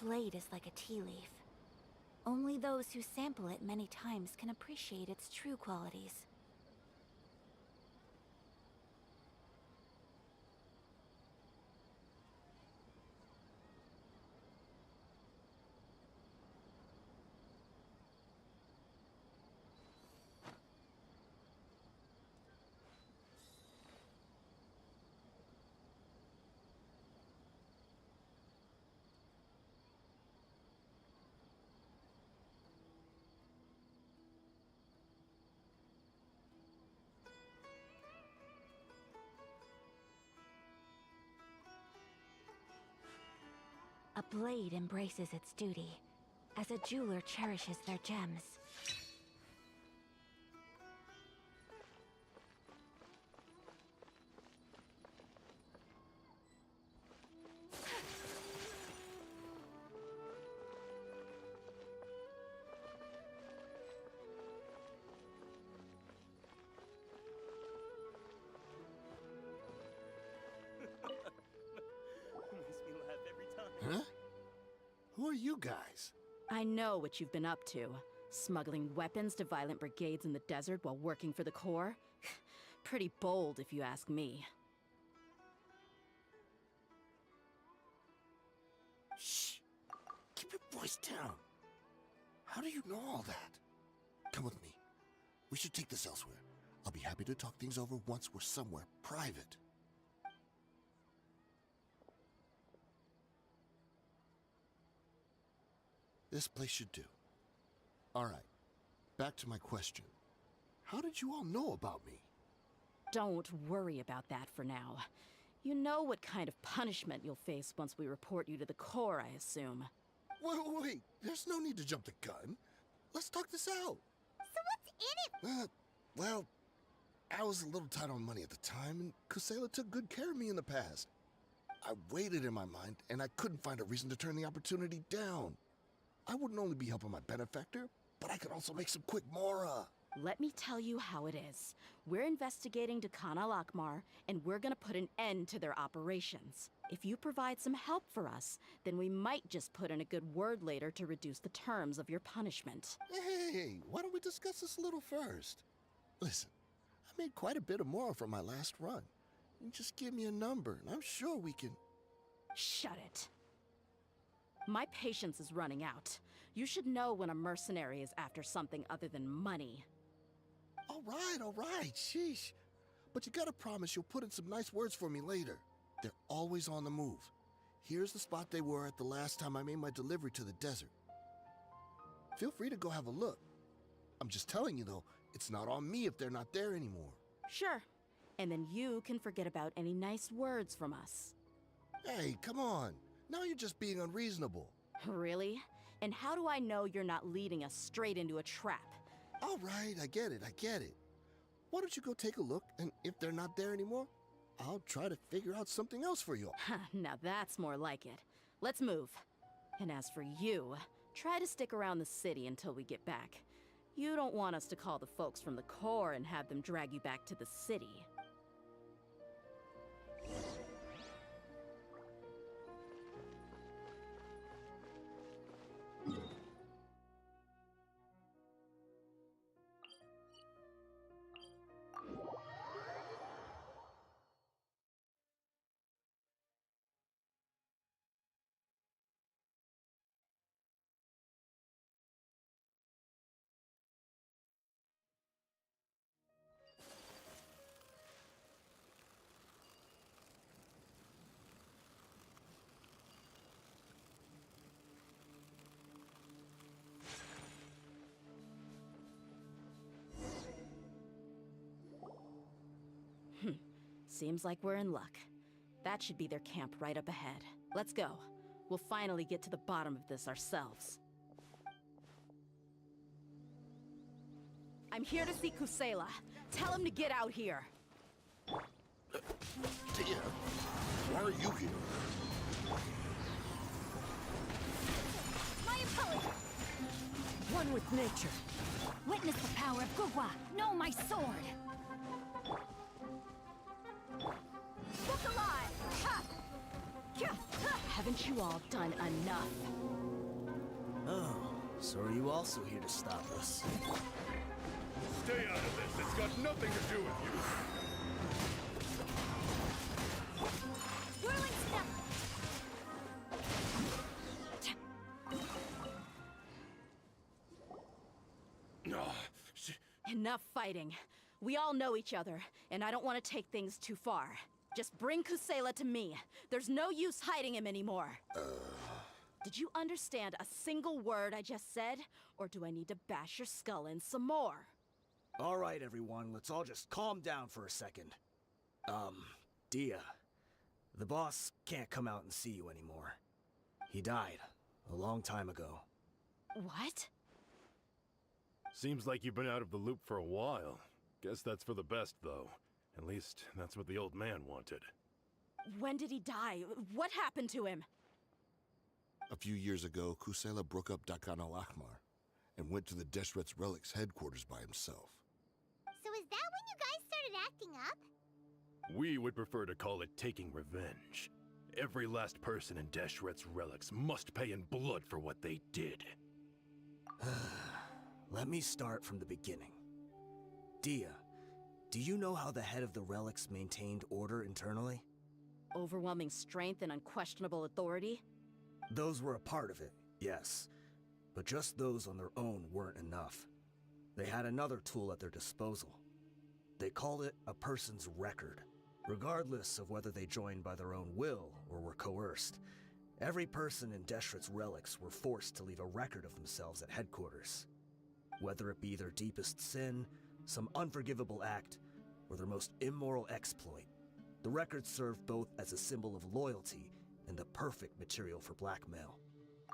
blade is like a tea leaf. Only those who sample it many times can appreciate its true qualities. A blade embraces its duty, as a jeweler cherishes their gems. Makes me laugh every time. Huh? Who are you guys? I know what you've been up to. Smuggling weapons to violent brigades in the desert while working for the Corps? Pretty bold, if you ask me. Shh! Keep your voice down. How do you know all that? Come with me. We should take this elsewhere. I'll be happy to talk things over once we're somewhere private. This place should do. Alright, back to my question. How did you all know about me? Don't worry about that for now. You know what kind of punishment you'll face once we report you to the Corps, I assume. Wait, there's no need to jump the gun. Let's talk this out. So what's in it? Well, I was a little tight on money at the time, and Kusela took good care of me in the past. I weighed it in my mind, and I couldn't find a reason to turn the opportunity down. I wouldn't only be helping my benefactor, but I could also make some quick mora. Let me tell you how it is. We're investigating Dakan al-Akmar, and we're gonna put an end to their operations. If you provide some help for us, then we might just put in a good word later to reduce the terms of your punishment. Hey, why don't we discuss this a little first? Listen, I made quite a bit of mora from my last run. You just give me a number, and I'm sure we can... Shut it. My patience is running out. You should know when a mercenary is after something other than money. All right, sheesh. But you gotta promise you'll put in some nice words for me later. They're always on the move. Here's the spot they were at the last time I made my delivery to the desert. Feel free to go have a look. I'm just telling you though, it's not on me if they're not there anymore. Sure. And then you can forget about any nice words from us. Hey, come on. Now you're just being unreasonable. Really? And how do I know you're not leading us straight into a trap? All right, I get it. Why don't you go take a look, and if they're not there anymore, I'll try to figure out something else for you. Now that's more like it. Let's move. And as for you, try to stick around the city until we get back. You don't want us to call the folks from the Corps and have them drag you back to the city. Seems like we're in luck. That should be their camp right up ahead. Let's go. We'll finally get to the bottom of this ourselves. I'm here to see Kusela. Tell him to get out here. Dear, why are you here? My apologies. One with nature. Witness the power of Gugwa. Know my sword. Look alive. Ha! Have Haven't you all done enough? Oh, so are you also here to stop us? Stay out of this. It's got nothing to do with you. Whirling step! No. Enough fighting. We all know each other, and I don't want to take things too far. Just bring Kusela to me. There's no use hiding him anymore. Did you understand a single word I just said? Or do I need to bash your skull in some more? All right, everyone, let's all just calm down for a second. Dia, the boss can't come out and see you anymore. He died a long time ago. What? Seems like you've been out of the loop for a while. Guess that's for the best, though. At least, that's what the old man wanted. When did he die? What happened to him? A few years ago, Kusela broke up Dakan al-Ahmar and went to the Deshret's Relics headquarters by himself. So is that when you guys started acting up? We would prefer to call it taking revenge. Every last person in Deshret's Relics must pay in blood for what they did. Let me start from the beginning. Dia, do you know how the head of the Relics maintained order internally? Overwhelming strength and unquestionable authority? Those were a part of it, yes. But just those on their own weren't enough. They had another tool at their disposal. They called it a person's record. Regardless of whether they joined by their own will or were coerced, every person in Deshret's Relics were forced to leave a record of themselves at headquarters. Whether it be their deepest sin, some unforgivable act, or their most immoral exploit, the record served both as a symbol of loyalty and the perfect material for blackmail.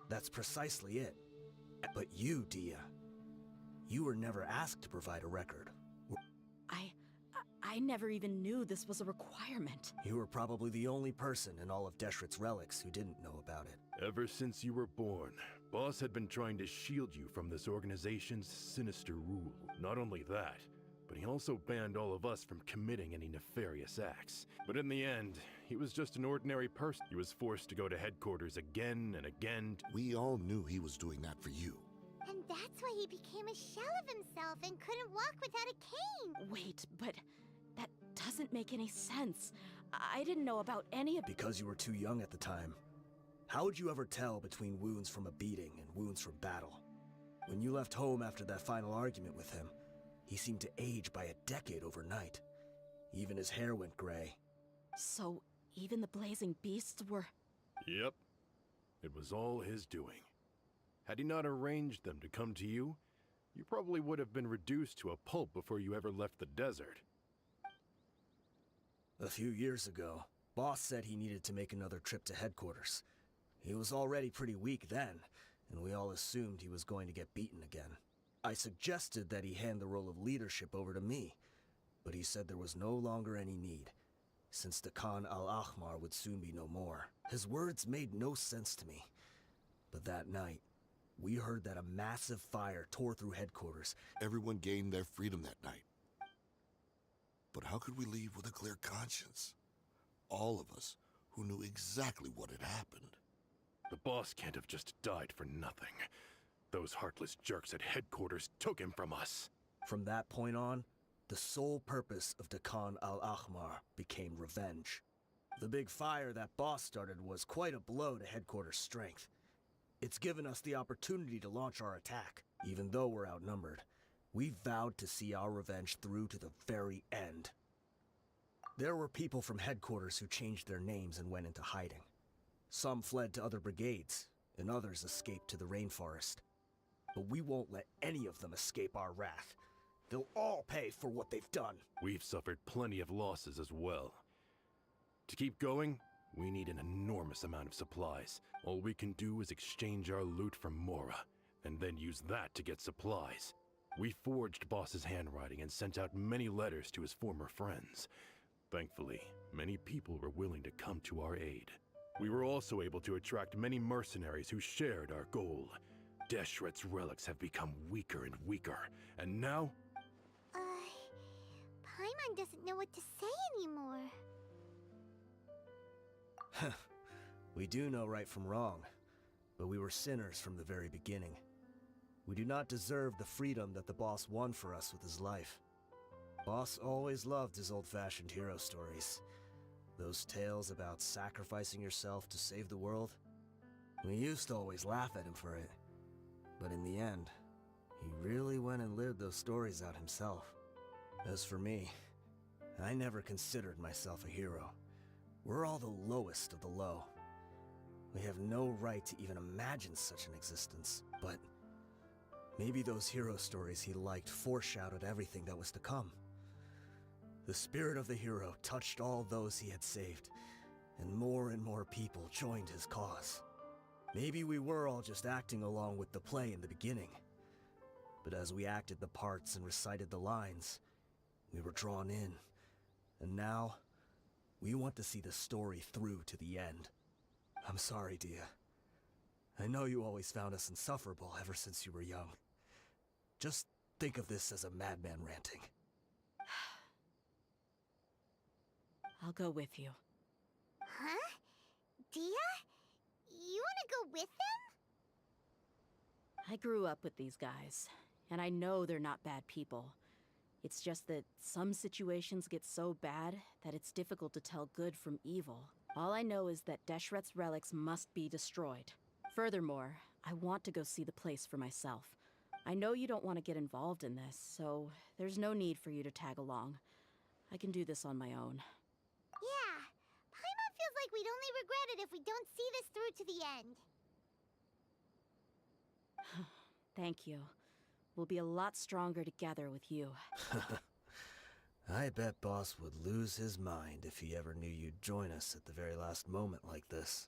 That's precisely it. But you, Dia, you were never asked to provide a record. I never even knew this was a requirement. You were probably the only person in all of Deshret's Relics who didn't know about it. Ever since you were born, Boss had been trying to shield you from this organization's sinister rule. Not only that, but he also banned all of us from committing any nefarious acts. But in the end, he was just an ordinary person. He was forced to go to headquarters again and again. We all knew he was doing that for you. And that's why he became a shell of himself and couldn't walk without a cane. Wait, but that doesn't make any sense. I didn't know about any of... Because you were too young at the time. How would you ever tell between wounds from a beating and wounds from battle? When you left home after that final argument with him, he seemed to age by a decade overnight. Even his hair went gray. So, even the blazing beasts were... Yep. It was all his doing. Had he not arranged them to come to you, you probably would have been reduced to a pulp before you ever left the desert. A few years ago, Boss said he needed to make another trip to headquarters. He was already pretty weak then, and we all assumed he was going to get beaten again. I suggested that he hand the role of leadership over to me, but he said there was no longer any need, since the Khan al-Ahmar would soon be no more. His words made no sense to me. But that night, we heard that a massive fire tore through headquarters. Everyone gained their freedom that night. But how could we leave with a clear conscience? All of us who knew exactly what had happened. The boss can't have just died for nothing. Those heartless jerks at headquarters took him from us. From that point on, the sole purpose of Dakan al-Ahmar became revenge. The big fire that Boss started was quite a blow to headquarters' strength. It's given us the opportunity to launch our attack. Even though we're outnumbered, we vowed to see our revenge through to the very end. There were people from headquarters who changed their names and went into hiding. Some fled to other brigades, and others escaped to the rainforest. But we won't let any of them escape our wrath. They'll all pay for what they've done. We've suffered plenty of losses as well. To keep going, we need an enormous amount of supplies. All we can do is exchange our loot from Mora, and then use that to get supplies. We forged Boss's handwriting and sent out many letters to his former friends. Thankfully, many people were willing to come to our aid. We were also able to attract many mercenaries who shared our goal. Deshret's relics have become weaker and weaker, and now... Paimon doesn't know what to say anymore. We do know right from wrong, but we were sinners from the very beginning. We do not deserve the freedom that the boss won for us with his life. Boss always loved his old-fashioned hero stories. Those tales about sacrificing yourself to save the world. We used to always laugh at him for it. But in the end, he really went and lived those stories out himself. As for me, I never considered myself a hero. We're all the lowest of the low. We have no right to even imagine such an existence, but maybe those hero stories he liked foreshadowed everything that was to come. The spirit of the hero touched all those he had saved, and more people joined his cause. Maybe we were all just acting along with the play in the beginning. But as we acted the parts and recited the lines, we were drawn in. And now, we want to see the story through to the end. I'm sorry, Dia. I know you always found us insufferable ever since you were young. Just think of this as a madman ranting. I'll go with you. Huh? Dia? You wanna go with them? I grew up with these guys, and I know they're not bad people. It's just that some situations get so bad that it's difficult to tell good from evil. All I know is that Deshret's relics must be destroyed. Furthermore, I want to go see the place for myself. I know you don't want to get involved in this, so there's no need for you to tag along. I can do this on my own. Yeah. Paimon feels like we'd only regret it if we don't see this through to the end. Thank you. We'll be a lot stronger together with you. I bet Boss would lose his mind if he ever knew you'd join us at the very last moment like this.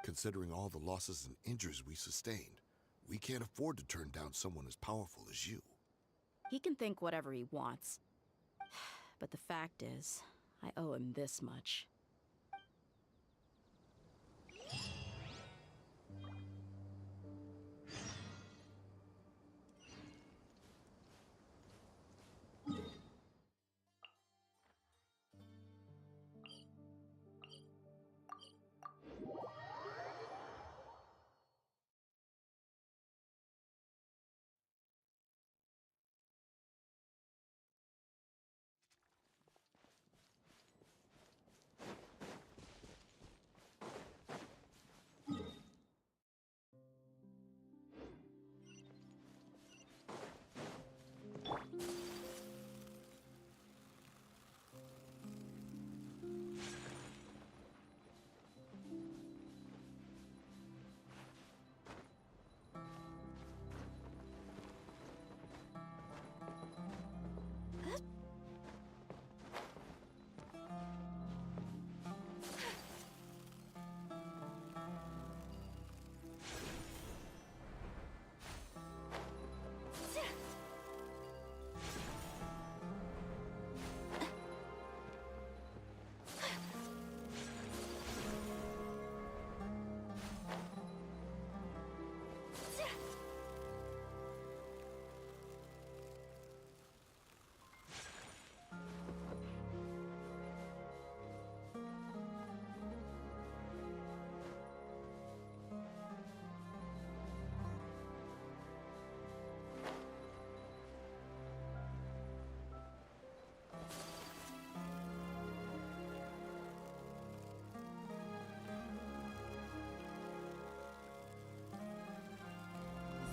Considering all the losses and injuries we sustained, we can't afford to turn down someone as powerful as you. He can think whatever he wants. But the fact is, I owe him this much.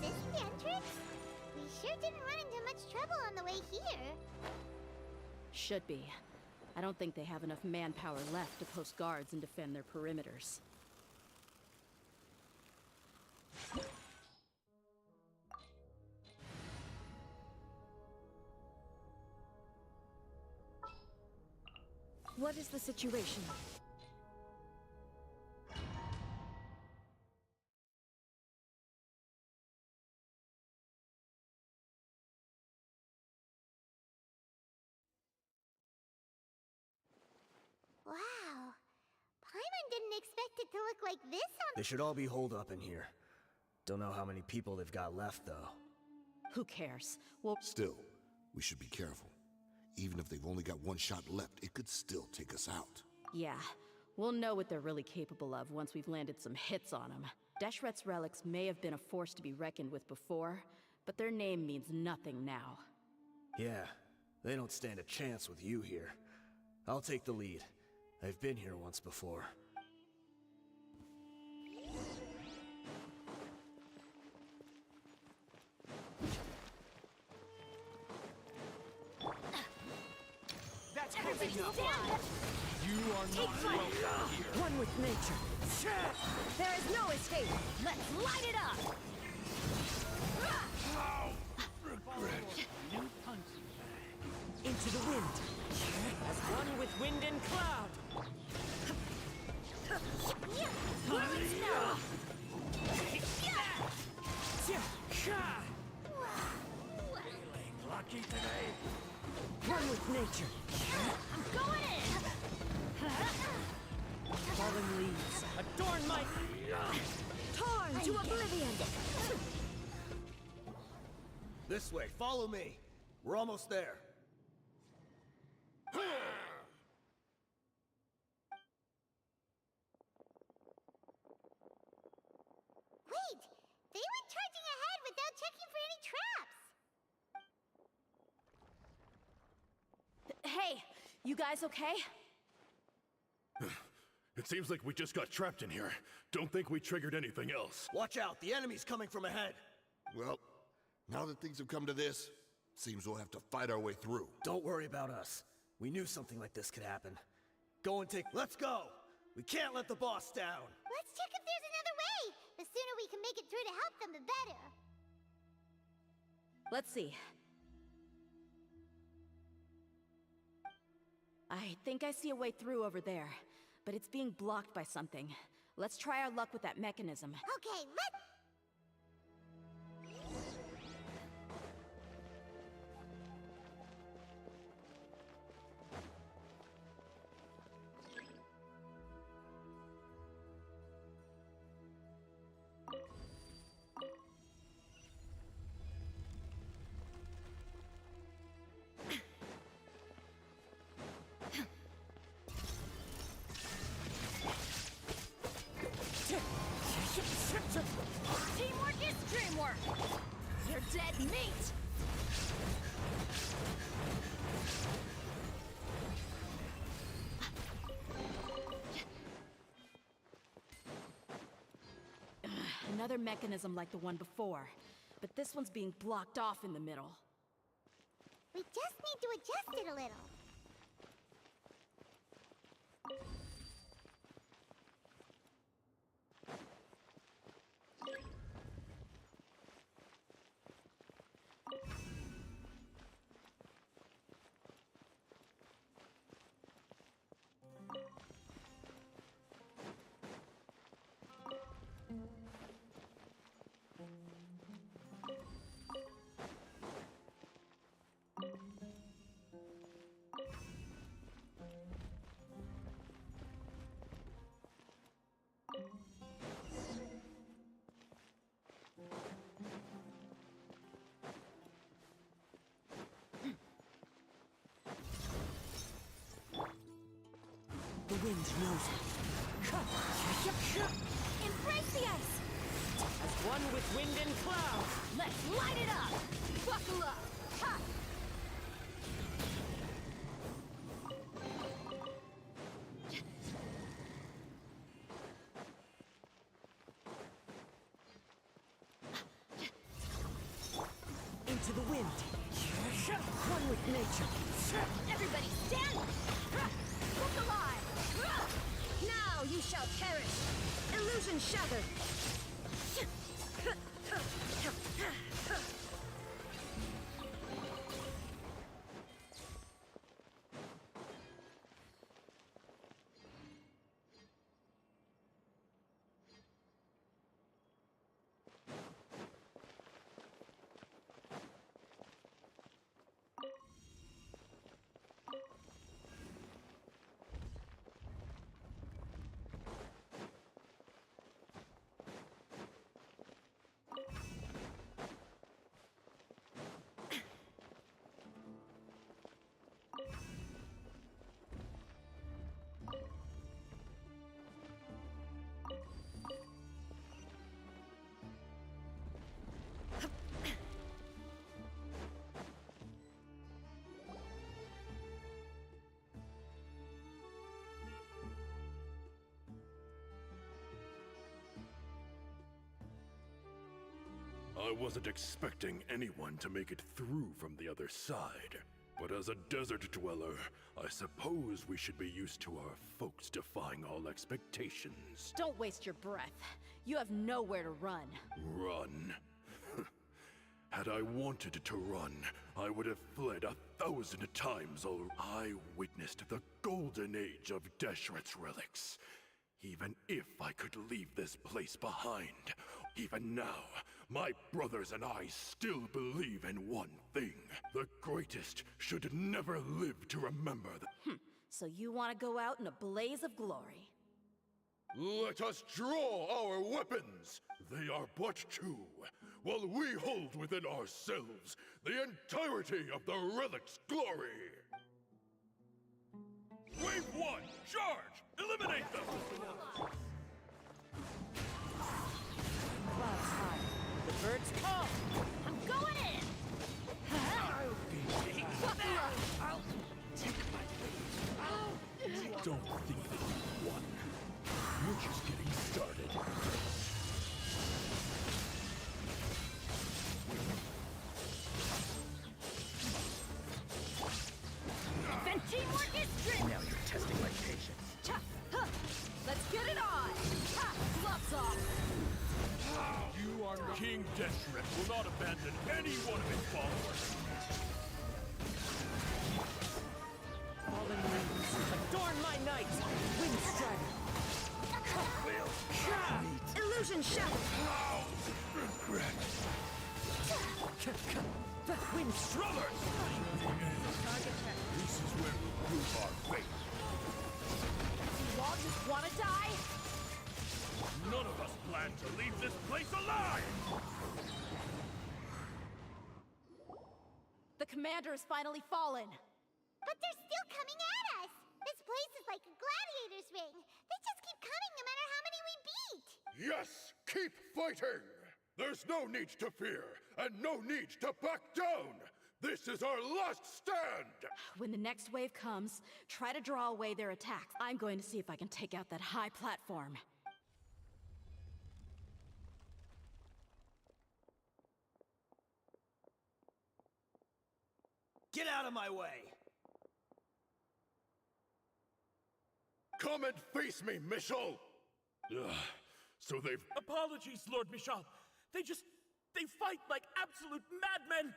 Is this the entrance? We sure didn't run into much trouble on the way here. Should be. I don't think they have enough manpower left to post guards and defend their perimeters. What is the situation? Wow. Paimon didn't expect it to look like this on They should all be holed up in here. Don't know how many people they've got left, though. Who cares? Well, Still, we should be careful. Even if they've only got one shot left, it could still take us out. yeah. We'll know what they're really capable of once we've landed some hits on them. Deshret's relics may have been a force to be reckoned with before, but their name means nothing now. Yeah, they don't stand a chance with you here. I'll take the lead. I've been here once before. That's heavy Everybody enough. stand up! You are not welcome here. One with nature. There is no escape. Let's light it up! New punching bag. Into the wind. As one with wind and cloud. Feeling lucky today? One with nature. I'm going in! Fallen leaves. Adorn my... Torn to oblivion. This way, follow me. We're almost there. Wait! They went charging ahead without checking for any traps! Hey, you guys okay? It seems like we just got trapped in here. Don't think we triggered anything else. Watch out, the enemy's coming from ahead. Well, now that things have come to this, seems we'll have to fight our way through. Don't worry about us. We knew something like this could happen. Go and take... Let's go! We can't let the boss down! Let's check if there's another way! The sooner we can make it through to help them, the better! Let's see. I think I see a way through over there, but it's being blocked by something. Let's try our luck with that mechanism. Okay, let's... Teamwork is dreamwork! You're dead meat! Another mechanism like the one before, but this one's being blocked off in the middle. We just need to adjust it a little. The wind knows it. Embrace the ice! As one with wind and cloud. Let's light it up! Buckle up! Ha! Into the wind. One with nature. Everybody stand! Look alive! Now you shall perish. Illusion shattered. I wasn't expecting anyone to make it through from the other side. But as a desert dweller, I suppose we should be used to our folks defying all expectations. Don't waste your breath. You have nowhere to run. Run? Had I wanted to run, I would have fled 1,000 times. I witnessed the golden age of Deshret's relics. Even if I could leave this place behind, even now, my brothers and I still believe in one thing. The greatest should never live to remember the— So you want to go out in a blaze of glory? Let us draw our weapons! They are but two, while we hold within ourselves the entirety of the relic's glory! Wave 1, charge! Eliminate them! Clouds high. The birds come! I'm going in! Don't think that you won. You're just getting started. Then teamwork is strength! Now you're testing my patience. Cha! Huh. Let's get it on! Ha! Gloves off! You are not— King Deshret will not abandon any one of his followers. Fallen wings, adorn my night! Wind strider! Illusion shattered. Regret. Wind Brothers! This is where we prove our fate. You all just want to die? None of us plan to leave this place alive! The commander has finally fallen. But they're still coming at us! This place is like a gladiator's ring. They just keep coming no matter how many we beat! Yes, keep fighting! There's no need to fear, and no need to back down! This is our last stand! When the next wave comes, try to draw away their attacks. I'm going to see if I can take out that high platform. Get out of my way! Come and face me, Michel! So they've— Apologies, Lord Michal. They fight like absolute madmen!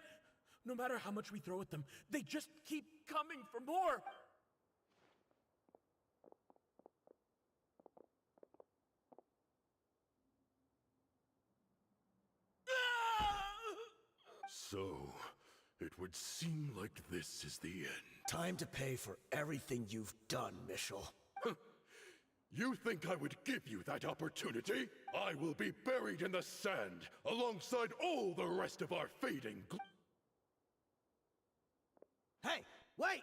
No matter how much we throw at them, they just keep coming for more! So, it would seem like this is the end. Time to pay for everything you've done, Michel. You think I would give you that opportunity? I will be buried in the sand, alongside all the rest of our fading Hey, wait!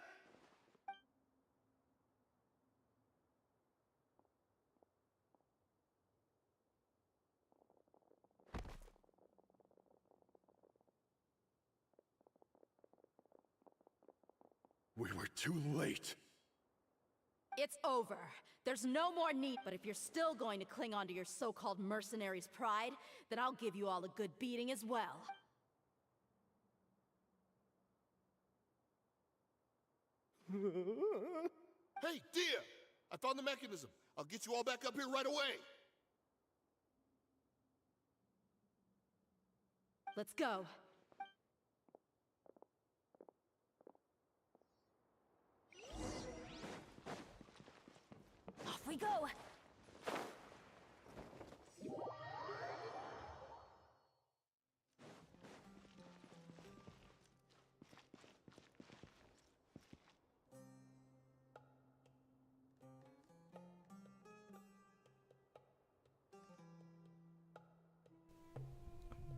We were too late. It's over. There's no more need. But if you're still going to cling on to your so-called mercenary's pride, then I'll give you all a good beating as well. Hey, dear! I found the mechanism. I'll get you all back up here right away. Let's go. Off we go!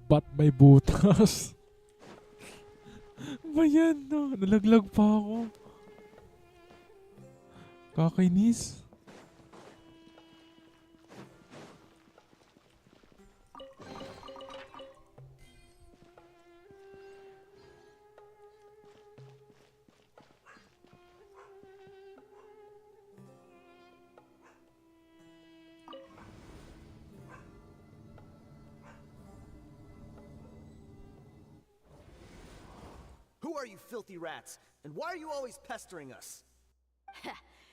Ba't may butas? Ba yan, no? Nalaglag pa ako. Kakainis. are you filthy rats? And why are you always pestering us?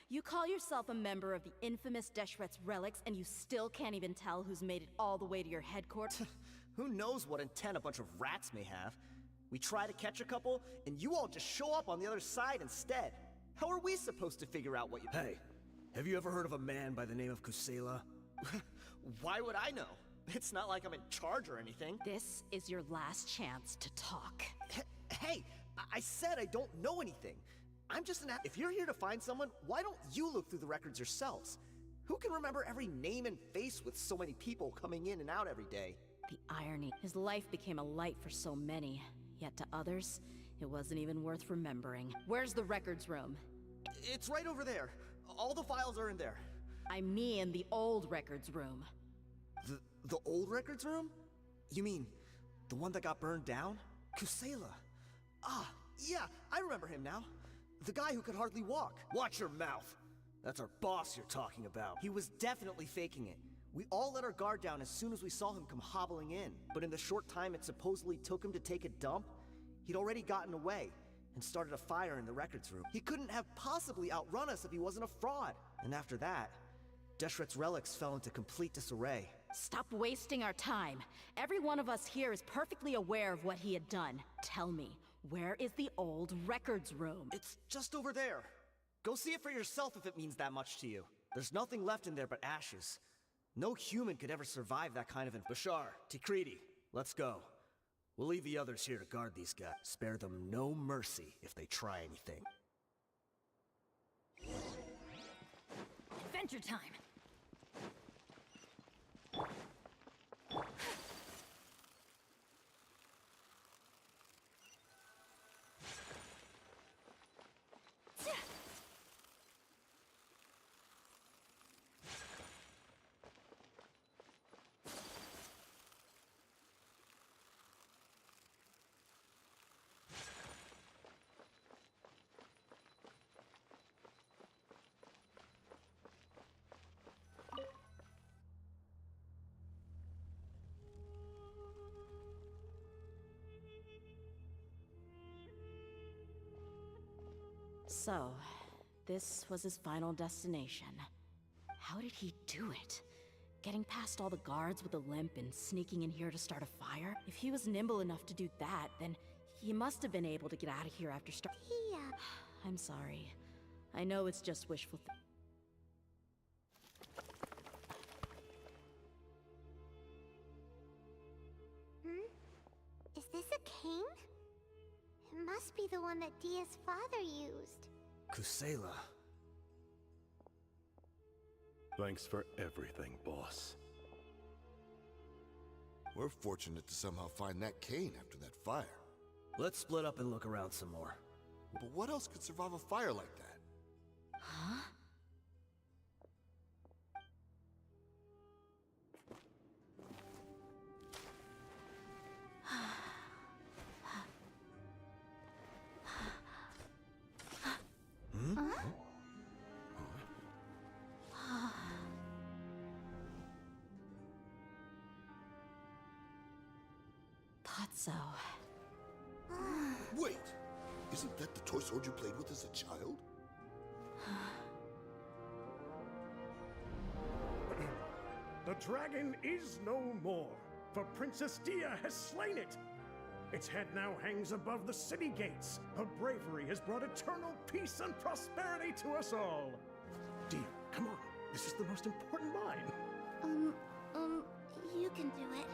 You call yourself a member of the infamous Deshret's relics, and you still can't even tell who's made it all the way to your headquarters? Who knows what intent a bunch of rats may have? We try to catch a couple, and you all just show up on the other side instead. How are we supposed to figure out what you— Hey, have you ever heard of a man by the name of Kusela? Why would I know? It's not like I'm in charge or anything. This is your last chance to talk. Hey, I said I don't know anything. I'm just if you're here to find someone, why don't you look through the records yourselves? Who can remember every name and face with so many people coming in and out every day? The irony. His life became a light for so many, yet to others, it wasn't even worth remembering. Where's the records room? It's right over there. All the files are in there. I mean the old records room. The old records room? You mean the one that got burned down? Kusela. Ah, yeah, I remember him now. The guy who could hardly walk. Watch your mouth. That's our boss you're talking about. He was definitely faking it. We all let our guard down as soon as we saw him come hobbling in. But in the short time it supposedly took him to take a dump, he'd already gotten away and started a fire in the records room. He couldn't have possibly outrun us if he wasn't a fraud. And after that, Deshret's relics fell into complete disarray. Stop wasting our time. Every one of us here is perfectly aware of what he had done. Tell me, where is the old records room? It's just over there. Go see it for yourself if it means that much to you. There's nothing left in there but ashes. No human could ever survive that kind of Bashar, Tikriti, let's go. We'll leave the others here to guard these guys. Spare them no mercy if they try anything. Adventure time! So, this was his final destination. How did he do it? Getting past all the guards with a limp and sneaking in here to start a fire? If he was nimble enough to do that, then he must have been able to get out of here after I'm sorry. I know it's just wishful Is this a cane? It must be the one that Dia's father used. Kusela. Thanks for everything, boss. We're fortunate to somehow find that cane after that fire. Let's split up and look around some more. But what else could survive a fire like that? Huh? Thought so. Wait! Isn't that the toy sword you played with as a child? The dragon is no more, for Princess Dia has slain it. Its head now hangs above the city gates. Her bravery has brought eternal peace and prosperity to us all. Dia, come on. This is the most important line. You can do it.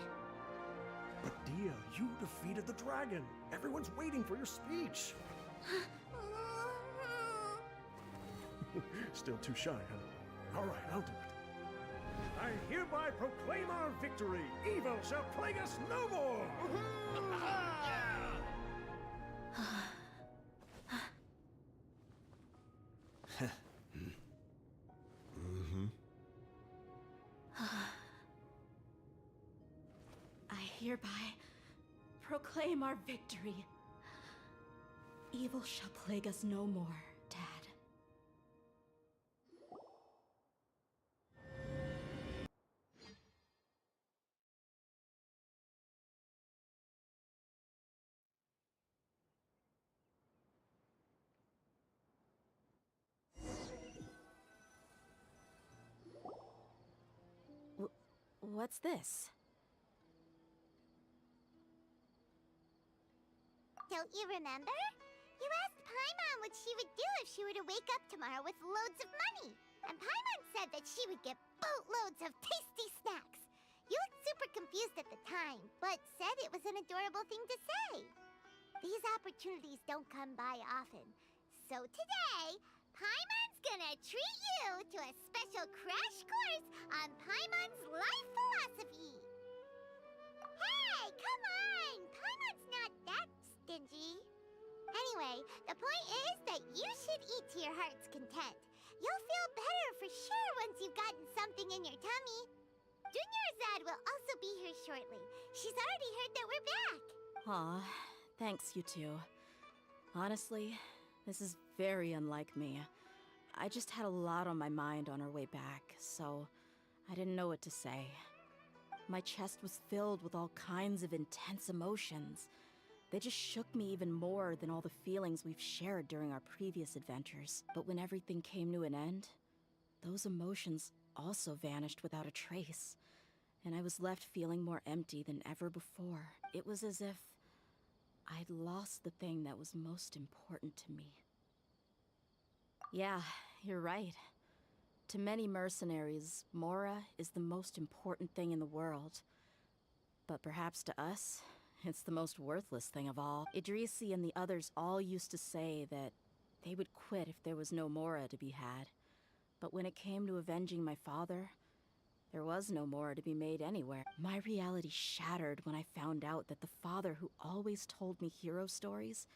But Dia, you defeated the dragon. Everyone's waiting for your speech. Still too shy, huh? All right, I'll do it. I hereby proclaim our victory. Evil shall plague us no more. I hereby proclaim our victory. Evil shall plague us no more, Dad. What's this? Don't you remember? You asked Paimon what she would do if she were to wake up tomorrow with loads of money. And Paimon said that she would get boatloads of tasty snacks. You looked super confused at the time, but said it was an adorable thing to say. These opportunities don't come by often. So today, Paimon's gonna treat you to a special crash course on Paimon's life philosophy. Hey, come on! Paimon's not that stingy. Anyway, the point is that you should eat to your heart's content. You'll feel better for sure once you've gotten something in your tummy. Junior Zad will also be here shortly. She's already heard that we're back. Aw, thanks, you two. Honestly, this is very unlike me. I just had a lot on my mind on our way back, so I didn't know what to say. My chest was filled with all kinds of intense emotions. They just shook me even more than all the feelings we've shared during our previous adventures. But when everything came to an end, those emotions also vanished without a trace, and I was left feeling more empty than ever before. It was as if I'd lost the thing that was most important to me. Yeah, you're right. To many mercenaries, Mora is the most important thing in the world. But perhaps to us, it's the most worthless thing of all. Idrisi and the others all used to say that they would quit if there was no Mora to be had. But when it came to avenging my father, there was no Mora to be made anywhere. My reality shattered when I found out that the father who always told me hero stories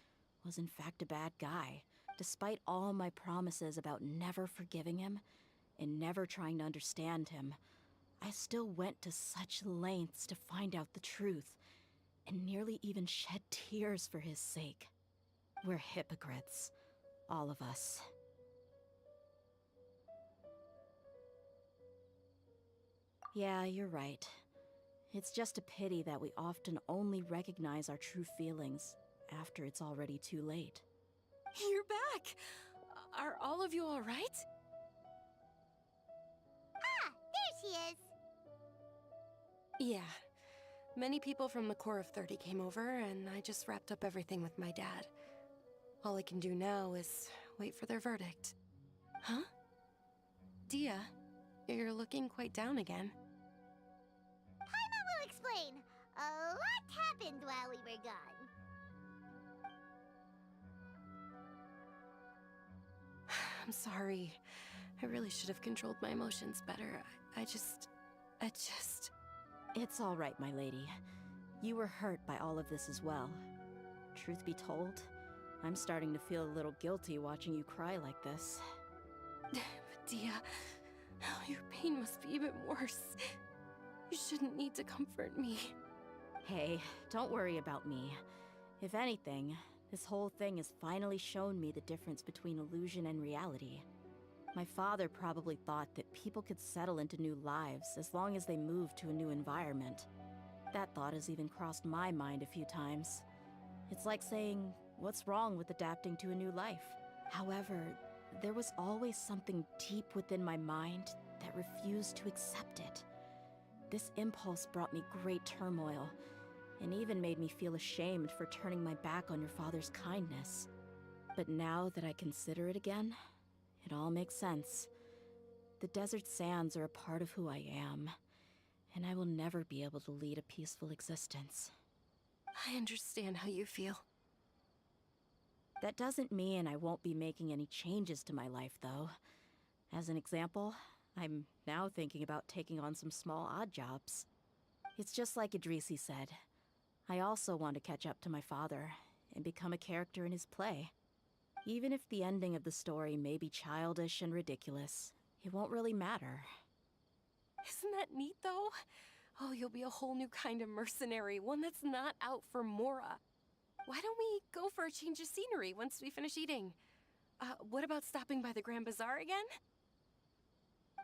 was in fact a bad guy. Despite all my promises about never forgiving him and never trying to understand him, I still went to such lengths to find out the truth, and nearly even shed tears for his sake. We're hypocrites, all of us. Yeah, you're right. It's just a pity that we often only recognize our true feelings after it's already too late. You're back! Are all of you alright? Ah, there she is. Yeah. Many people from the Corps of 30 came over, and I just wrapped up everything with my dad. All I can do now is wait for their verdict. Huh? Dia, you're looking quite down again. Paimon will explain. A lot happened while we were gone. I'm sorry. I really should have controlled my emotions better. I just... It's all right, my lady. You were hurt by all of this as well. Truth be told, I'm starting to feel a little guilty watching you cry like this. But Dia, oh, your pain must be even worse. You shouldn't need to comfort me. Hey, don't worry about me. If anything, this whole thing has finally shown me the difference between illusion and reality. My father probably thought that people could settle into new lives as long as they moved to a new environment. That thought has even crossed my mind a few times. It's like saying, what's wrong with adapting to a new life? However, there was always something deep within my mind that refused to accept it. This impulse brought me great turmoil, and even made me feel ashamed for turning my back on your father's kindness. But now that I consider it again, it all makes sense. The desert sands are a part of who I am, and I will never be able to lead a peaceful existence. I understand how you feel. That doesn't mean I won't be making any changes to my life, though. As an example, I'm now thinking about taking on some small odd jobs. It's just like Idrisi said. I also want to catch up to my father and become a character in his play. Even if the ending of the story may be childish and ridiculous, it won't really matter. Isn't that neat, though? Oh, you'll be a whole new kind of mercenary, one that's not out for Mora. Why don't we go for a change of scenery once we finish eating? What about stopping by the Grand Bazaar again?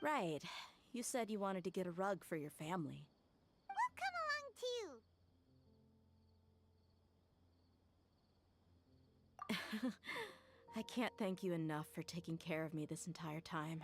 Right. You said you wanted to get a rug for your family. We'll come along too. I can't thank you enough for taking care of me this entire time.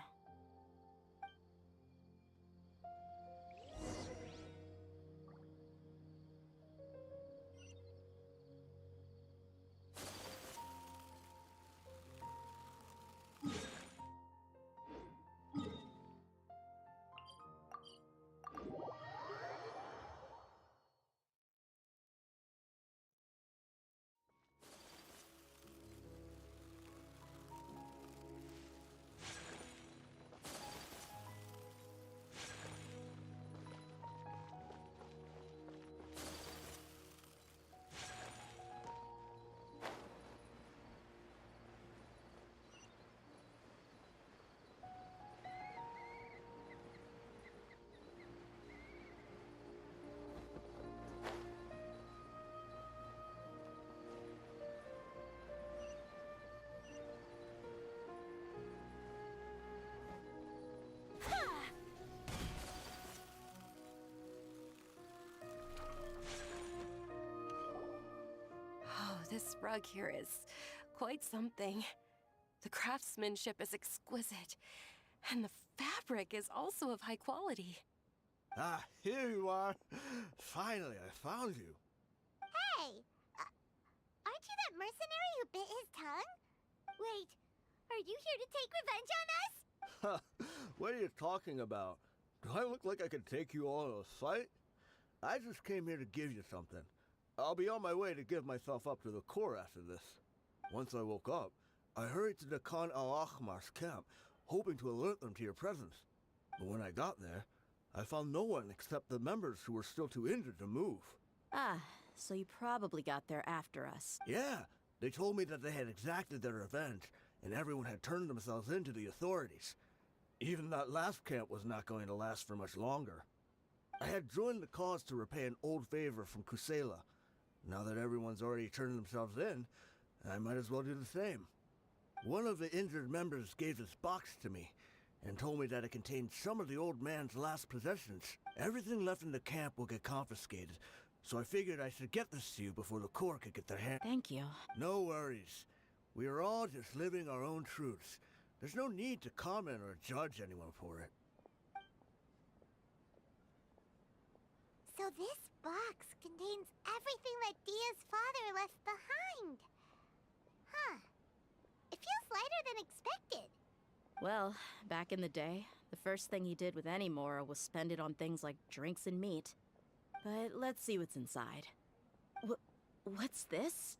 this rug here is quite something. The craftsmanship is exquisite, and the fabric is also of high quality. Ah, here you are. Finally, I found you. Hey! Aren't you that mercenary who bit his tongue? Wait, are you here to take revenge on us? What are you talking about? Do I look like I could take you all in a fight? I just came here to give you something. I'll be on my way to give myself up to the Corps after this. Once I woke up, I hurried to the Khan al-Ahmar's camp, hoping to alert them to your presence. But when I got there, I found no one except the members who were still too injured to move. Ah, so you probably got there after us. Yeah, they told me that they had exacted their revenge, and everyone had turned themselves in to the authorities. Even that last camp was not going to last for much longer. I had joined the cause to repay an old favor from Kusela. Now that everyone's already turned themselves in, I might as well do the same. One of the injured members gave this box to me, and told me that it contained some of the old man's last possessions. Everything left in the camp will get confiscated, so I figured I should get this to you before the Corps could get their hand. Thank you. No worries. We are all just living our own truths. There's no need to comment or judge anyone for it. So this box contains everything that Dia's father left behind. Huh. It feels lighter than expected. Well, back in the day, the first thing he did with any Mora was spend it on things like drinks and meat. But let's see what's inside. What's this?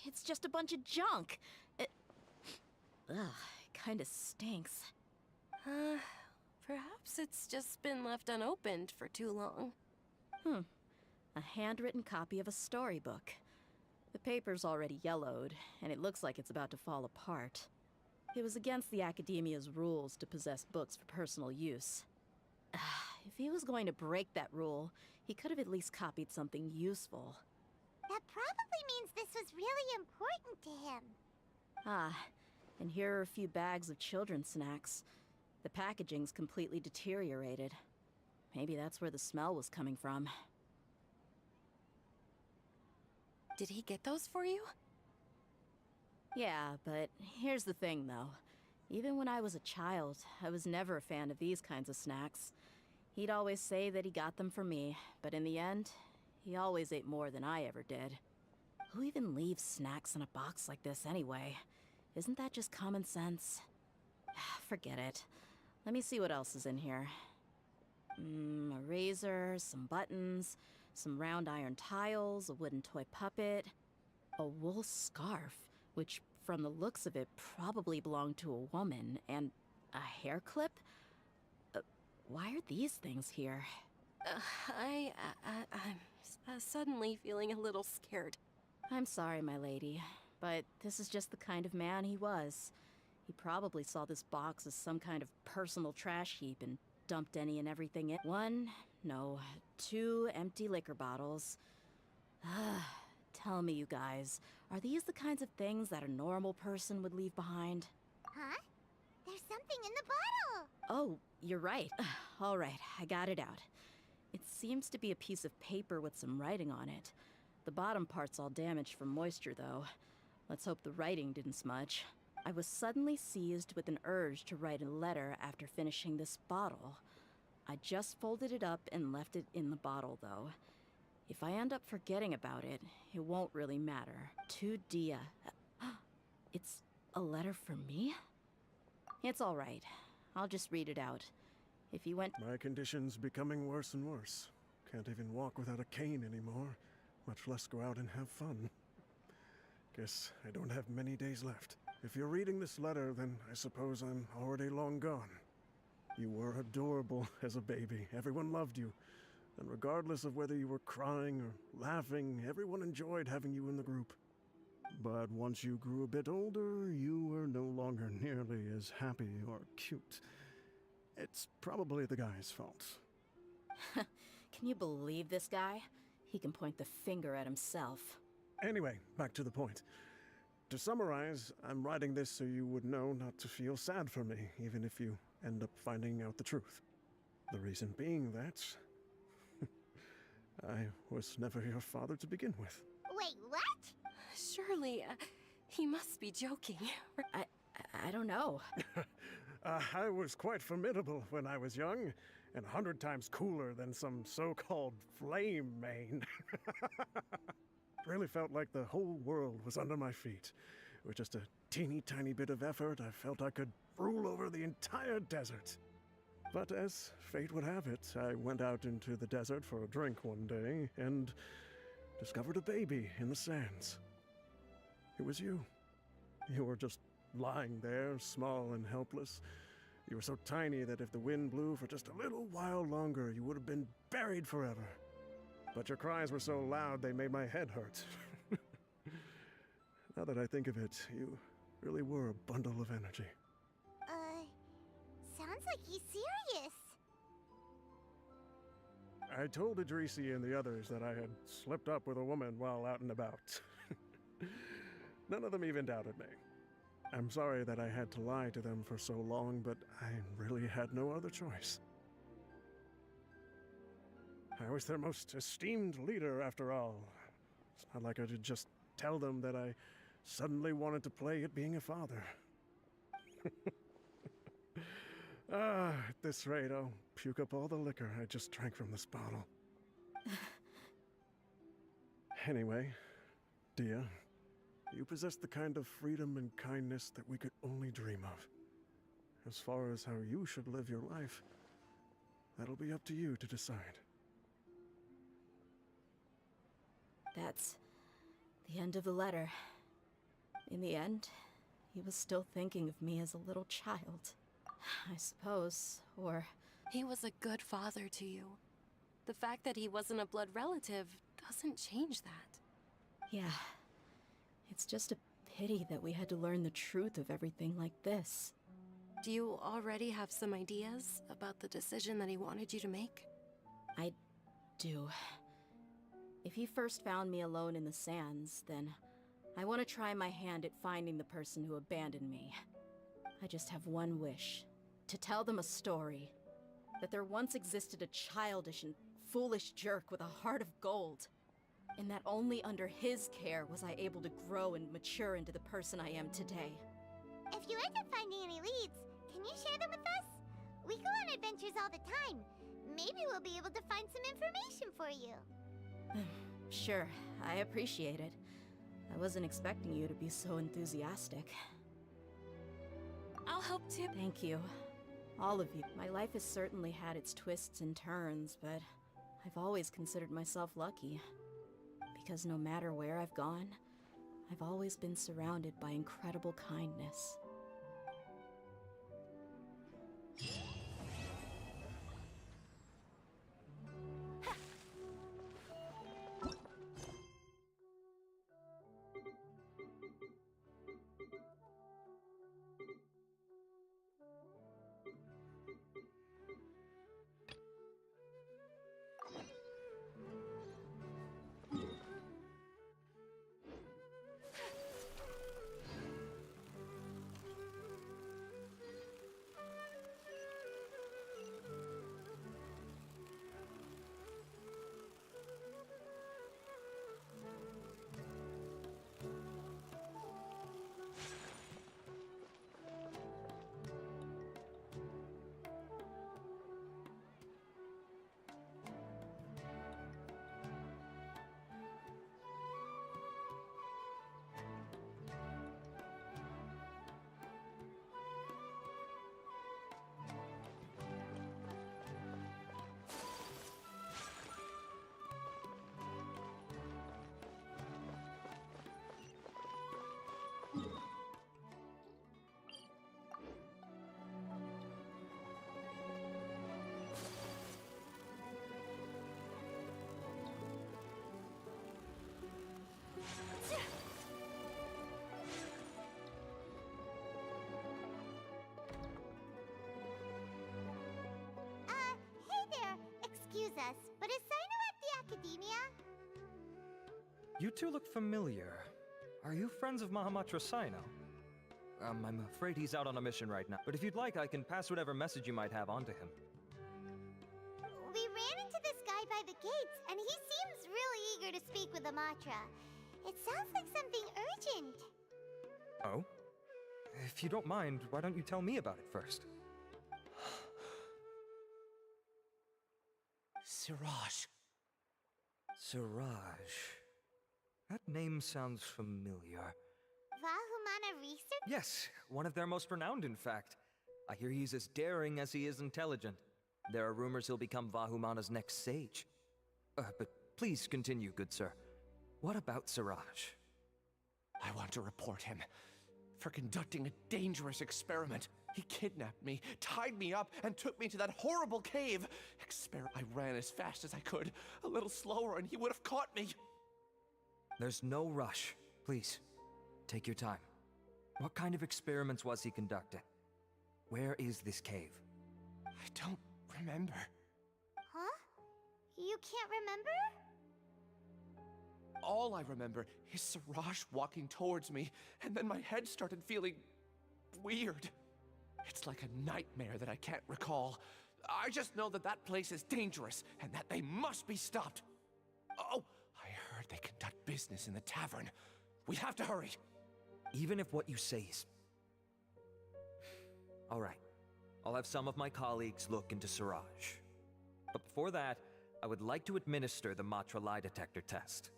It's just a bunch of junk. Ugh, it kinda stinks. Perhaps it's just been left unopened for too long. A handwritten copy of a storybook. The paper's already yellowed, and it looks like it's about to fall apart. It was against the Academia's rules to possess books for personal use. If he was going to break that rule, he could have at least copied something useful. That probably means this was really important to him. Ah, and here are a few bags of children's snacks. The packaging's completely deteriorated. Maybe that's where the smell was coming from. Did he get those for you? Yeah, but here's the thing, though. Even when I was a child, I was never a fan of these kinds of snacks. He'd always say that he got them for me, but in the end, he always ate more than I ever did. Who even leaves snacks in a box like this anyway? Isn't that just common sense? Forget it. Let me see what else is in here. A razor, some buttons, some round iron tiles, a wooden toy puppet, a wool scarf, which from the looks of it probably belonged to a woman, and a hair clip? Why are these things here? I'm suddenly feeling a little scared. I'm sorry, my lady, but this is just the kind of man he was. He probably saw this box as some kind of personal trash heap and dumped any and everything in. 2 empty liquor bottles. Tell me, you guys, are these the kinds of things that a normal person would leave behind? Huh? There's something in the bottle! Oh, you're right. All right, I got it out. It seems to be a piece of paper with some writing on it. The bottom part's all damaged from moisture, though. Let's hope the writing didn't smudge. I was suddenly seized with an urge to write a letter after finishing this bottle. I just folded it up and left it in the bottle, though. If I end up forgetting about it, it won't really matter. To Dia. It's a letter for me? It's all right. I'll just read it out. If you went... My condition's becoming worse and worse. Can't even walk without a cane anymore, much less go out and have fun. Guess I don't have many days left. If you're reading this letter, then I suppose I'm already long gone. You were adorable as a baby. Everyone loved you. And regardless of whether you were crying or laughing, everyone enjoyed having you in the group. But once you grew a bit older, you were no longer nearly as happy or cute. It's probably the guy's fault. Can you believe this guy? He can point the finger at himself. Anyway, back to the point. To summarize, I'm writing this so you would know not to feel sad for me, even if you end up finding out the truth. The reason being that... I was never your father to begin with. Wait, what? Surely, he must be joking. I don't know. I was quite formidable when I was young, and 100 times cooler than some so-called flame main. Really felt like the whole world was under my feet. With just a teeny tiny bit of effort, I felt I could rule over the entire desert. But as fate would have it, I went out into the desert for a drink one day and discovered a baby in the sands. It was you. You were just lying there, small and helpless. You were so tiny that if the wind blew for just a little while longer, you would have been buried forever. But your cries were so loud they made my head hurt. Now that I think of it, you really were a bundle of energy. Sounds like he's serious. I told Idrisi and the others that I had slipped up with a woman while out and about. None of them even doubted me. I'm sorry that I had to lie to them for so long, but I really had no other choice. I was their most esteemed leader, after all. It's not like I could just tell them that I suddenly wanted to play at being a father. At this rate, I'll puke up all the liquor I just drank from this bottle. Anyway, Dia, you possess the kind of freedom and kindness that we could only dream of. As far as how you should live your life, that'll be up to you to decide. That's the end of the letter. In the end, he was still thinking of me as a little child, I suppose, or... He was a good father to you. The fact that he wasn't a blood relative doesn't change that. Yeah. It's just a pity that we had to learn the truth of everything like this. Do you already have some ideas about the decision that he wanted you to make? I do. If he first found me alone in the sands, then I want to try my hand at finding the person who abandoned me. I just have one wish. To tell them a story. That there once existed a childish and foolish jerk with a heart of gold. And that only under his care was I able to grow and mature into the person I am today. If you end up finding any leads, can you share them with us? We go on adventures all the time. Maybe we'll be able to find some information for you. Sure, I appreciate it. I wasn't expecting you to be so enthusiastic. I'll help too. Thank you. All of you. My life has certainly had its twists and turns, but I've always considered myself lucky. Because no matter where I've gone, I've always been surrounded by incredible kindness. Excuse us, but is Sino at the Academia? You two look familiar. Are you friends of Mahamatra Sino? I'm afraid he's out on a mission right now, but if you'd like, I can pass whatever message you might have on to him. We ran into this guy by the gates, and he seems really eager to speak with Amatra. It sounds like something urgent. Oh? If you don't mind, why don't you tell me about it first? Siraj. Siraj. That name sounds familiar. Vahumana research? Yes, one of their most renowned, in fact. I hear he's as daring as he is intelligent. There are rumors he'll become Vahumana's next sage. But please continue, good sir. What about Siraj? I want to report him for conducting a dangerous experiment. He kidnapped me, tied me up, and took me to that horrible cave. I ran as fast as I could, a little slower, and he would have caught me. There's no rush. Please, take your time. What kind of experiments was he conducting? Where is this cave? I don't remember. Huh? You can't remember? All I remember is Siraj walking towards me, and then my head started feeling weird. It's like a nightmare that I can't recall. I just know that that place is dangerous, and that they must be stopped. Oh, I heard they conduct business in the tavern. We have to hurry. Even if what you say is... All right. I'll have some of my colleagues look into Siraj. But before that, I would like to administer the Matra lie detector test.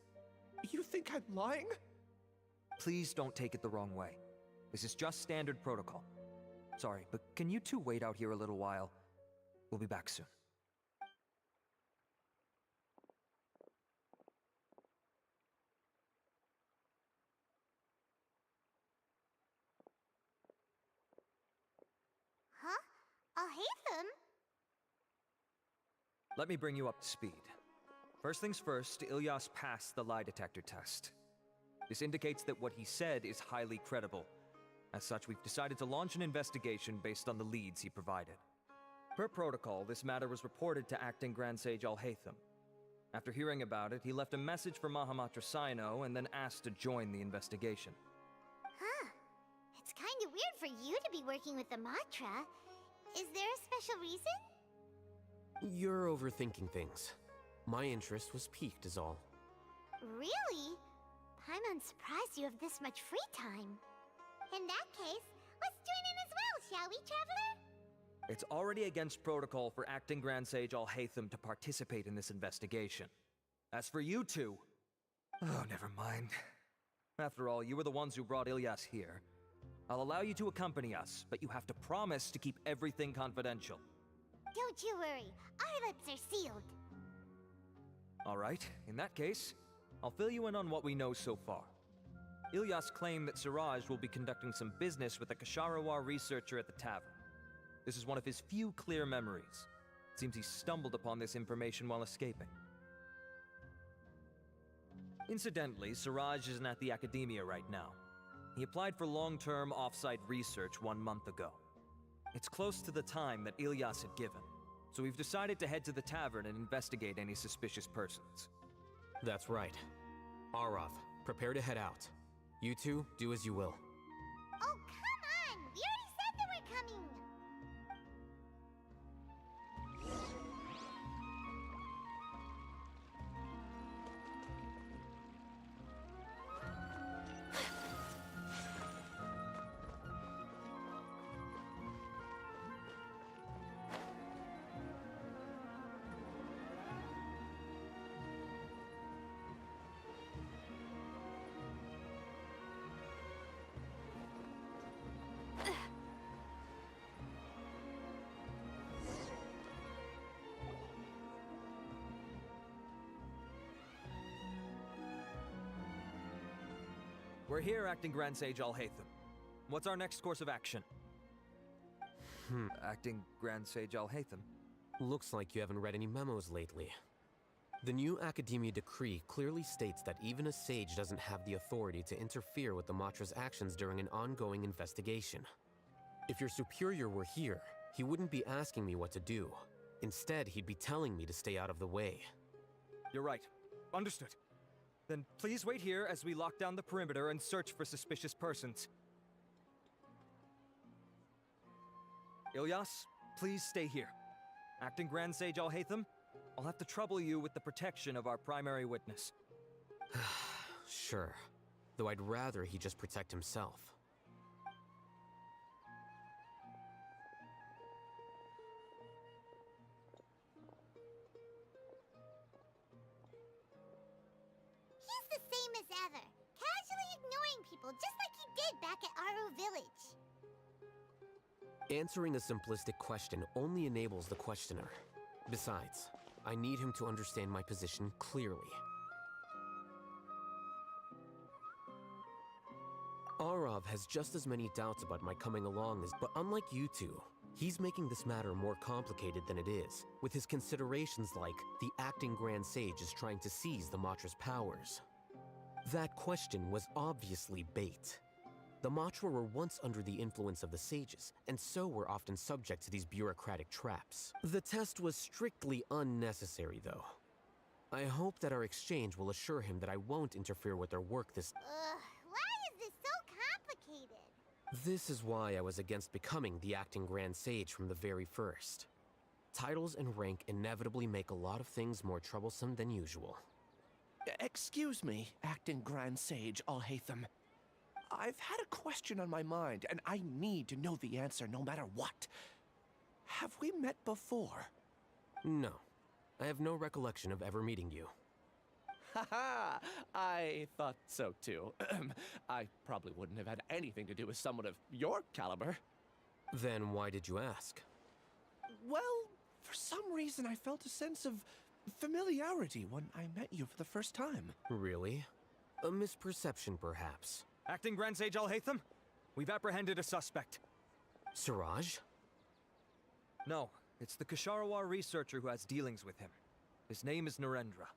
You think I'm lying? Please don't take it the wrong way. This is just standard protocol. Sorry, but can you two wait out here a little while? We'll be back soon. Huh? I'll hate them. Let me bring you up to speed. First things first, Ilyas passed the lie detector test. This indicates that what he said is highly credible. As such, we've decided to launch an investigation based on the leads he provided. Per protocol, this matter was reported to Acting Grand Sage Al-Haytham. After hearing about it, he left a message for Mahamatra Sino and then asked to join the investigation. Huh. It's kinda weird for you to be working with the Matra. Is there a special reason? You're overthinking things. My interest was piqued is all. Really? Paimon's surprised you have this much free time. In that case, let's join in as well, shall we, Traveler? It's already against protocol for Acting Grand Sage Al-Haytham to participate in this investigation. As for you two... Oh, never mind. After all, you were the ones who brought Ilyas here. I'll allow you to accompany us, but you have to promise to keep everything confidential. Don't you worry, our lips are sealed. All right, in that case, I'll fill you in on what we know so far. Ilyas claimed that Siraj will be conducting some business with a Kasharawar researcher at the tavern. This is one of his few clear memories. It seems he stumbled upon this information while escaping. Incidentally, Siraj isn't at the academia right now. He applied for long-term off-site research 1 month ago. It's close to the time that Ilyas had given, so we've decided to head to the tavern and investigate any suspicious persons. That's right. Arav, prepare to head out. You two, do as you will. Oh, come on! We already said that we're coming! We're here, Acting Grand Sage Al-Haytham. What's our next course of action? Acting Grand Sage Al-Haytham? Looks like you haven't read any memos lately. The new Academia decree clearly states that even a sage doesn't have the authority to interfere with the Matra's actions during an ongoing investigation. If your superior were here, he wouldn't be asking me what to do. Instead, he'd be telling me to stay out of the way. You're right. Understood. Then please wait here as we lock down the perimeter and search for suspicious persons. Ilyas, please stay here. Acting Grand Sage Al-Haytham, I'll have to trouble you with the protection of our primary witness. Sure. Though I'd rather he just protect himself. He's the same as ever, casually ignoring people just like he did back at Aru Village. Answering a simplistic question only enables the questioner. Besides, I need him to understand my position clearly. Arav has just as many doubts about my coming along as, but unlike you two, he's making this matter more complicated than it is, with his considerations like the acting Grand Sage is trying to seize the Matra's powers. That question was obviously bait. The Matra were once under the influence of the sages, and so were often subject to these bureaucratic traps. The test was strictly unnecessary, though. I hope that our exchange will assure him that I won't interfere with their work this— Why is this so complicated? This is why I was against becoming the acting Grand Sage from the very first. Titles and rank inevitably make a lot of things more troublesome than usual. Excuse me, acting Grand Sage Alhaitham. I've had a question on my mind, and I need to know the answer no matter what. Have we met before? No. I have no recollection of ever meeting you. Haha! I thought so too. I probably wouldn't have had anything to do with someone of your caliber. Then why did you ask? Well, for some reason I felt a sense of familiarity when I met you for the first time. Really? A misperception, perhaps. Acting Grand Sage Alhaitham, we've apprehended a suspect. Siraj? No, it's the Ksharawar researcher who has dealings with him. His name is Narendra.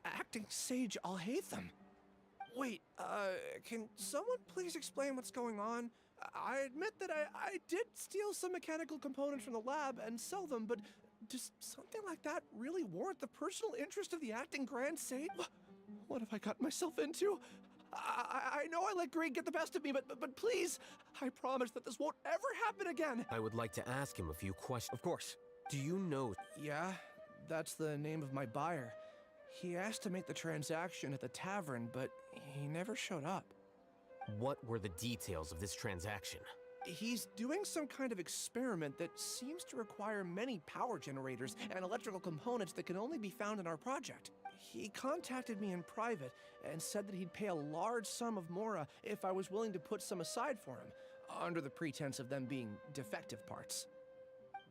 Acting Sage Alhaitham? Wait, can someone please explain what's going on? I admit that I did steal some mechanical components from the lab and sell them, but does something like that really warrant the personal interest of the acting Grand Sage? What have I gotten myself into? I know I let greed get the best of me, but please, I promise that this won't ever happen again. I would like to ask him a few questions. Of course. Do you know— Yeah, that's the name of my buyer. He asked to make the transaction at the tavern, but he never showed up. What were the details of this transaction? He's doing some kind of experiment that seems to require many power generators and electrical components that can only be found in our project. He contacted me in private and said that he'd pay a large sum of Mora if I was willing to put some aside for him, under the pretense of them being defective parts.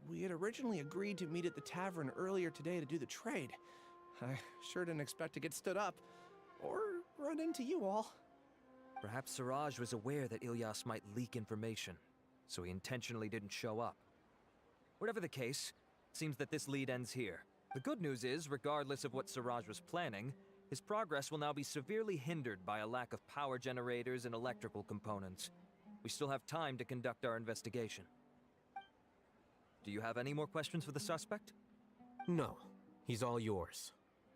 We had originally agreed to meet at the tavern earlier today to do the trade. I sure didn't expect to get stood up, or run into you all. Perhaps Siraj was aware that Ilyas might leak information, so he intentionally didn't show up. Whatever the case, it seems that this lead ends here. The good news is, regardless of what Siraj was planning, his progress will now be severely hindered by a lack of power generators and electrical components. We still have time to conduct our investigation. Do you have any more questions for the suspect? No. He's all yours.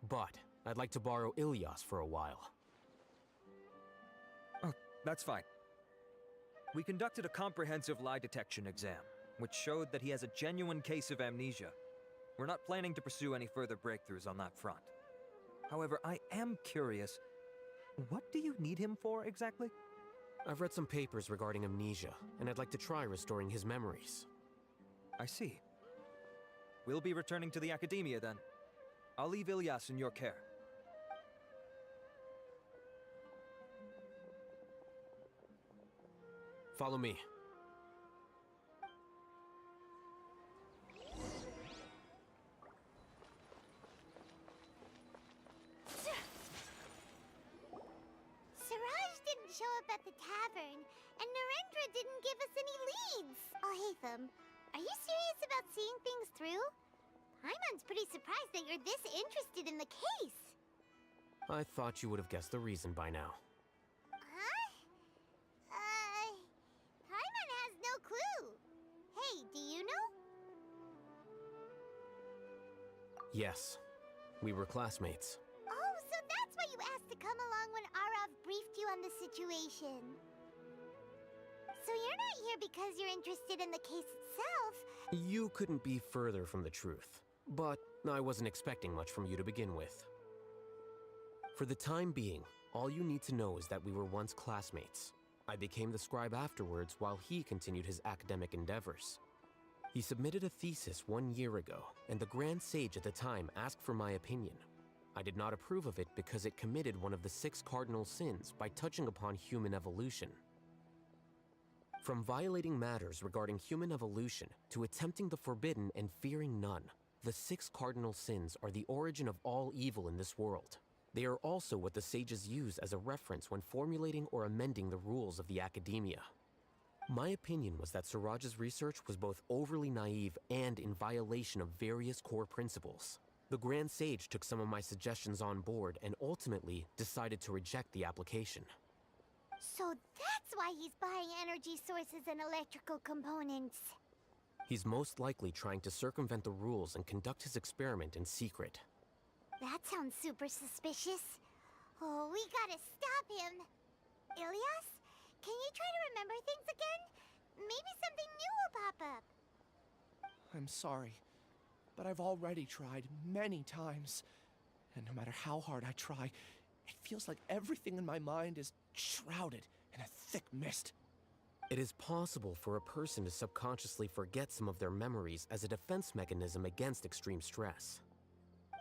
But I'd like to borrow Ilyas for a while. Oh, that's fine. We conducted a comprehensive lie detection exam, which showed that he has a genuine case of amnesia. We're not planning to pursue any further breakthroughs on that front. However, I am curious, what do you need him for exactly? I've read some papers regarding amnesia, and I'd like to try restoring his memories. I see. We'll be returning to the Academia then. I'll leave Ilyas in your care. Follow me. Siraj didn't show up at the tavern, and Narendra didn't give us any leads. Alhaitham, are you serious about seeing things through? Paimon's pretty surprised that you're this interested in the case. I thought you would have guessed the reason by now. Huh? Paimon has no clue. Hey, do you know? Yes. We were classmates. Oh, so that's why you asked to come along when Arav briefed you on the situation. So you're not here because you're interested in the case itself. You couldn't be further from the truth. But I wasn't expecting much from you to begin with. For the time being, all you need to know is that we were once classmates. I became the scribe afterwards while he continued his academic endeavors. He submitted a thesis 1 year ago, and the Grand Sage at the time asked for my opinion. I did not approve of it because it committed one of the 6 cardinal sins by touching upon human evolution. From violating matters regarding human evolution to attempting the forbidden and fearing none, the 6 cardinal sins are the origin of all evil in this world. They are also what the sages use as a reference when formulating or amending the rules of the academia. My opinion was that Suraj's research was both overly naive and in violation of various core principles. The Grand Sage took some of my suggestions on board and ultimately decided to reject the application. So that's why he's buying energy sources and electrical components. He's most likely trying to circumvent the rules and conduct his experiment in secret. That sounds super suspicious. Oh, we gotta stop him. Ilias, can you try to remember things again? Maybe something new will pop up. I'm sorry, but I've already tried many times. And no matter how hard I try, it feels like everything in my mind is shrouded in a thick mist. It is possible for a person to subconsciously forget some of their memories as a defense mechanism against extreme stress.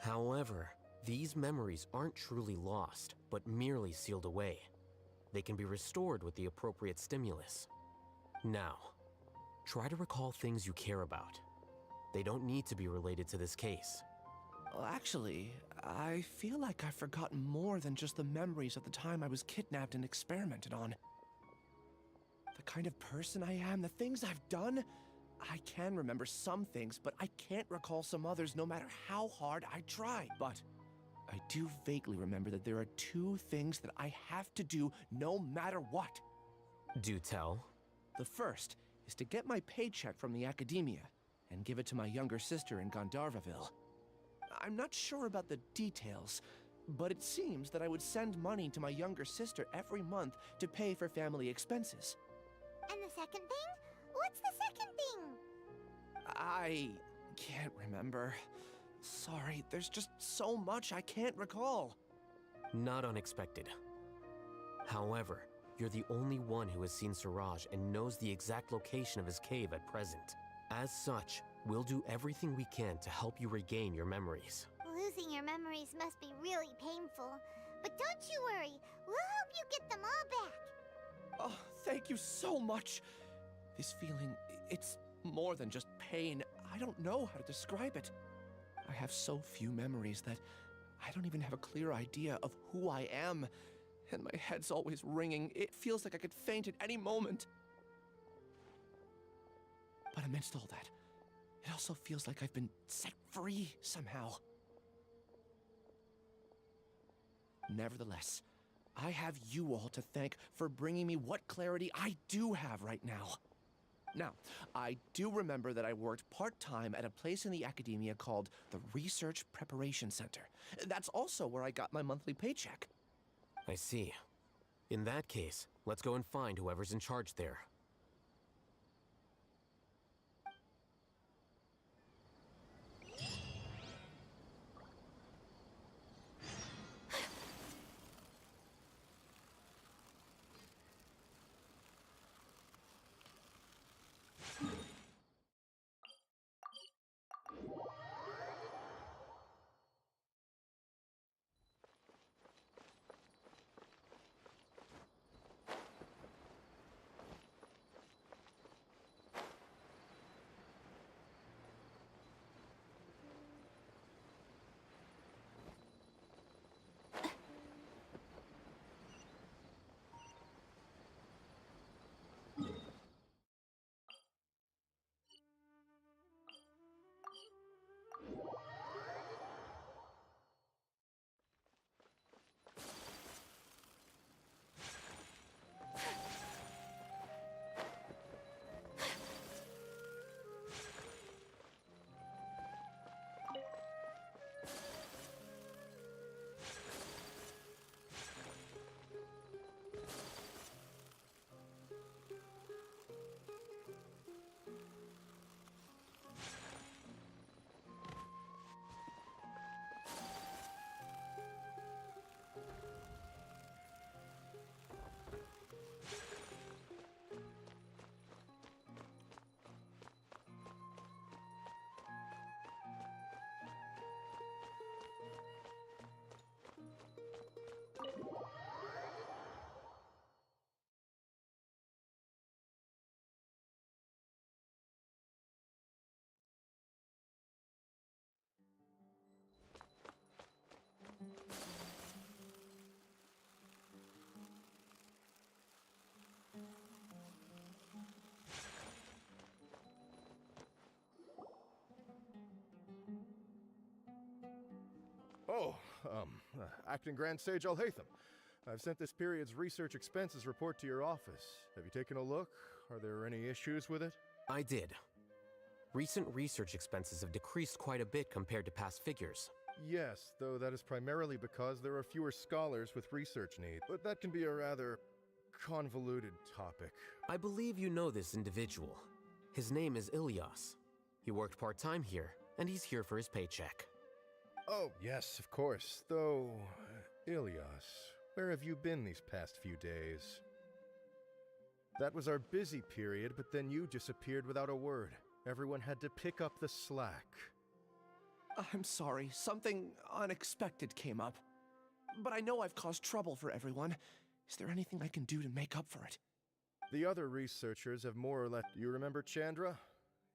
However, these memories aren't truly lost, but merely sealed away. They can be restored with the appropriate stimulus. Now, try to recall things you care about. They don't need to be related to this case. Well, actually, I feel like I've forgotten more than just the memories of the time I was kidnapped and experimented on. The kind of person I am, the things I've done, I can remember some things, but I can't recall some others no matter how hard I try. But I do vaguely remember that there are 2 things that I have to do no matter what. Do tell. The first is to get my paycheck from the academia and give it to my younger sister in Gandharvaville. I'm not sure about the details, but it seems that I would send money to my younger sister every month to pay for family expenses. And the second thing? What's the second thing? I can't remember. Sorry, there's just so much I can't recall. Not unexpected. However, you're the only one who has seen Suraj and knows the exact location of his cave at present. As such, we'll do everything we can to help you regain your memories. Losing your memories must be really painful. But don't you worry, we'll help you get them all back. Oh, thank you so much. This feeling, it's more than just pain. I don't know how to describe it. I have so few memories that I don't even have a clear idea of who I am. And my head's always ringing. It feels like I could faint at any moment. But amidst all that, it also feels like I've been set free somehow. Nevertheless, I have you all to thank for bringing me what clarity I do have right now. Now, I do remember that I worked part-time at a place in the academia called the Research Preparation Center. That's also where I got my monthly paycheck. I see. In that case, let's go and find whoever's in charge there. Acting Grand Sage Alhaitham. I've sent this period's research expenses report to your office. Have you taken a look? Are there any issues with it? I did. Recent research expenses have decreased quite a bit compared to past figures. Yes, though that is primarily because there are fewer scholars with research needs. But that can be a rather convoluted topic. I believe you know this individual. His name is Ilyas. He worked part-time here, and he's here for his paycheck. Oh, yes, of course. Though, Ilyas, where have you been these past few days? That was our busy period, but then you disappeared without a word. Everyone had to pick up the slack. I'm sorry, something unexpected came up. But I know I've caused trouble for everyone. Is there anything I can do to make up for it? The other researchers have more or less... You remember Chandra?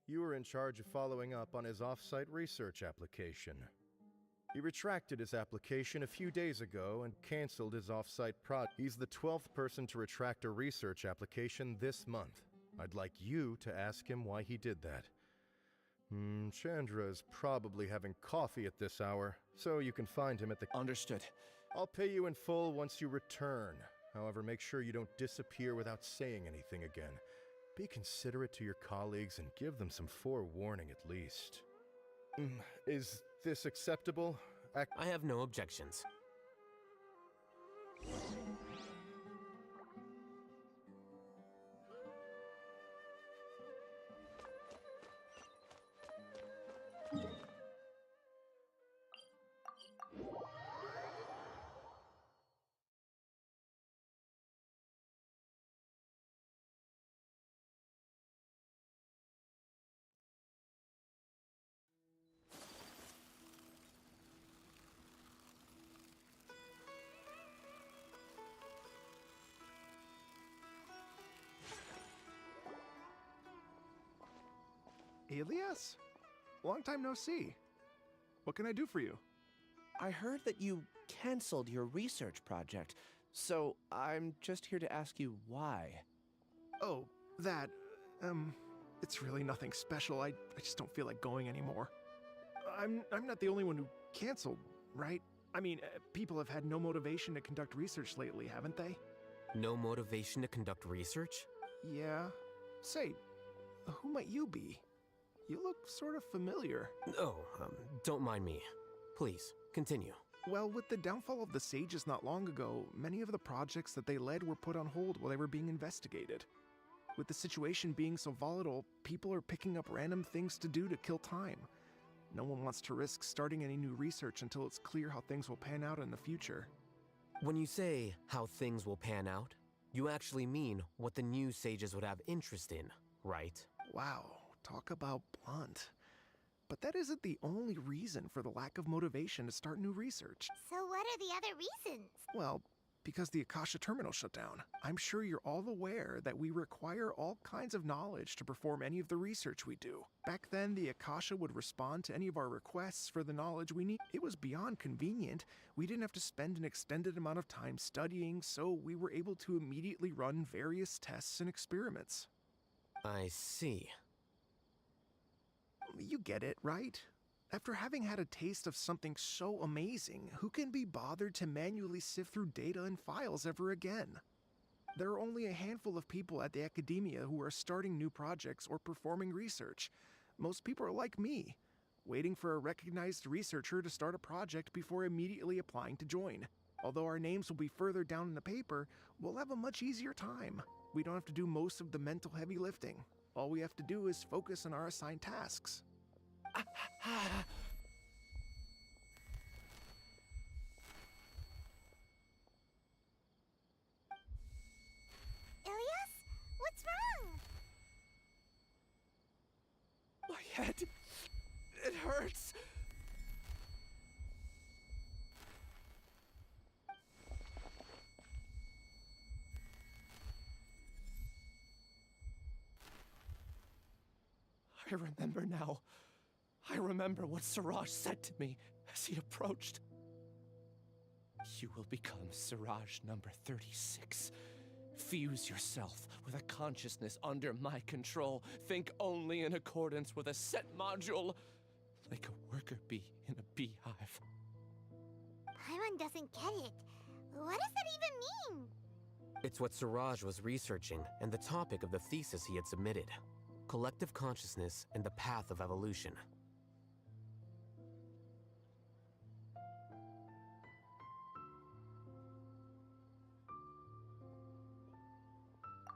You were in charge of following up on his off-site research application. He retracted his application a few days ago and canceled his off-site project. He's the 12th person to retract a research application this month. I'd like you to ask him why he did that. Chandra is probably having coffee at this hour, so you can find him at the... Understood. I'll pay you in full once you return. However, make sure you don't disappear without saying anything again. Be considerate to your colleagues and give them some forewarning at least. Is this acceptable? I have no objections. Ilyas? Long time no see. What can I do for you? I heard that you canceled your research project, so I'm just here to ask you why. Oh, that... it's really nothing special. I just don't feel like going anymore. I'm not the only one who canceled, right? I mean, people have had no motivation to conduct research lately, haven't they? No motivation to conduct research? Yeah. Say, who might you be? You look sort of familiar. Oh, don't mind me. Please, continue. Well, with the downfall of the Sages not long ago, many of the projects that they led were put on hold while they were being investigated. With the situation being so volatile, people are picking up random things to do to kill time. No one wants to risk starting any new research until it's clear how things will pan out in the future. When you say how things will pan out, you actually mean what the new Sages would have interest in, right? Wow. Talk about blunt. But that isn't the only reason for the lack of motivation to start new research. So what are the other reasons? Well, because the Akasha terminal shut down. I'm sure you're all aware that we require all kinds of knowledge to perform any of the research we do. Back then, the Akasha would respond to any of our requests for the knowledge we need. It was beyond convenient. We didn't have to spend an extended amount of time studying, so we were able to immediately run various tests and experiments. I see. You get it, right? After having had a taste of something so amazing, who can be bothered to manually sift through data and files ever again? There are only a handful of people at the academia who are starting new projects or performing research. Most people are like me, waiting for a recognized researcher to start a project before immediately applying to join. Although our names will be further down in the paper, we'll have a much easier time. We don't have to do most of the mental heavy lifting. All we have to do is focus on our assigned tasks. Ilyas? What's wrong? My head... it hurts. I remember now. I remember what Siraj said to me as he approached. You will become Siraj number 36. Fuse yourself with a consciousness under my control. Think only in accordance with a set module, like a worker bee in a beehive. Paimon doesn't get it. What does that even mean? It's what Siraj was researching and the topic of the thesis he had submitted. Collective consciousness and the path of evolution.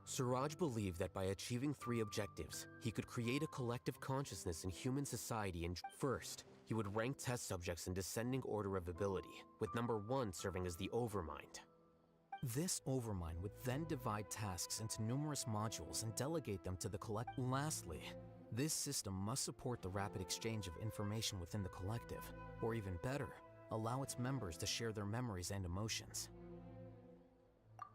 Siraj believed that by achieving 3 objectives, he could create a collective consciousness in human society and first, he would rank test subjects in descending order of ability, with number 1 serving as the overmind. This overmind would then divide tasks into numerous modules and delegate them to the collective. Lastly, this system must support the rapid exchange of information within the collective, or even better, allow its members to share their memories and emotions.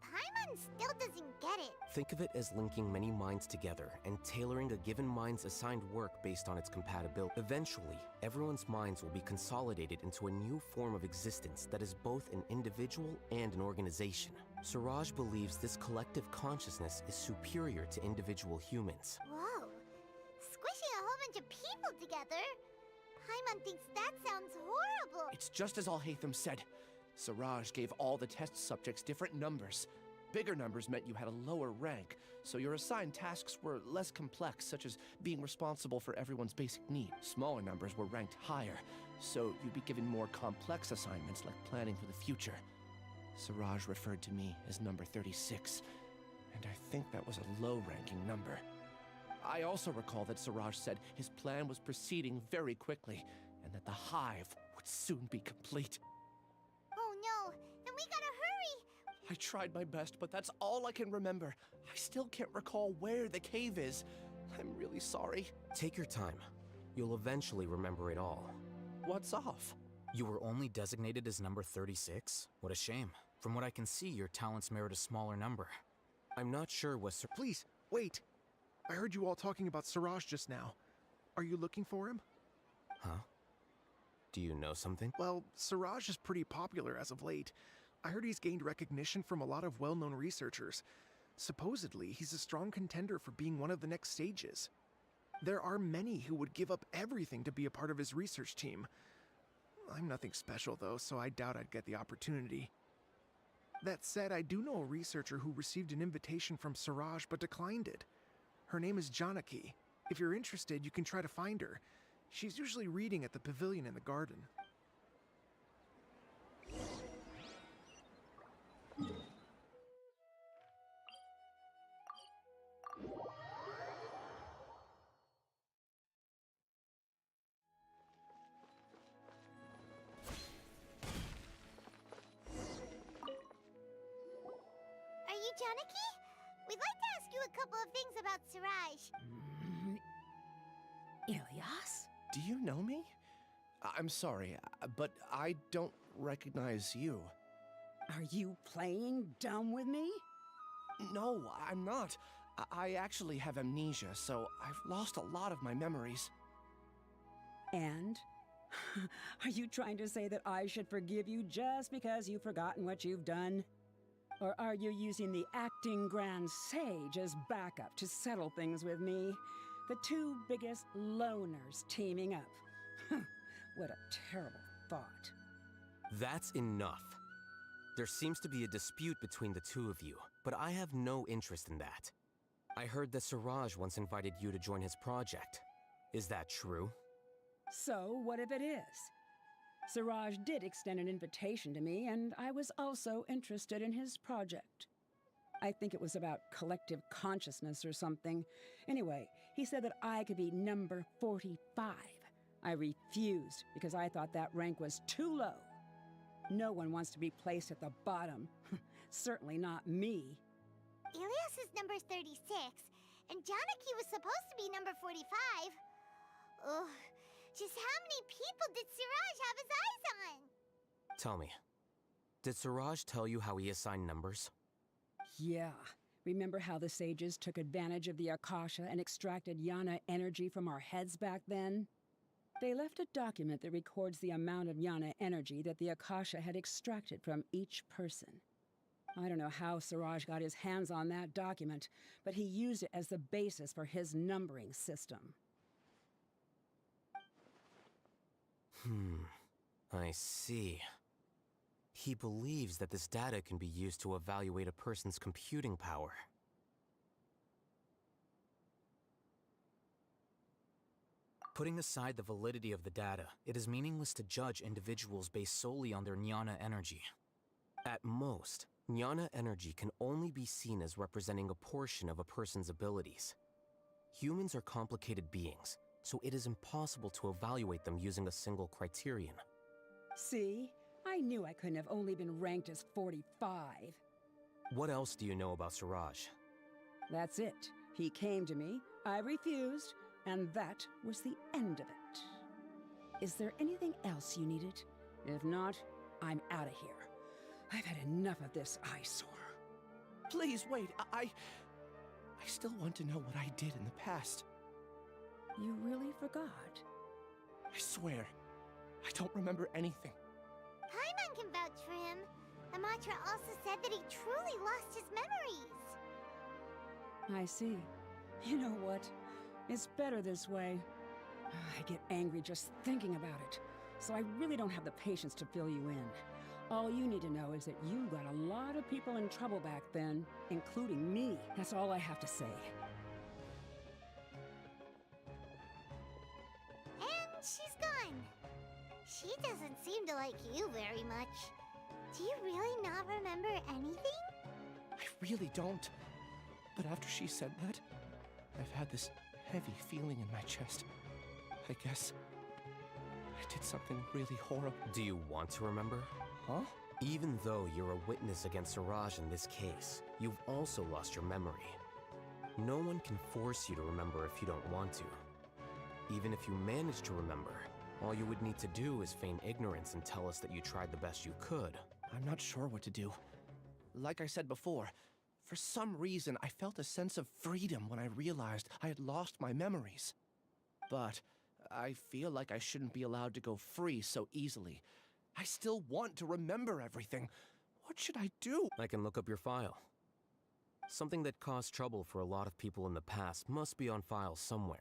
Paimon still doesn't get it. Think of it as linking many minds together and tailoring a given mind's assigned work based on its compatibility. Eventually, everyone's minds will be consolidated into a new form of existence that is both an individual and an organization. Siraj believes this collective consciousness is superior to individual humans. Whoa. Squishing a whole bunch of people together? Paimon thinks that sounds horrible. It's just as Alhaitham said. Siraj gave all the test subjects different numbers. Bigger numbers meant you had a lower rank, so your assigned tasks were less complex, such as being responsible for everyone's basic needs. Smaller numbers were ranked higher, so you'd be given more complex assignments like planning for the future. Siraj referred to me as number 36, and I think that was a low-ranking number. I also recall that Siraj said his plan was proceeding very quickly, and that the hive would soon be complete. Oh no, then we gotta hurry! I tried my best, but that's all I can remember. I still can't recall where the cave is. I'm really sorry. Take your time. You'll eventually remember it all. What's off? You were only designated as number 36? What a shame. From what I can see, your talents merit a smaller number. I'm not sure what Please, wait. I heard you all talking about Siraj just now. Are you looking for him? Huh? Do you know something? Well, Siraj is pretty popular as of late. I heard he's gained recognition from a lot of well-known researchers. Supposedly, he's a strong contender for being one of the next sages. There are many who would give up everything to be a part of his research team. I'm nothing special though, so I doubt I'd get the opportunity. That said, I do know a researcher who received an invitation from Siraj but declined it. Her name is Janaki. If you're interested, you can try to find her. She's usually reading at the pavilion in the garden. Are you Janaki? We'd like to ask you a couple of things about Siraj. Ilyas? Do you know me? I'm sorry, but I don't recognize you. Are you playing dumb with me? No, I'm not. I actually have amnesia, so I've lost a lot of my memories. And? Are you trying to say that I should forgive you just because you've forgotten what you've done? Or are you using the acting Grand Sage as backup to settle things with me? The two biggest loners teaming up. What a terrible thought. That's enough. There seems to be a dispute between the two of you, but I have no interest in that. I heard that Siraj once invited you to join his project. Is that true? So, what if it is? Siraj did extend an invitation to me, and I was also interested in his project. I think it was about collective consciousness or something. Anyway, he said that I could be number 45. I refused because I thought that rank was too low. No one wants to be placed at the bottom. Certainly not me. Ilyas is number 36, and Janaki was supposed to be number 45. Ugh, just how many people did Siraj have his eyes on? Tell me, did Siraj tell you how he assigned numbers? Yeah. Remember how the sages took advantage of the Akasha and extracted Yana energy from our heads back then? They left a document that records the amount of Yana energy that the Akasha had extracted from each person. I don't know how Siraj got his hands on that document, but he used it as the basis for his numbering system. I see. He believes that this data can be used to evaluate a person's computing power. Putting aside the validity of the data, it is meaningless to judge individuals based solely on their jnana energy. At most, jnana energy can only be seen as representing a portion of a person's abilities. Humans are complicated beings, so it is impossible to evaluate them using a single criterion. See? I knew I couldn't have only been ranked as 45. What else do you know about Siraj? That's it. He came to me, I refused, and that was the end of it. Is there anything else you needed? If not, I'm out of here. I've had enough of this eyesore. Please wait. I still want to know what I did in the past. You really forgot? I swear, I don't remember anything. Paimon can vouch for him. Amatra also said that he truly lost his memories. I see. You know what? It's better this way. I get angry just thinking about it, so I really don't have the patience to fill you in. All you need to know is that you got a lot of people in trouble back then, including me. That's all I have to say. And she's gone. She doesn't seem to like you very much. Do you really not remember anything? I really don't. But after she said that, I've had this heavy feeling in my chest. I guess I did something really horrible. Do you want to remember? Huh? Even though you're a witness against Siraj in this case, you've also lost your memory. No one can force you to remember if you don't want to. Even if you manage to remember, all you would need to do is feign ignorance and tell us that you tried the best you could. I'm not sure what to do. Like I said before, for some reason I felt a sense of freedom when I realized I had lost my memories. But I feel like I shouldn't be allowed to go free so easily. I still want to remember everything. What should I do? I can look up your file. Something that caused trouble for a lot of people in the past must be on file somewhere.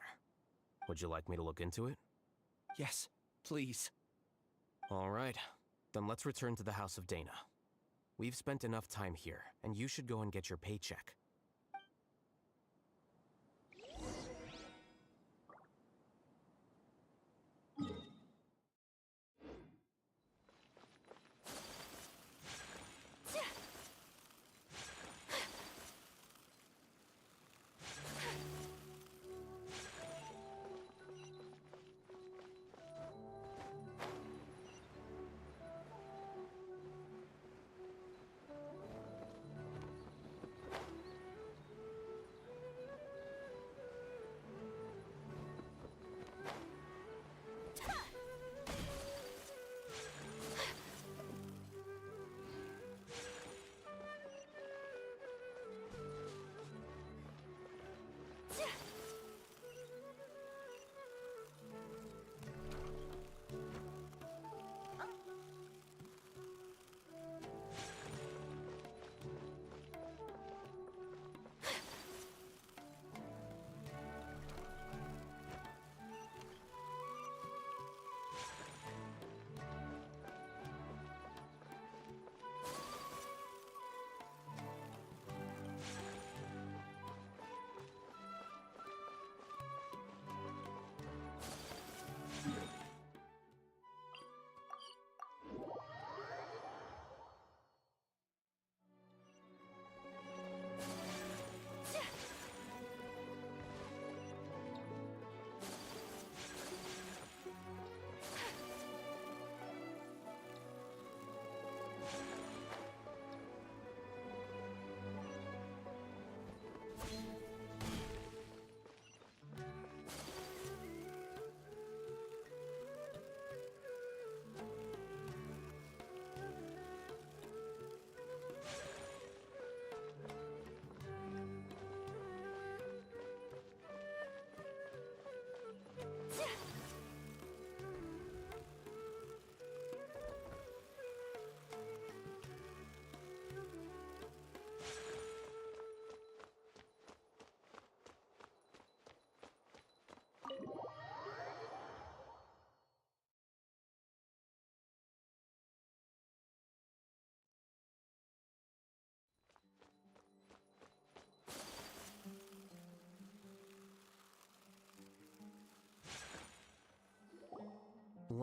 Would you like me to look into it? Yes, please. All right. Then let's return to the House of Dana. We've spent enough time here, and you should go and get your paycheck.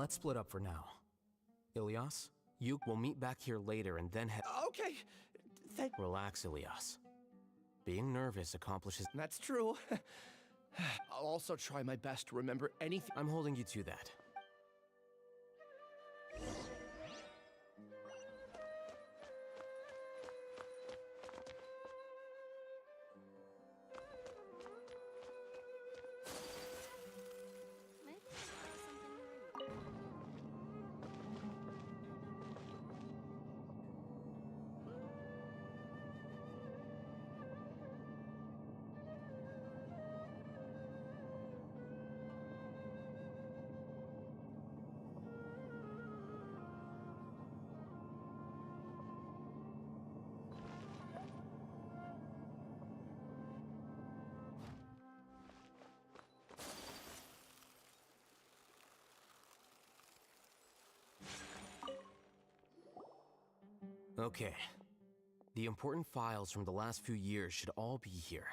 Let's split up for now. Ilias, you will meet back here later and then head— Okay. Relax, Ilias. Being nervous accomplishes— That's true. I'll also try my best to remember anything. I'm holding you to that. Okay. The important files from the last few years should all be here.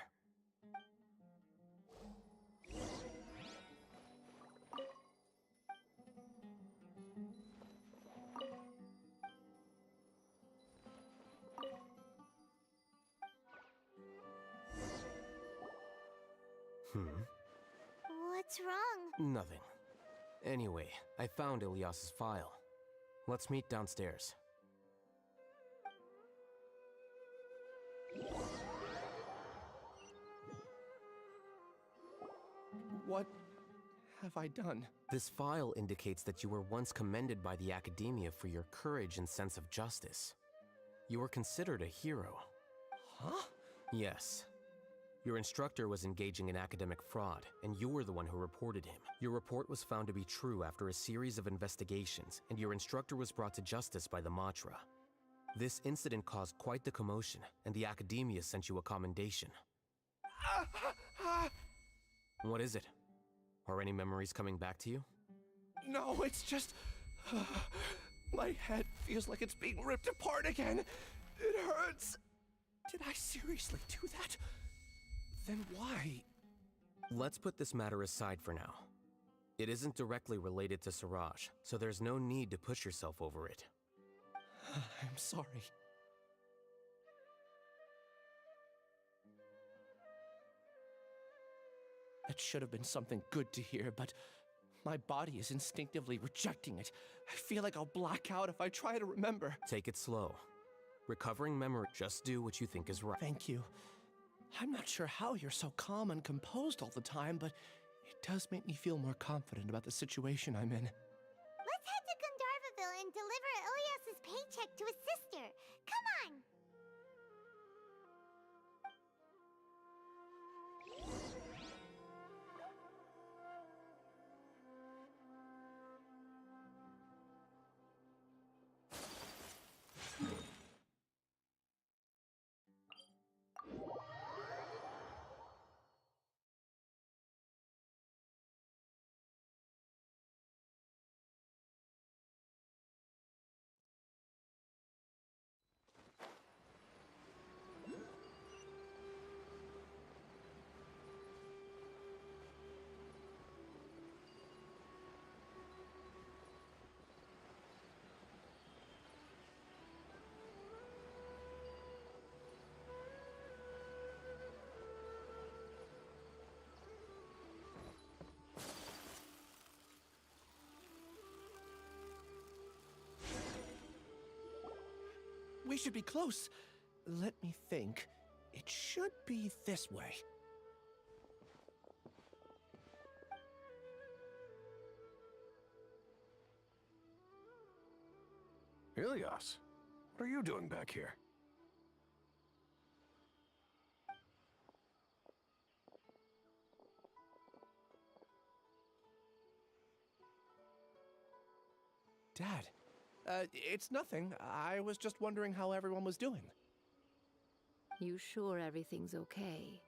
What's wrong? Nothing. Anyway, I found Ilias's file. Let's meet downstairs. What have I done? This file indicates that you were once commended by the Academia for your courage and sense of justice. You were considered a hero. Huh? Yes. Your instructor was engaging in academic fraud, and you were the one who reported him. Your report was found to be true after a series of investigations, and your instructor was brought to justice by the Matra. This incident caused quite the commotion, and the Academia sent you a commendation. What is it? Are any memories coming back to you? No, it's just... my head feels like it's being ripped apart again. It hurts. Did I seriously do that? Then why? Let's put this matter aside for now. It isn't directly related to Siraj, so there's no need to push yourself over it. I'm sorry. That should have been something good to hear, but my body is instinctively rejecting it. I feel like I'll black out if I try to remember. Take it slow. Recovering memory, just do what you think is right. Thank you. I'm not sure how you're so calm and composed all the time, but it does make me feel more confident about the situation I'm in. Let's head to Gandharvaville and deliver Ilias's paycheck to his sister. Come on! We should be close. Let me think. It should be this way. Ilias, what are you doing back here? Dad, it's nothing. I was just wondering how everyone was doing. You sure everything's okay?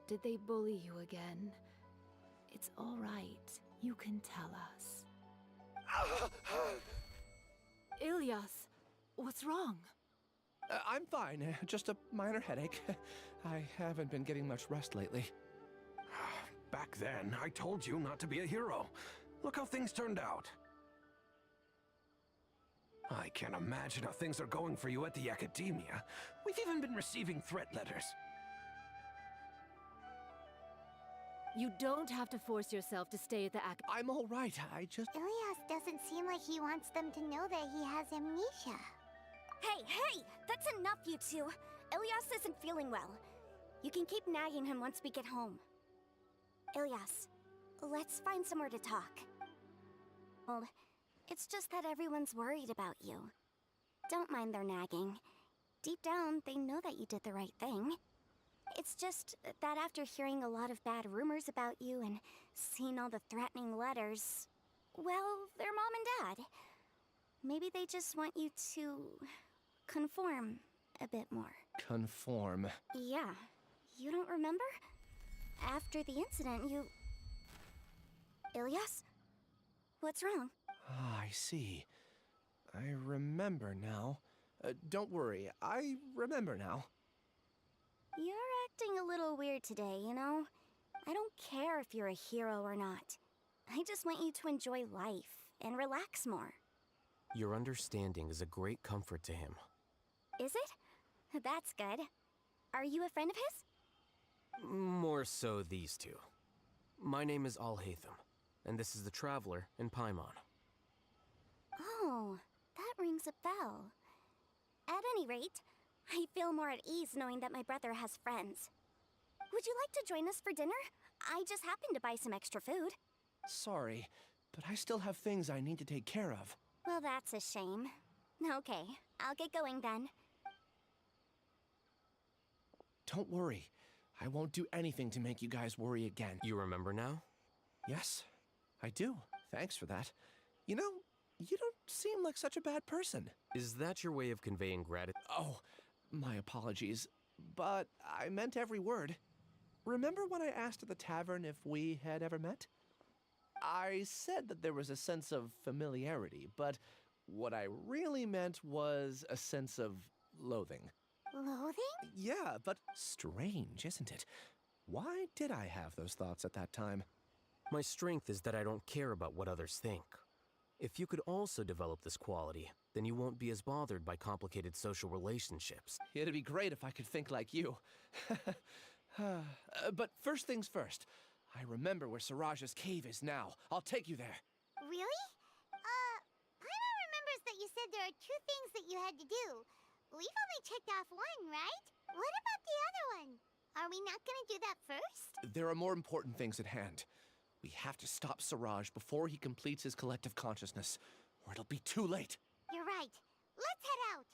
Did they bully you again? It's all right. You can tell us. Ilias, what's wrong? I'm fine. Just a minor headache. I haven't been getting much rest lately. Back then, I told you not to be a hero. Look how things turned out. I can't imagine how things are going for you at the Academia. We've even been receiving threat letters. You don't have to force yourself to stay at the I'm all right. I just... Ilias doesn't seem like he wants them to know that he has amnesia. Hey! That's enough, you two! Ilias isn't feeling well. You can keep nagging him once we get home. Ilias, let's find somewhere to talk. Well, it's just that everyone's worried about you. Don't mind their nagging. Deep down, they know that you did the right thing. It's just that after hearing a lot of bad rumors about you and seeing all the threatening letters, well, they're mom and dad. Maybe they just want you to conform a bit more. Conform. Yeah. You don't remember? After the incident, you... Ilias? What's wrong? Ah, I see. I remember now. Don't worry, I remember now. You're acting a little weird today, you know? I don't care if you're a hero or not. I just want you to enjoy life and relax more. Your understanding is a great comfort to him. Is it? That's good. Are you a friend of his? More so these two. My name is Alhaitham, and this is the Traveler in Paimon. Oh, that rings a bell. At any rate, I feel more at ease knowing that my brother has friends. Would you like to join us for dinner? I just happened to buy some extra food. Sorry, but I still have things I need to take care of. Well, that's a shame. Okay, I'll get going then. Don't worry. I won't do anything to make you guys worry again. You remember now? Yes, I do. Thanks for that. You know, you don't seem like such a bad person. Is that your way of conveying gratitude? Oh, my apologies. But I meant every word. Remember when I asked at the tavern if we had ever met? I said that there was a sense of familiarity, but what I really meant was a sense of loathing. Loathing? Yeah, but strange, isn't it? Why did I have those thoughts at that time? My strength is that I don't care about what others think. If you could also develop this quality, then you won't be as bothered by complicated social relationships. It'd be great if I could think like you. But first things first. I remember where Siraj's cave is now. I'll take you there. Really? Paimon remembers that you said there are 2 things that you had to do. We've only checked off 1, right? What about the other one? Are we not gonna do that first? There are more important things at hand. We have to stop Siraj before he completes his collective consciousness, or it'll be too late. You're right. Let's head out.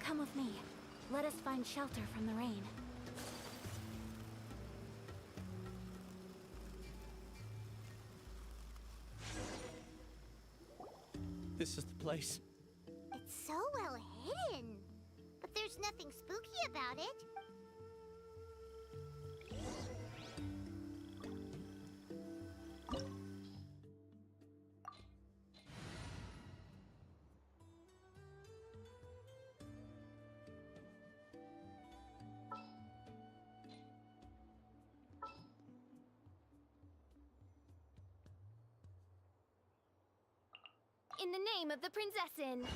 Come with me. Let us find shelter from the rain. This is the place. It's so well hidden. But there's nothing spooky about it. In the name of the Prinzessin!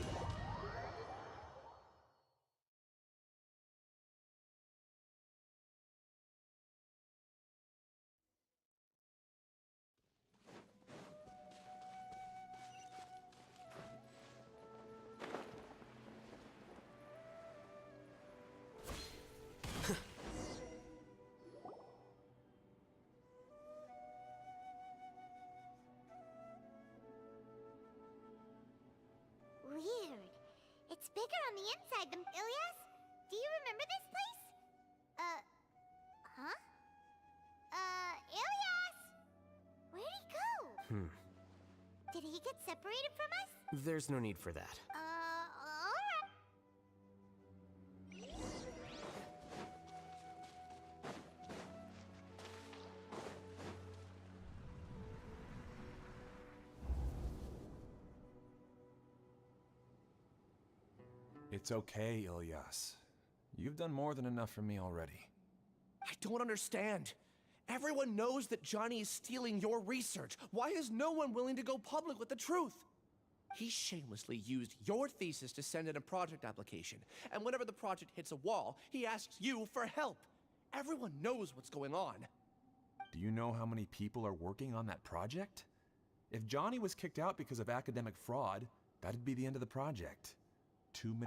bigger on the inside than Ilias. Do you remember this place? Huh? Ilias! Where'd he go? Did he get separated from us? There's no need for that. Alright. It's okay, Ilyas. You've done more than enough for me already. I don't understand. Everyone knows that Johnny is stealing your research. Why is no one willing to go public with the truth? He shamelessly used your thesis to send in a project application, and whenever the project hits a wall, he asks you for help. Everyone knows what's going on. Do you know how many people are working on that project? If Johnny was kicked out because of academic fraud, that'd be the end of the project.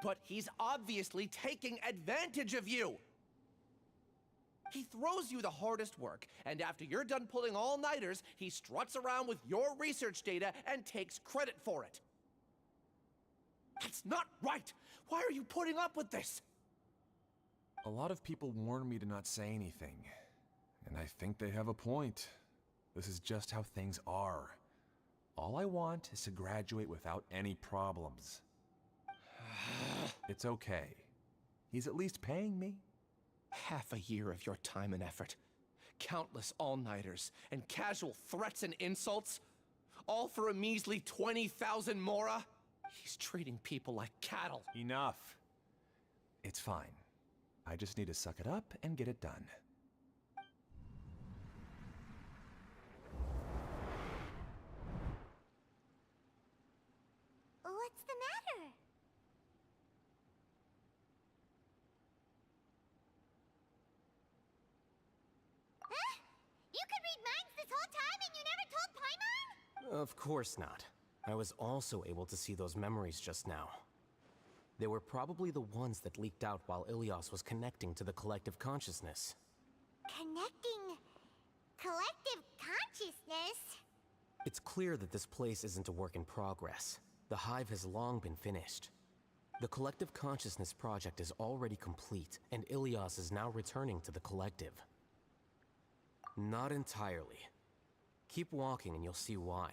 But he's obviously taking advantage of you! He throws you the hardest work, and after you're done pulling all-nighters, he struts around with your research data and takes credit for it. That's not right! Why are you putting up with this? A lot of people warn me to not say anything, and I think they have a point. This is just how things are. All I want is to graduate without any problems. It's okay. He's at least paying me. Half a year of your time and effort. Countless all-nighters and casual threats and insults. All for a measly 20,000 mora? He's treating people like cattle. Enough. It's fine. I just need to suck it up and get it done. What's the matter? Huh? You could read minds this whole time and you never told Paimon? Of course not. I was also able to see those memories just now. They were probably the ones that leaked out while Ilias was connecting to the collective consciousness. Connecting collective consciousness? It's clear that this place isn't a work in progress. The hive has long been finished. The collective consciousness project is already complete, and Ilias is now returning to the collective. Not entirely. Keep walking and you'll see why.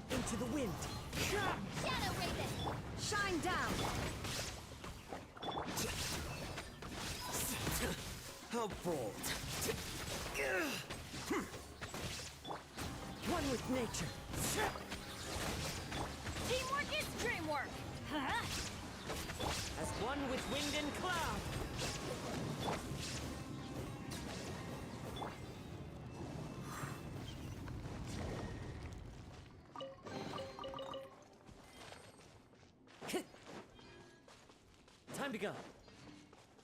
Into the wind. Shadow Raven! Shine down! How bold. One with nature. Teamwork is dreamwork! As one with wind and cloud. Time to go.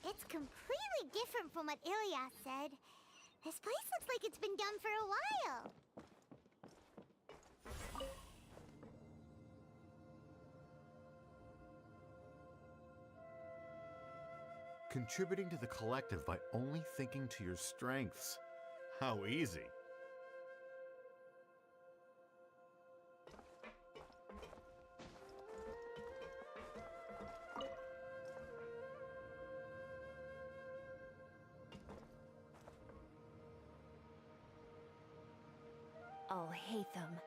It's completely different from what Ilias said. This place looks like it's been done for a while. Contributing to the collective by only thinking to your strengths. How easy. Hatham.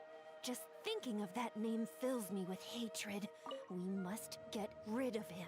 Just thinking of that name fills me with hatred. We must get rid of him.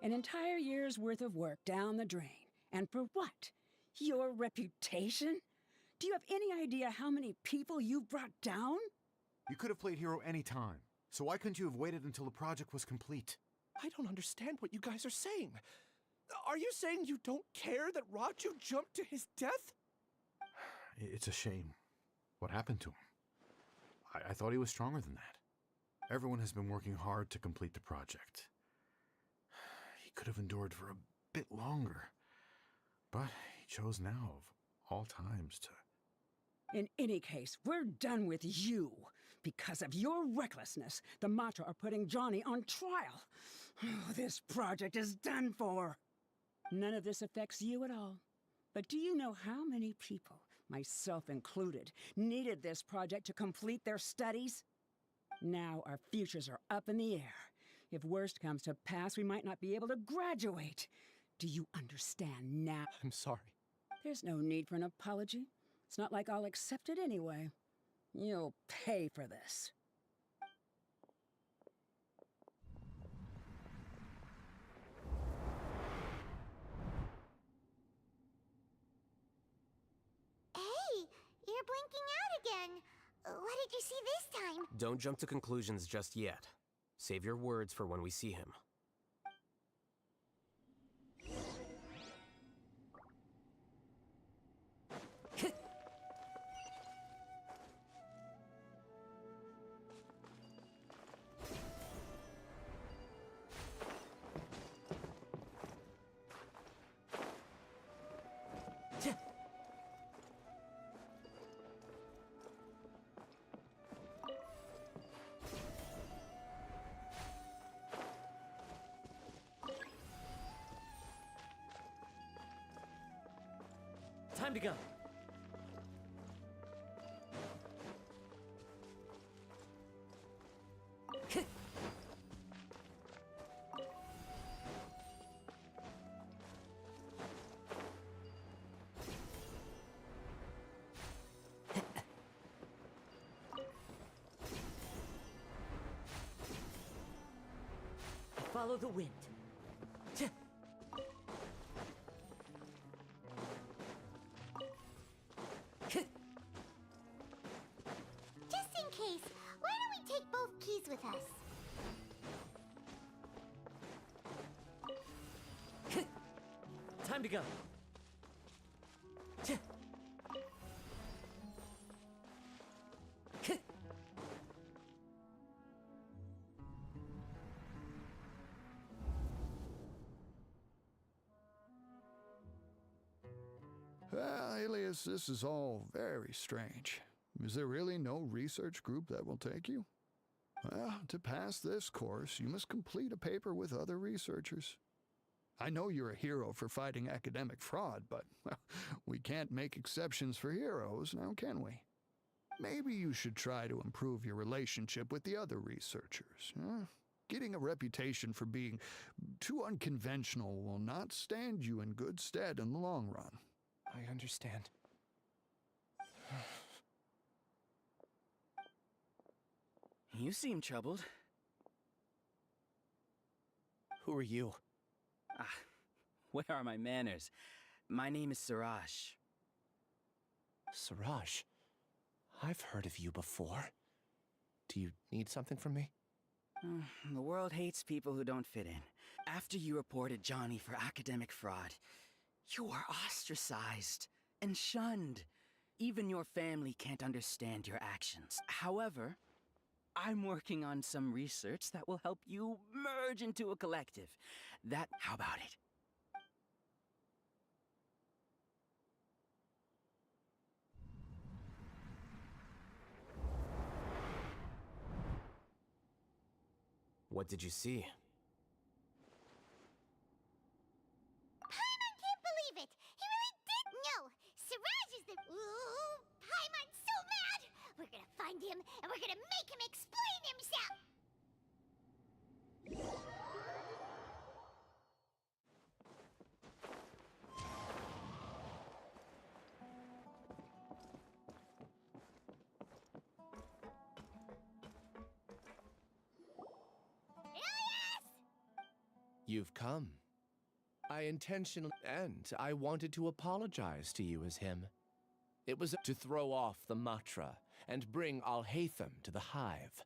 An entire year's worth of work down the drain. And for what? Your reputation? Do you have any idea how many people you've brought down? You could have played hero any time, so why couldn't you have waited until the project was complete? I don't understand what you guys are saying. Are you saying you don't care that Raju jumped to his death? It's a shame. What happened to him? I thought he was stronger than that. Everyone has been working hard to complete the project. He could have endured for a bit longer, but he chose now, of all times, to... In any case, we're done with you. Because of your recklessness, the Matra are putting Johnny on trial. This project is done for. None of this affects you at all. But do you know how many people, myself included, needed this project to complete their studies? Now our futures are up in the air. If worst comes to pass, we might not be able to graduate. Do you understand now? I'm sorry. There's no need for an apology. It's not like I'll accept it anyway. You'll pay for this. Hey, you're blinking out again. What did you see this time? Don't jump to conclusions just yet. Save your words for when we see him. Time to go. Follow the wind. Just in case, why don't we take both keys with us? Time to go. Well, Alias, this is all very strange. Is there really no research group that will take you? Well, to pass this course, you must complete a paper with other researchers. I know you're a hero for fighting academic fraud, but well, we can't make exceptions for heroes, now can we? Maybe you should try to improve your relationship with the other researchers. Getting a reputation for being too unconventional will not stand you in good stead in the long run. I understand. You seem troubled. Who are you? Where are my manners? My name is Siraj. Siraj? I've heard of you before. Do you need something from me? The world hates people who don't fit in. After you reported Johnny for academic fraud, you were ostracized and shunned. Even your family can't understand your actions. However, I'm working on some research that will help you merge into a collective. How about it? What did you see? Paimon can't believe it! He really did know! Siraj is the... Ooh, Paimon's so mad! We're gonna find him, and we're gonna make him explain himself! You've come. I intentionally... And I wanted to apologize to you as him. It was to throw off the Matra and bring Alhaitham to the Hive.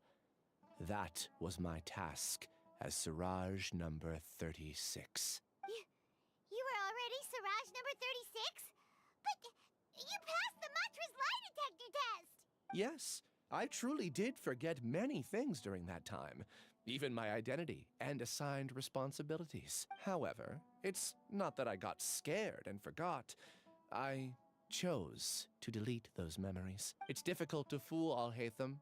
That was my task as Siraj number 36. You were already Siraj number 36? But you passed the Matra's lie detector test! Yes, I truly did forget many things during that time. Even my identity and assigned responsibilities. However, it's not that I got scared and forgot. I chose to delete those memories. It's difficult to fool Alhaitham,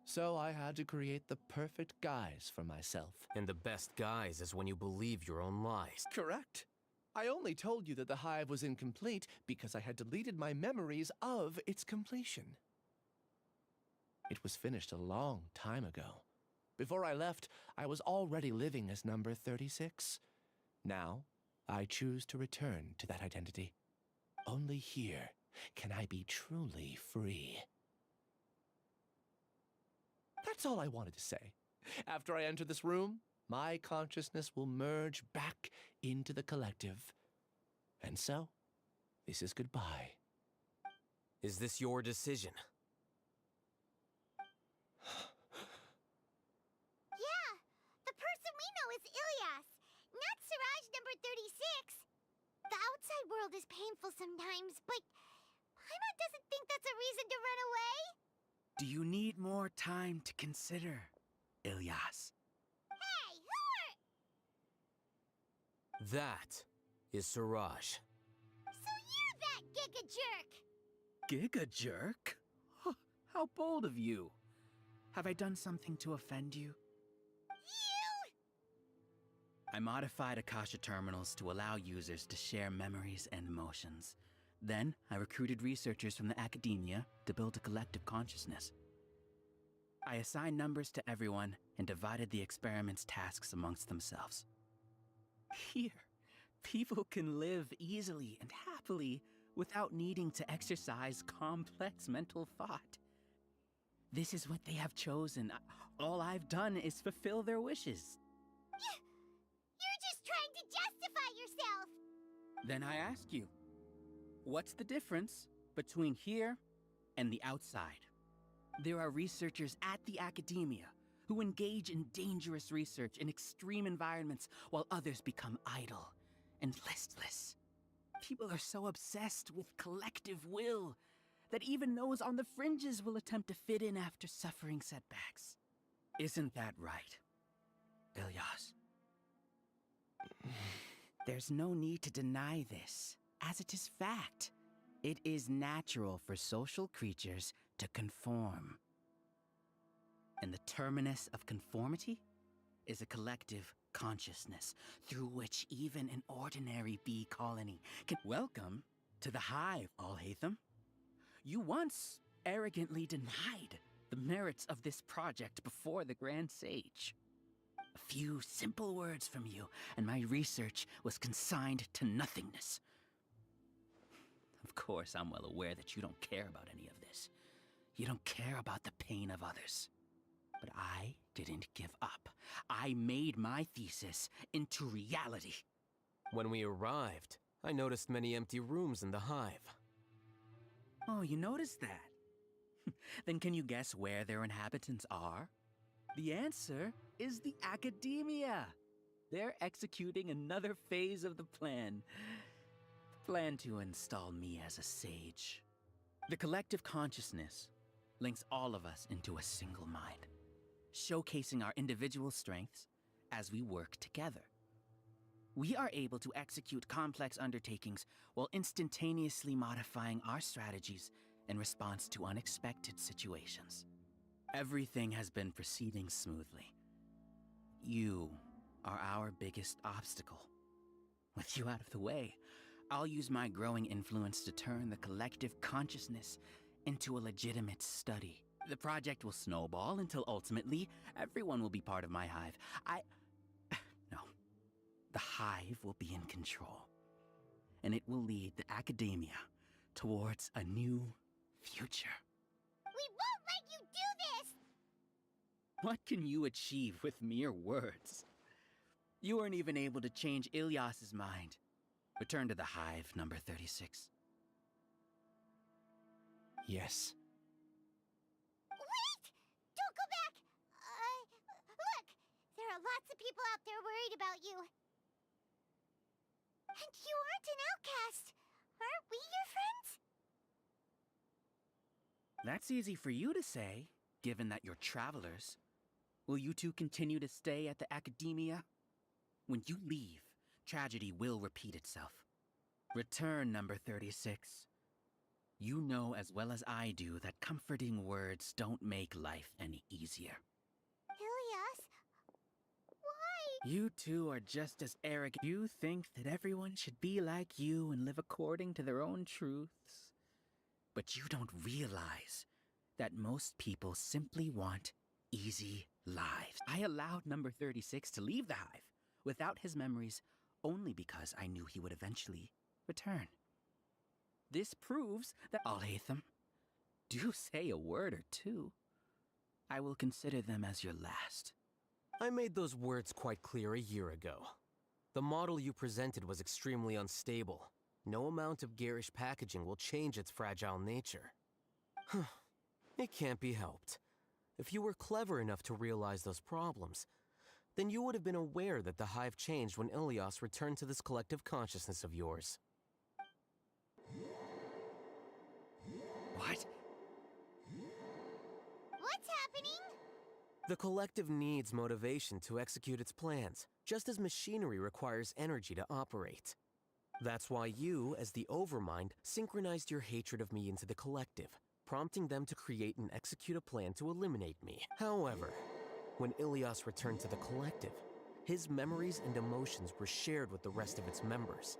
so I had to create the perfect guise for myself. And the best guise is when you believe your own lies. Correct. I only told you that the hive was incomplete because I had deleted my memories of its completion. It was finished a long time ago. Before I left, I was already living as number 36. Now, I choose to return to that identity. Only here can I be truly free. That's all I wanted to say. After I enter this room, my consciousness will merge back into the collective. And so, this is goodbye. Is this your decision? Yeah, the person we know is Ilyas, not Siraj number 36. The outside world is painful sometimes, but Paimon doesn't think that's a reason to run away. Do you need more time to consider, Ilyas? Hey, who are... That is Siraj. So you're that giga jerk! Giga jerk? Huh, how bold of you. Have I done something to offend you? I modified Akasha terminals to allow users to share memories and emotions. Then, I recruited researchers from the academia to build a collective consciousness. I assigned numbers to everyone and divided the experiment's tasks amongst themselves. Here, people can live easily and happily without needing to exercise complex mental thought. This is what they have chosen. All I've done is fulfill their wishes. You're just trying to justify yourself! Then I ask you, what's the difference between here and the outside? There are researchers at the academia who engage in dangerous research in extreme environments while others become idle and listless. People are so obsessed with collective will that even those on the fringes will attempt to fit in after suffering setbacks. Isn't that right, Ilyas? There's no need to deny this, as it is fact. It is natural for social creatures to conform. And the terminus of conformity is a collective consciousness through which even an ordinary bee colony can... Welcome to the hive, Alhaitham. You once arrogantly denied the merits of this project before the Grand Sage. A few simple words from you, and my research was consigned to nothingness. Of course, I'm well aware that you don't care about any of this. You don't care about the pain of others. But I didn't give up. I made my thesis into reality. When we arrived, I noticed many empty rooms in the hive. Oh, you noticed that? Then can you guess where their inhabitants are? The answer is the academia. They're executing another phase of the plan. Plan to install me as a sage. The collective consciousness links all of us into a single mind, showcasing our individual strengths as we work together. We are able to execute complex undertakings while instantaneously modifying our strategies in response to unexpected situations. Everything has been proceeding smoothly. You are our biggest obstacle. With you out of the way, I'll use my growing influence to turn the collective consciousness into a legitimate study. The project will snowball until ultimately everyone will be part of my hive. No. The hive will be in control. And it will lead the academia towards a new future. We won't let you do this! What can you achieve with mere words? You weren't even able to change Ilyas's mind. Return to the hive, number 36. Yes. Wait! Don't go back! Look! There are lots of people out there worried about you. And you aren't an outcast. Aren't we your friends? That's easy for you to say, given that you're travelers. Will you two continue to stay at the academia? When you leave, tragedy will repeat itself. Return, number 36. You know as well as I do that comforting words don't make life any easier. Ilyas, why? You two are just as arrogant. You think that everyone should be like you and live according to their own truths. But you don't realize that most people simply want easy lives. I allowed number 36 to leave the hive without his memories only because I knew he would eventually return. This proves that Alhaitham, do say a word or two. I will consider them as your last. I made those words quite clear a year ago. The model you presented was extremely unstable. No amount of garish packaging will change its fragile nature. It can't be helped. If you were clever enough to realize those problems, then you would have been aware that the hive changed when Ilyas returned to this collective consciousness of yours. What? What's happening? The collective needs motivation to execute its plans, just as machinery requires energy to operate. That's why you, as the Overmind, synchronized your hatred of me into the collective, prompting them to create and execute a plan to eliminate me. However, when Ilyas returned to the collective, his memories and emotions were shared with the rest of its members.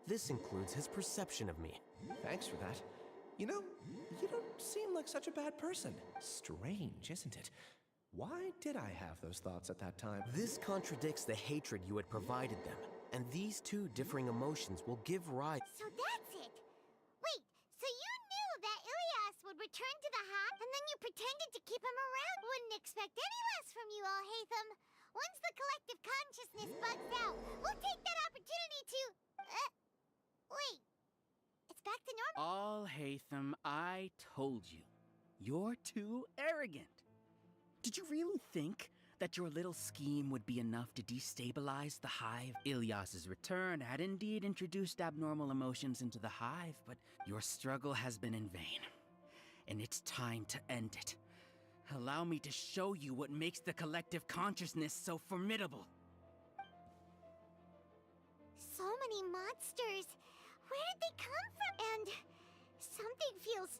This includes his perception of me. Thanks for that. You know, you don't seem like such a bad person. Strange, isn't it? Why did I have those thoughts at that time? This contradicts the hatred you had provided them, and these two differing emotions will give rise. So that's it! Wait, so you knew that Ilyas would return to the hive, and then you pretended to keep him around? Wouldn't expect any less from you, Alhaitham. Once the collective consciousness bugs out, we'll take that opportunity to... wait. It's back to normal? Alhaitham, I told you. You're too arrogant. Did you really think that your little scheme would be enough to destabilize the hive? Ilyas's return had indeed introduced abnormal emotions into the hive, but your struggle has been in vain. And it's time to end it. Allow me to show you what makes the collective consciousness so formidable. So many monsters. Where did they come from? And something feels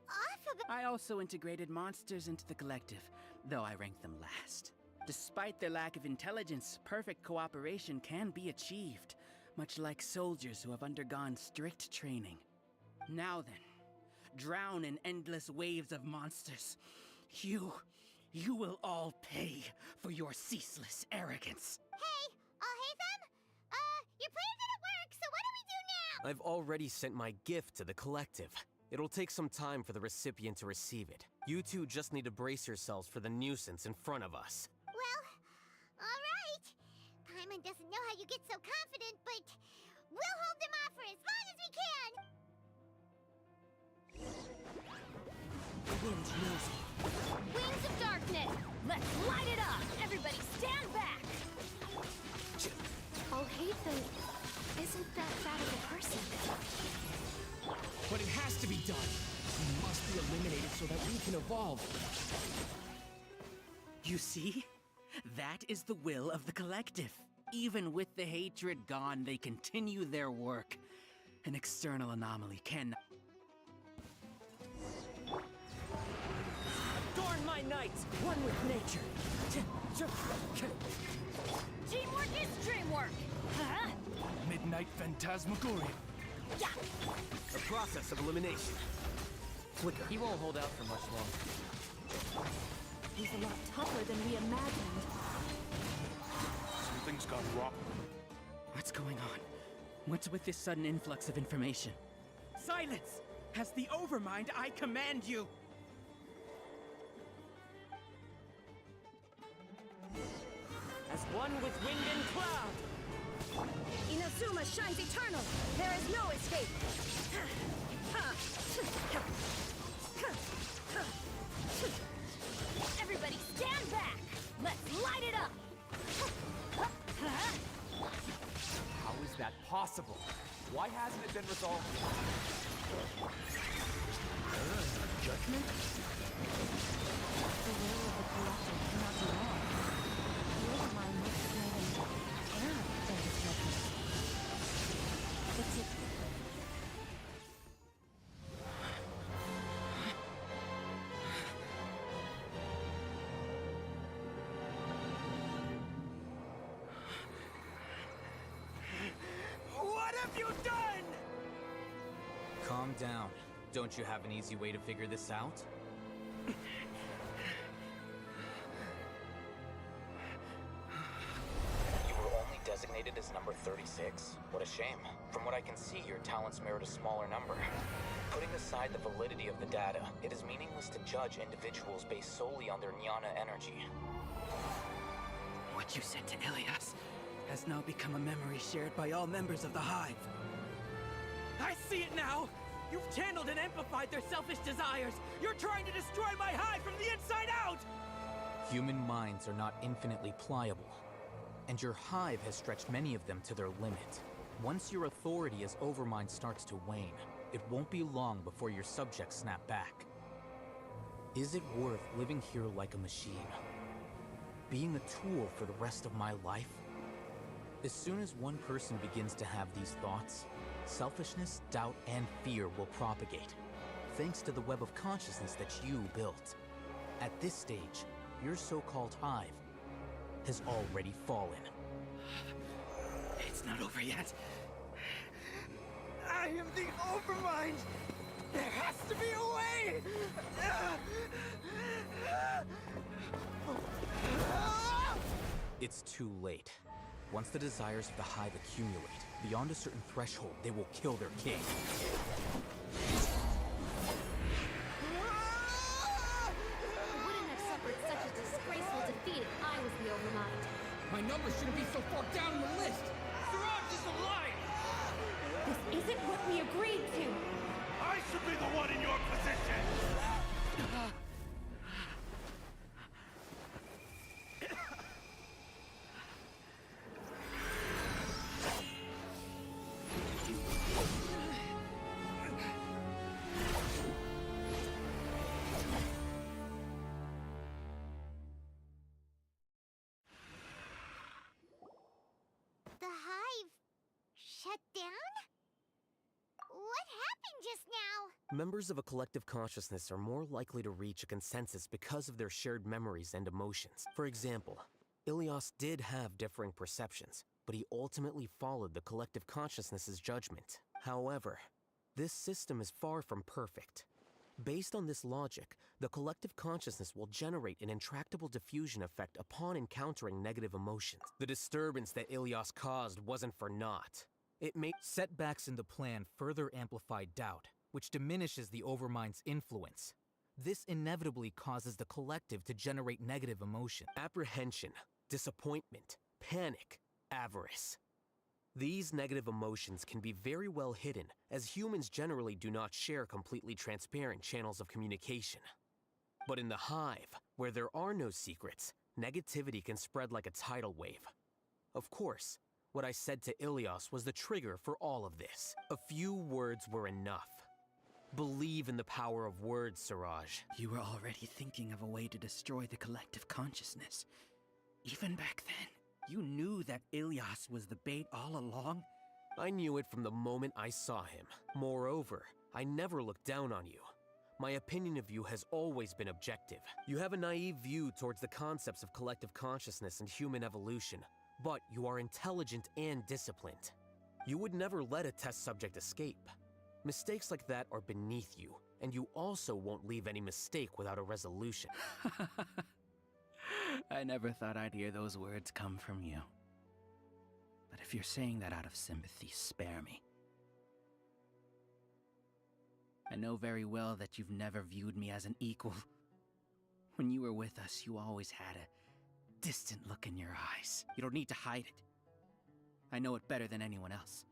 off about... I also integrated monsters into the collective, though I ranked them last. Despite their lack of intelligence, perfect cooperation can be achieved, much like soldiers who have undergone strict training. Now then, drown in endless waves of monsters. You will all pay for your ceaseless arrogance. Hey, Alhaitham? Your plan didn't work, so what do we do now? I've already sent my gift to the collective. It'll take some time for the recipient to receive it. You two just need to brace yourselves for the nuisance in front of us. Well, alright. Paimon doesn't know how you get so confident, but we'll hold them off for as long as we can. The wind knows me. Wings of darkness! Let's light it up! Everybody stand back! Alhaitham isn't that bad of a person. But it has to be done. We must be eliminated so that we can evolve. You see? That is the will of the collective. Even with the hatred gone, they continue their work. An external anomaly can... Adorn my nights, one with nature. Teamwork is dreamwork! Huh? Midnight Phantasmagoria. Yeah! A process of elimination. Flicker. He won't hold out for much longer. He's a lot tougher than we imagined. Something's gone wrong. What's going on? What's with this sudden influx of information? Silence! As the Overmind, I command you! As one with wind and cloud! Inazuma shines eternal! There is no escape! Everybody stand back! Let's light it up! How is that possible? Why hasn't it been resolved? Judgment? The will of the collective cannot be wrong. The Overmind must stand in error for his judgment. What's it? What have you done? Calm down. Don't you have an easy way to figure this out? You were only designated as number 36. What a shame. From what I can see, your talents merit a smaller number. Putting aside the validity of the data, it is meaningless to judge individuals based solely on their jnana energy. What you said to Ilias has now become a memory shared by all members of the Hive. I see it now! You've channeled and amplified their selfish desires! You're trying to destroy my hive from the inside out! Human minds are not infinitely pliable, and your hive has stretched many of them to their limit. Once your authority as Overmind starts to wane, it won't be long before your subjects snap back. Is it worth living here like a machine? Being a tool for the rest of my life? As soon as one person begins to have these thoughts, selfishness, doubt, and fear will propagate, thanks to the web of consciousness that you built. At this stage, your so-called hive has already fallen. It's not over yet. I am the Overmind! There has to be a way! It's too late. Once the desires of the hive accumulate, beyond a certain threshold, they will kill their king. Wouldn't have suffered such a disgraceful defeat if I was the Overmind. My numbers shouldn't be so far down the list! Siraj is alive! This isn't what we agreed to! I should be the one in your position! The hive shut down? What happened just now? Members of a collective consciousness are more likely to reach a consensus because of their shared memories and emotions. For example, Ilias did have differing perceptions, but he ultimately followed the collective consciousness's judgment. However, this system is far from perfect. Based on this logic, the collective consciousness will generate an intractable diffusion effect upon encountering negative emotions. The disturbance that Ilias caused wasn't for naught. It made setbacks in the plan further amplify doubt, which diminishes the Overmind's influence. This inevitably causes the collective to generate negative emotion. Apprehension, disappointment, panic, avarice. These negative emotions can be very well hidden, as humans generally do not share completely transparent channels of communication. But in the hive, where there are no secrets, negativity can spread like a tidal wave. Of course, what I said to Ilias was the trigger for all of this. A few words were enough. Believe in the power of words, Siraj. You were already thinking of a way to destroy the collective consciousness. Even back then, you knew that Ilias was the bait all along? I knew it from the moment I saw him. Moreover, I never looked down on you. My opinion of you has always been objective. You have a naive view towards the concepts of collective consciousness and human evolution, but you are intelligent and disciplined. You would never let a test subject escape. Mistakes like that are beneath you, and you also won't leave any mistake without a resolution. I never thought I'd hear those words come from you. But if you're saying that out of sympathy, spare me. I know very well that you've never viewed me as an equal. When you were with us, you always had a distant look in your eyes. You don't need to hide it. I know it better than anyone else.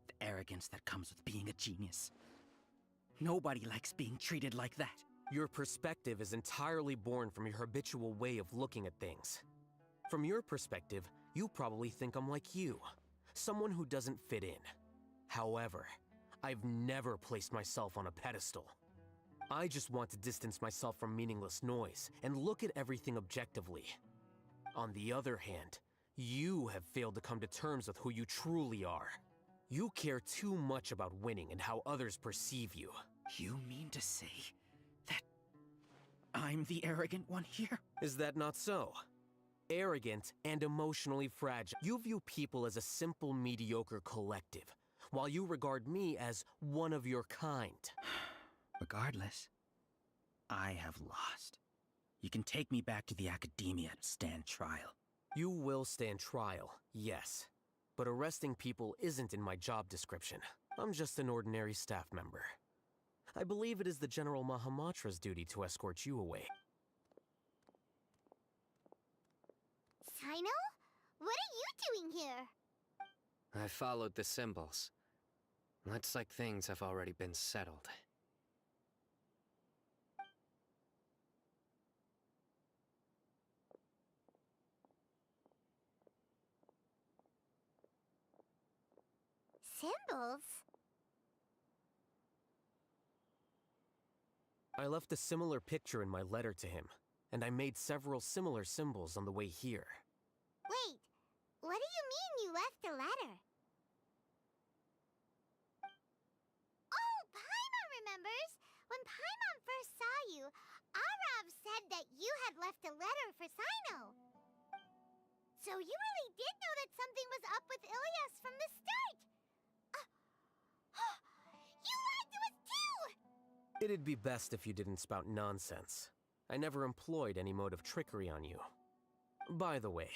The arrogance that comes with being a genius. Nobody likes being treated like that. Your perspective is entirely born from your habitual way of looking at things. From your perspective, you probably think I'm like you, someone who doesn't fit in. However, I've never placed myself on a pedestal. I just want to distance myself from meaningless noise and look at everything objectively. On the other hand, you have failed to come to terms with who you truly are. You care too much about winning and how others perceive you. You mean to say that I'm the arrogant one here? Is that not so? Arrogant and emotionally fragile. You view people as a simple, mediocre collective, while you regard me as one of your kind. Regardless, I have lost. You can take me back to the academia to stand trial. You will stand trial, yes. But arresting people isn't in my job description. I'm just an ordinary staff member. I believe it is the General Mahamatra's duty to escort you away. Sino? What are you doing here? I followed the symbols. Looks like things have already been settled. Symbols? I left a similar picture in my letter to him, and I made several similar symbols on the way here. Wait, what do you mean you left a letter? Oh, Paimon remembers! When Paimon first saw you, Arav said that you had left a letter for Sino. So you really did know that something was up with Ilias from the start! You lied to us too! It'd be best if you didn't spout nonsense. I never employed any mode of trickery on you. By the way,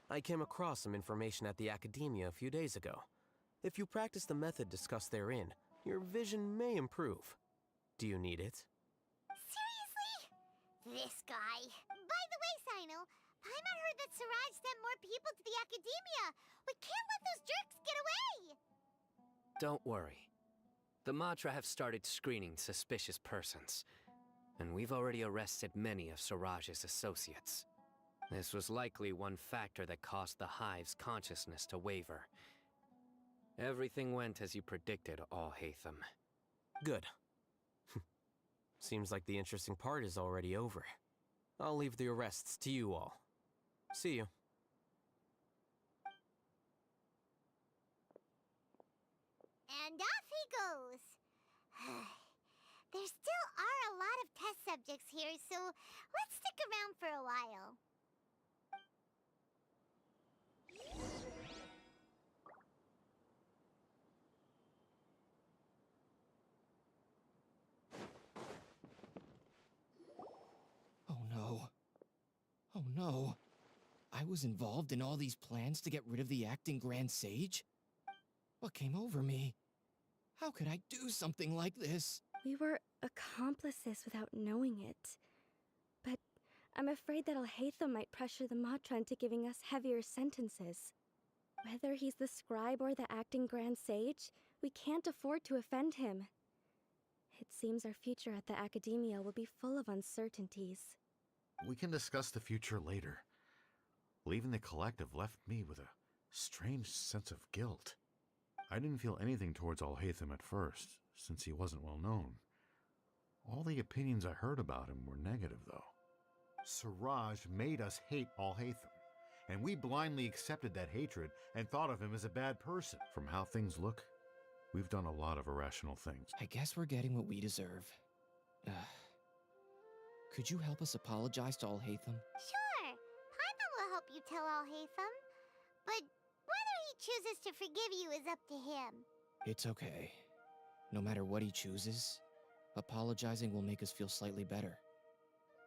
I came across some information at the Academia a few days ago. If you practice the method discussed therein, your vision may improve. Do you need it? Seriously? This guy. By the way, Sino, Paimon heard that Siraj sent more people to the Academia. We can't let those jerks get away! Don't worry. The Matra have started screening suspicious persons, and we've already arrested many of Siraj's associates. This was likely one factor that caused the Hive's consciousness to waver. Everything went as you predicted, All-Hatham. Good. Seems like the interesting part is already over. I'll leave the arrests to you all. See you. And off he goes. There still are a lot of test subjects here, so let's stick around for a while. Oh no. Oh no. I was involved in all these plans to get rid of the acting Grand Sage? What came over me? How could I do something like this? We were accomplices without knowing it. But I'm afraid that Al-Haytham might pressure the Matra into giving us heavier sentences. Whether he's the scribe or the acting Grand Sage, we can't afford to offend him. It seems our future at the Academia will be full of uncertainties. We can discuss the future later. Leaving the collective left me with a strange sense of guilt. I didn't feel anything towards Al-Haytham at first, since he wasn't well known. All the opinions I heard about him were negative, though. Siraj made us hate Al-Haytham, and we blindly accepted that hatred and thought of him as a bad person. From how things look, we've done a lot of irrational things. I guess we're getting what we deserve. Could you help us apologize to Alhaitham? Sure, Paimon will help you tell Alhaitham. But whether he chooses to forgive you is up to him. It's okay. No matter what he chooses, apologizing will make us feel slightly better.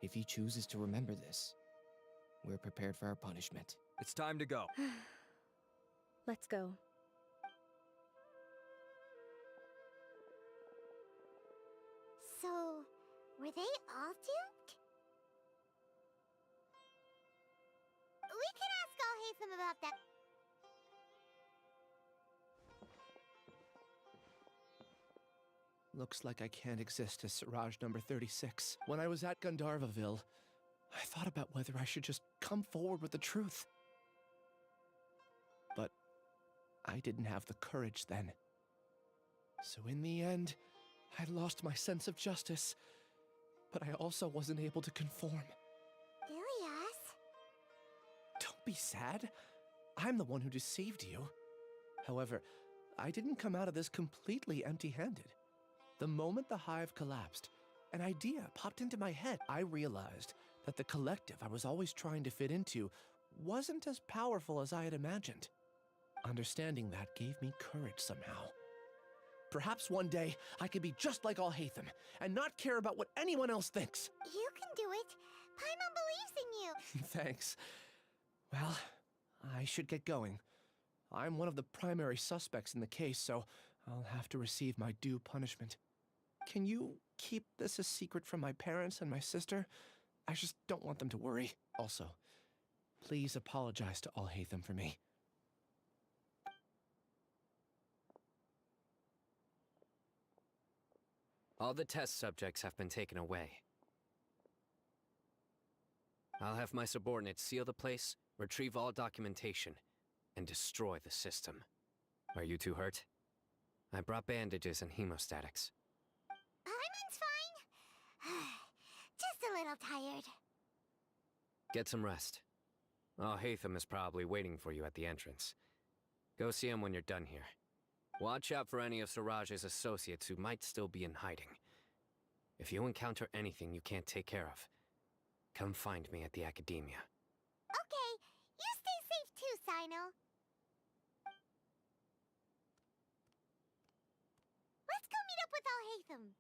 If he chooses to remember this, we're prepared for our punishment. It's time to go. Let's go. So, were they all duped? We can ask Alhaitham about that. Looks like I can't exist as Siraj number 36. When I was at Gandharvaville, I thought about whether I should just come forward with the truth. But I didn't have the courage then. So in the end, I lost my sense of justice, but I also wasn't able to conform. Ilias? Don't be sad. I'm the one who deceived you. However, I didn't come out of this completely empty-handed. The moment the hive collapsed, an idea popped into my head. I realized that the collective I was always trying to fit into wasn't as powerful as I had imagined. Understanding that gave me courage somehow. Perhaps one day I could be just like Alhaitham and not care about what anyone else thinks. You can do it. Paimon believes in you. Thanks. Well, I should get going. I'm one of the primary suspects in the case, so I'll have to receive my due punishment. Can you keep this a secret from my parents and my sister? I just don't want them to worry. Also, please apologize to Alhaitham for me. All the test subjects have been taken away. I'll have my subordinates seal the place, retrieve all documentation, and destroy the system. Are you too hurt? I brought bandages and hemostatics. Paimon's fine. Just a little tired. Get some rest. Alhaitham is probably waiting for you at the entrance. Go see him when you're done here. Watch out for any of Siraj's associates who might still be in hiding. If you encounter anything you can't take care of, come find me at the academia. Okay, you stay safe too, Sino. Let's go meet up with Alhaitham.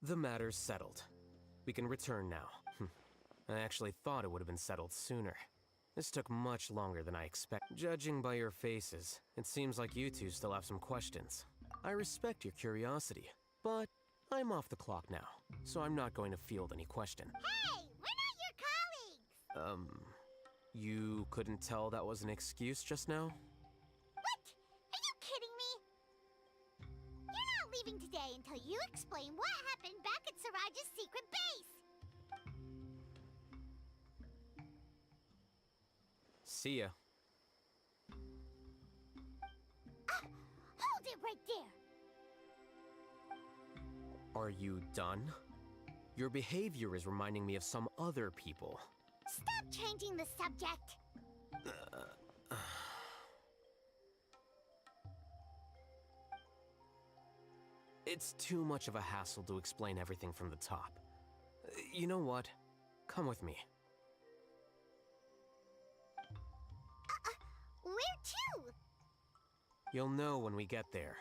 The matter's settled. We can return now. I actually thought it would have been settled sooner. This took much longer than I expected. Judging by your faces, it seems like you two still have some questions. I respect your curiosity, but I'm off the clock now, so I'm not going to field any question. Hey, we're not your colleagues! You couldn't tell that was an excuse just now? What? Are you kidding me? You're not leaving today until you explain what happened back at Siraj's secret base! See ya. Hold it right there! Are you done? Your behavior is reminding me of some other people. Stop changing the subject! It's too much of a hassle to explain everything from the top. You know what? Come with me. Where to? You'll know when we get there.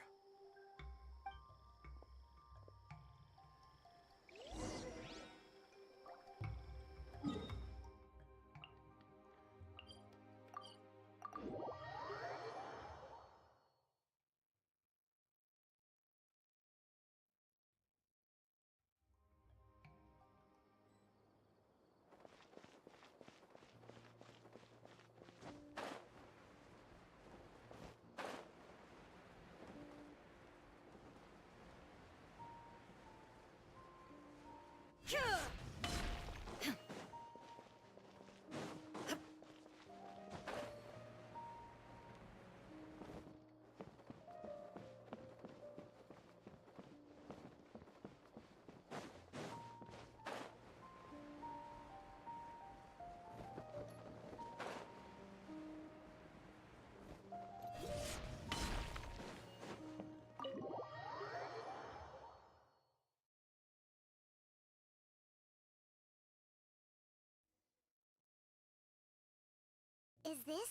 Is this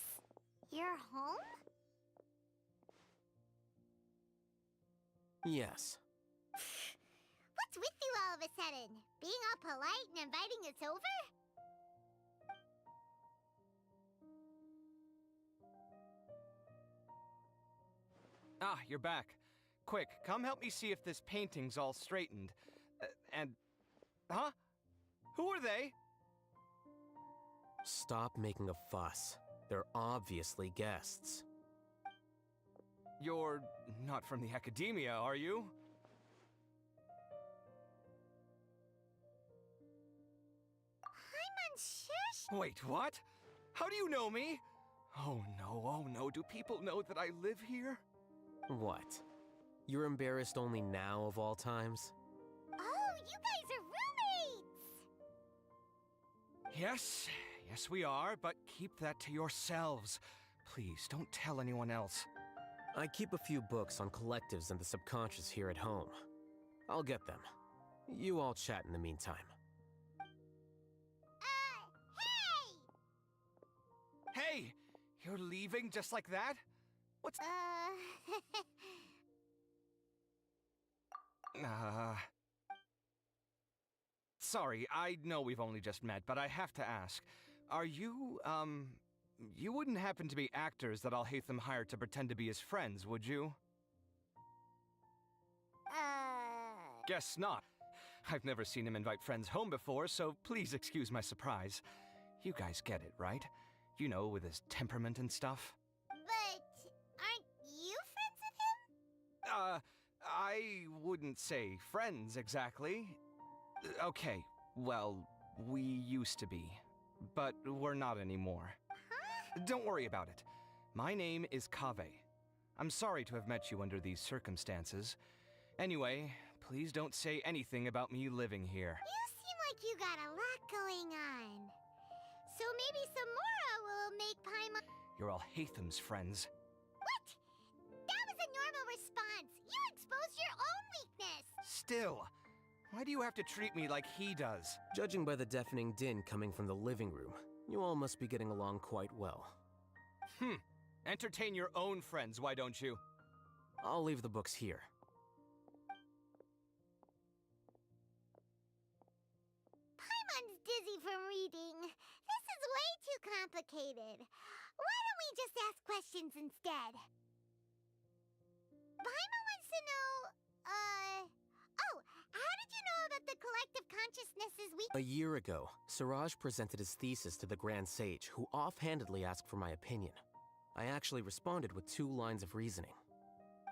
your home? Yes. What's with you all of a sudden? Being all polite and inviting us over? Ah, you're back. Quick, come help me see if this painting's all straightened. Huh? Who are they? Stop making a fuss. They're obviously guests. You're not from the Academia, are you? Paimon, shush! Wait, what? How do you know me? Oh no, do people know that I live here? What? You're embarrassed only now of all times? Oh, you guys are roommates! Yes, we are, but keep that to yourselves. Please, don't tell anyone else. I keep a few books on collectives and the subconscious here at home. I'll get them. You all chat in the meantime. Hey! Hey! You're leaving just like that? What's... Sorry, I know we've only just met, but I have to ask. Are you, you wouldn't happen to be actors that Alhaitham hired to pretend to be his friends, would you? Guess not. I've never seen him invite friends home before, so please excuse my surprise. You guys get it, right? You know, with his temperament and stuff. But aren't you friends with him? I wouldn't say friends exactly. Okay, well, we used to be, but we're not anymore. Huh? Don't worry about it. My name is Kaveh. I'm sorry to have met you under these circumstances. Anyway, please don't say anything about me living here. You seem like you got a lot going on. So maybe Samora will make Paimon... You're Alhaitham's friends. What? That was a normal response. You exposed your own weakness. Still, why do you have to treat me like he does? Judging by the deafening din coming from the living room, you all must be getting along quite well. Entertain your own friends, why don't you? I'll leave the books here. Paimon's dizzy from reading. This is way too complicated. Why don't we just ask questions instead? Paimon wants to know, oh, how did you know about the collective consciousness's weak... A year ago, Siraj presented his thesis to the Grand Sage, who offhandedly asked for my opinion. I actually responded with 2 lines of reasoning.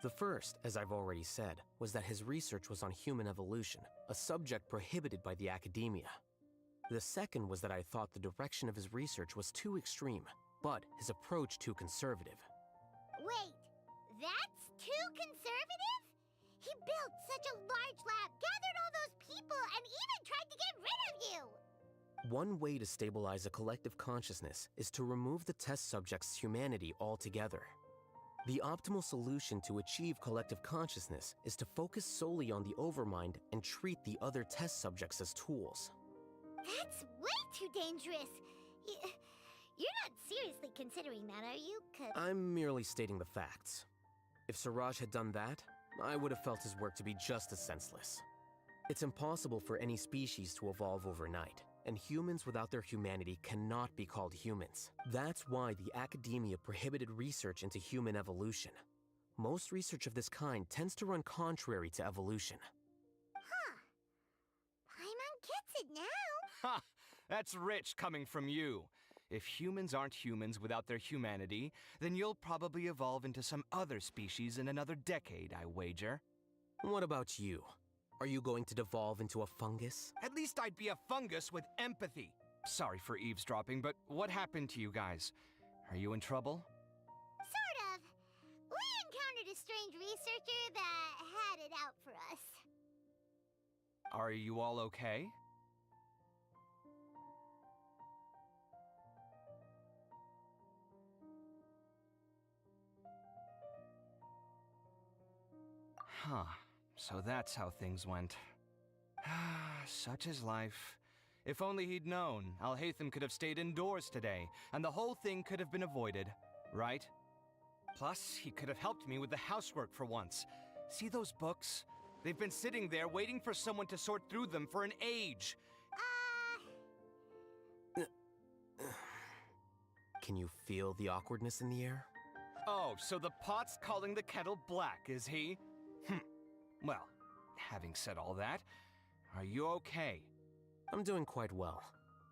The first, as I've already said, was that his research was on human evolution, a subject prohibited by the Academia. The second was that I thought the direction of his research was too extreme, but his approach too conservative. Wait, that's too conservative? He built such a large lab, gathered all those people, and even tried to get rid of you! One way to stabilize a collective consciousness is to remove the test subject's humanity altogether. The optimal solution to achieve collective consciousness is to focus solely on the overmind and treat the other test subjects as tools. That's way too dangerous! You're not seriously considering that, are you? I'm merely stating the facts. If Siraj had done that, I would have felt his work to be just as senseless. It's impossible for any species to evolve overnight, and humans without their humanity cannot be called humans. That's why the Academia prohibited research into human evolution. Most research of this kind tends to run contrary to evolution. Huh. Paimon gets it now. Ha! That's rich coming from you. If humans aren't humans without their humanity, then you'll probably evolve into some other species in another decade, I wager. What about you? Are you going to devolve into a fungus? At least I'd be a fungus with empathy. Sorry for eavesdropping, but what happened to you guys? Are you in trouble? Sort of. We encountered a strange researcher that had it out for us. Are you all okay? Huh. So that's how things went. Such is life. If only he'd known, Alhaitham could have stayed indoors today, and the whole thing could have been avoided, right? Plus, he could have helped me with the housework for once. See those books? They've been sitting there waiting for someone to sort through them for an age. Can you feel the awkwardness in the air? Oh, so the pot's calling the kettle black, is he? Well, having said all that, are you okay? I'm doing quite well.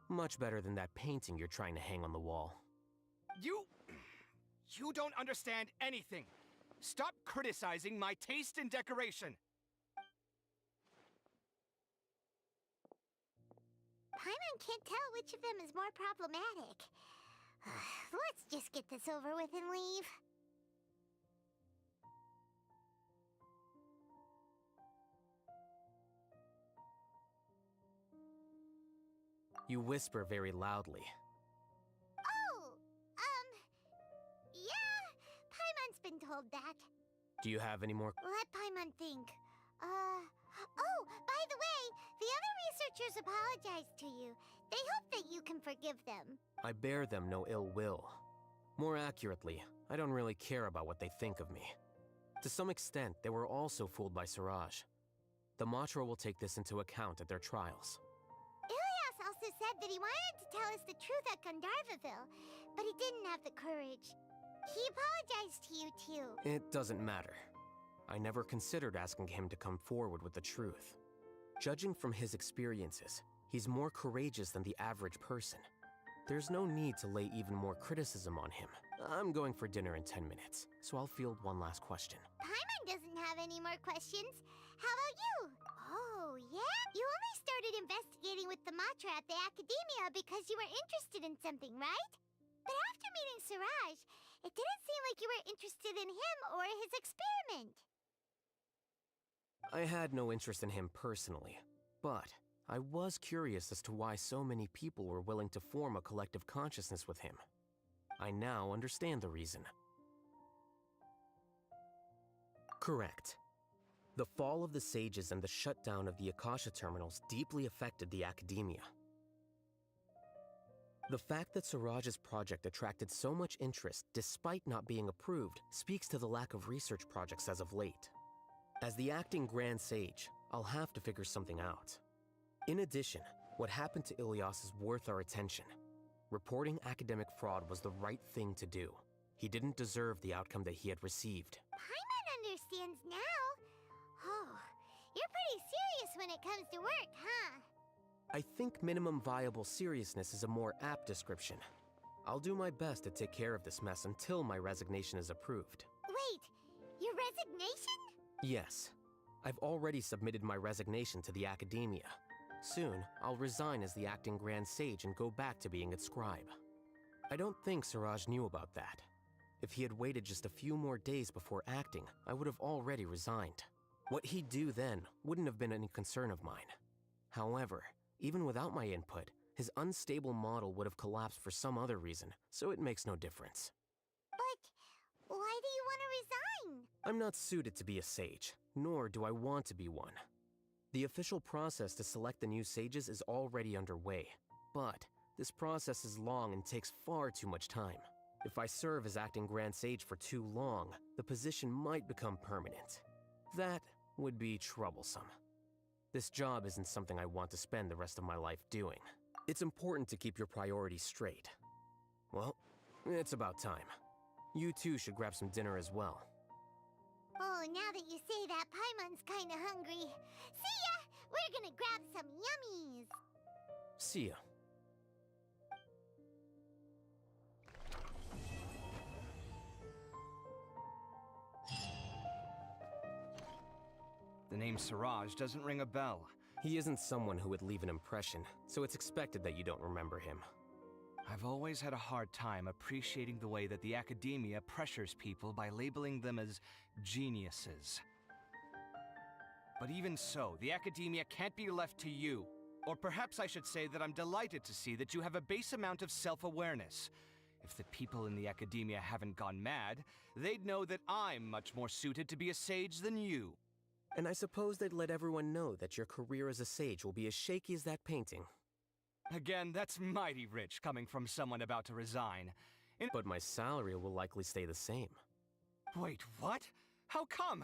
Much better than that painting you're trying to hang on the wall. You don't understand anything. Stop criticizing my taste in decoration. Paimon can't tell which of them is more problematic. Let's just get this over with and leave. You whisper very loudly. Oh, yeah, Paimon's been told that. Do you have any more? Let Paimon think. Oh, by the way, the other researchers apologized to you. They hope that you can forgive them. I bear them no ill will. More accurately, I don't really care about what they think of me. To some extent, they were also fooled by Siraj. The Matra will take this into account at their trials. Ilias also said that he wanted to tell us the truth at Gandharvaville, but he didn't have the courage. He apologized to you, too. It doesn't matter. I never considered asking him to come forward with the truth. Judging from his experiences, he's more courageous than the average person. There's no need to lay even more criticism on him. I'm going for dinner in 10 minutes, so I'll field one last question. Paimon doesn't have any more questions. How about you? Oh, yeah? You only started investigating with the Matra at the Academia because you were interested in something, right? But after meeting Siraj, it didn't seem like you were interested in him or his experiment. I had no interest in him personally, but I was curious as to why so many people were willing to form a collective consciousness with him. I now understand the reason. Correct. The fall of the Sages and the shutdown of the Akasha terminals deeply affected the Academia. The fact that Siraj's project attracted so much interest despite not being approved speaks to the lack of research projects as of late. As the acting Grand Sage, I'll have to figure something out. In addition, what happened to Ilias is worth our attention. Reporting academic fraud was the right thing to do. He didn't deserve the outcome that he had received. Paimon understands now. Oh, you're pretty serious when it comes to work, huh? I think minimum viable seriousness is a more apt description. I'll do my best to take care of this mess until my resignation is approved. Wait, your resignation? Yes. I've already submitted my resignation to the Academia. Soon, I'll resign as the acting Grand Sage and go back to being its scribe. I don't think Siraj knew about that. If he had waited just a few more days before acting, I would have already resigned. What he'd do then wouldn't have been any concern of mine. However, even without my input, his unstable model would have collapsed for some other reason, so it makes no difference. But why do you want to resign? I'm not suited to be a sage, nor do I want to be one. The official process to select the new sages is already underway, but this process is long and takes far too much time. If I serve as acting Grand Sage for too long, the position might become permanent. That would be troublesome. This job isn't something I want to spend the rest of my life doing. It's important to keep your priorities straight. Well, it's about time. You too should grab some dinner as well. Oh, now that you say that, Paimon's kinda hungry. See ya! We're gonna grab some yummies! See ya. The name Siraj doesn't ring a bell. He isn't someone who would leave an impression, so it's expected that you don't remember him. I've always had a hard time appreciating the way that the Academia pressures people by labeling them as geniuses. But even so, the Academia can't be left to you. Or perhaps I should say that I'm delighted to see that you have a base amount of self-awareness. If the people in the Academia haven't gone mad, they'd know that I'm much more suited to be a sage than you. And I suppose they'd let everyone know that your career as a sage will be as shaky as that painting. Again, that's mighty rich coming from someone about to resign. But my salary will likely stay the same. Wait, what? How come?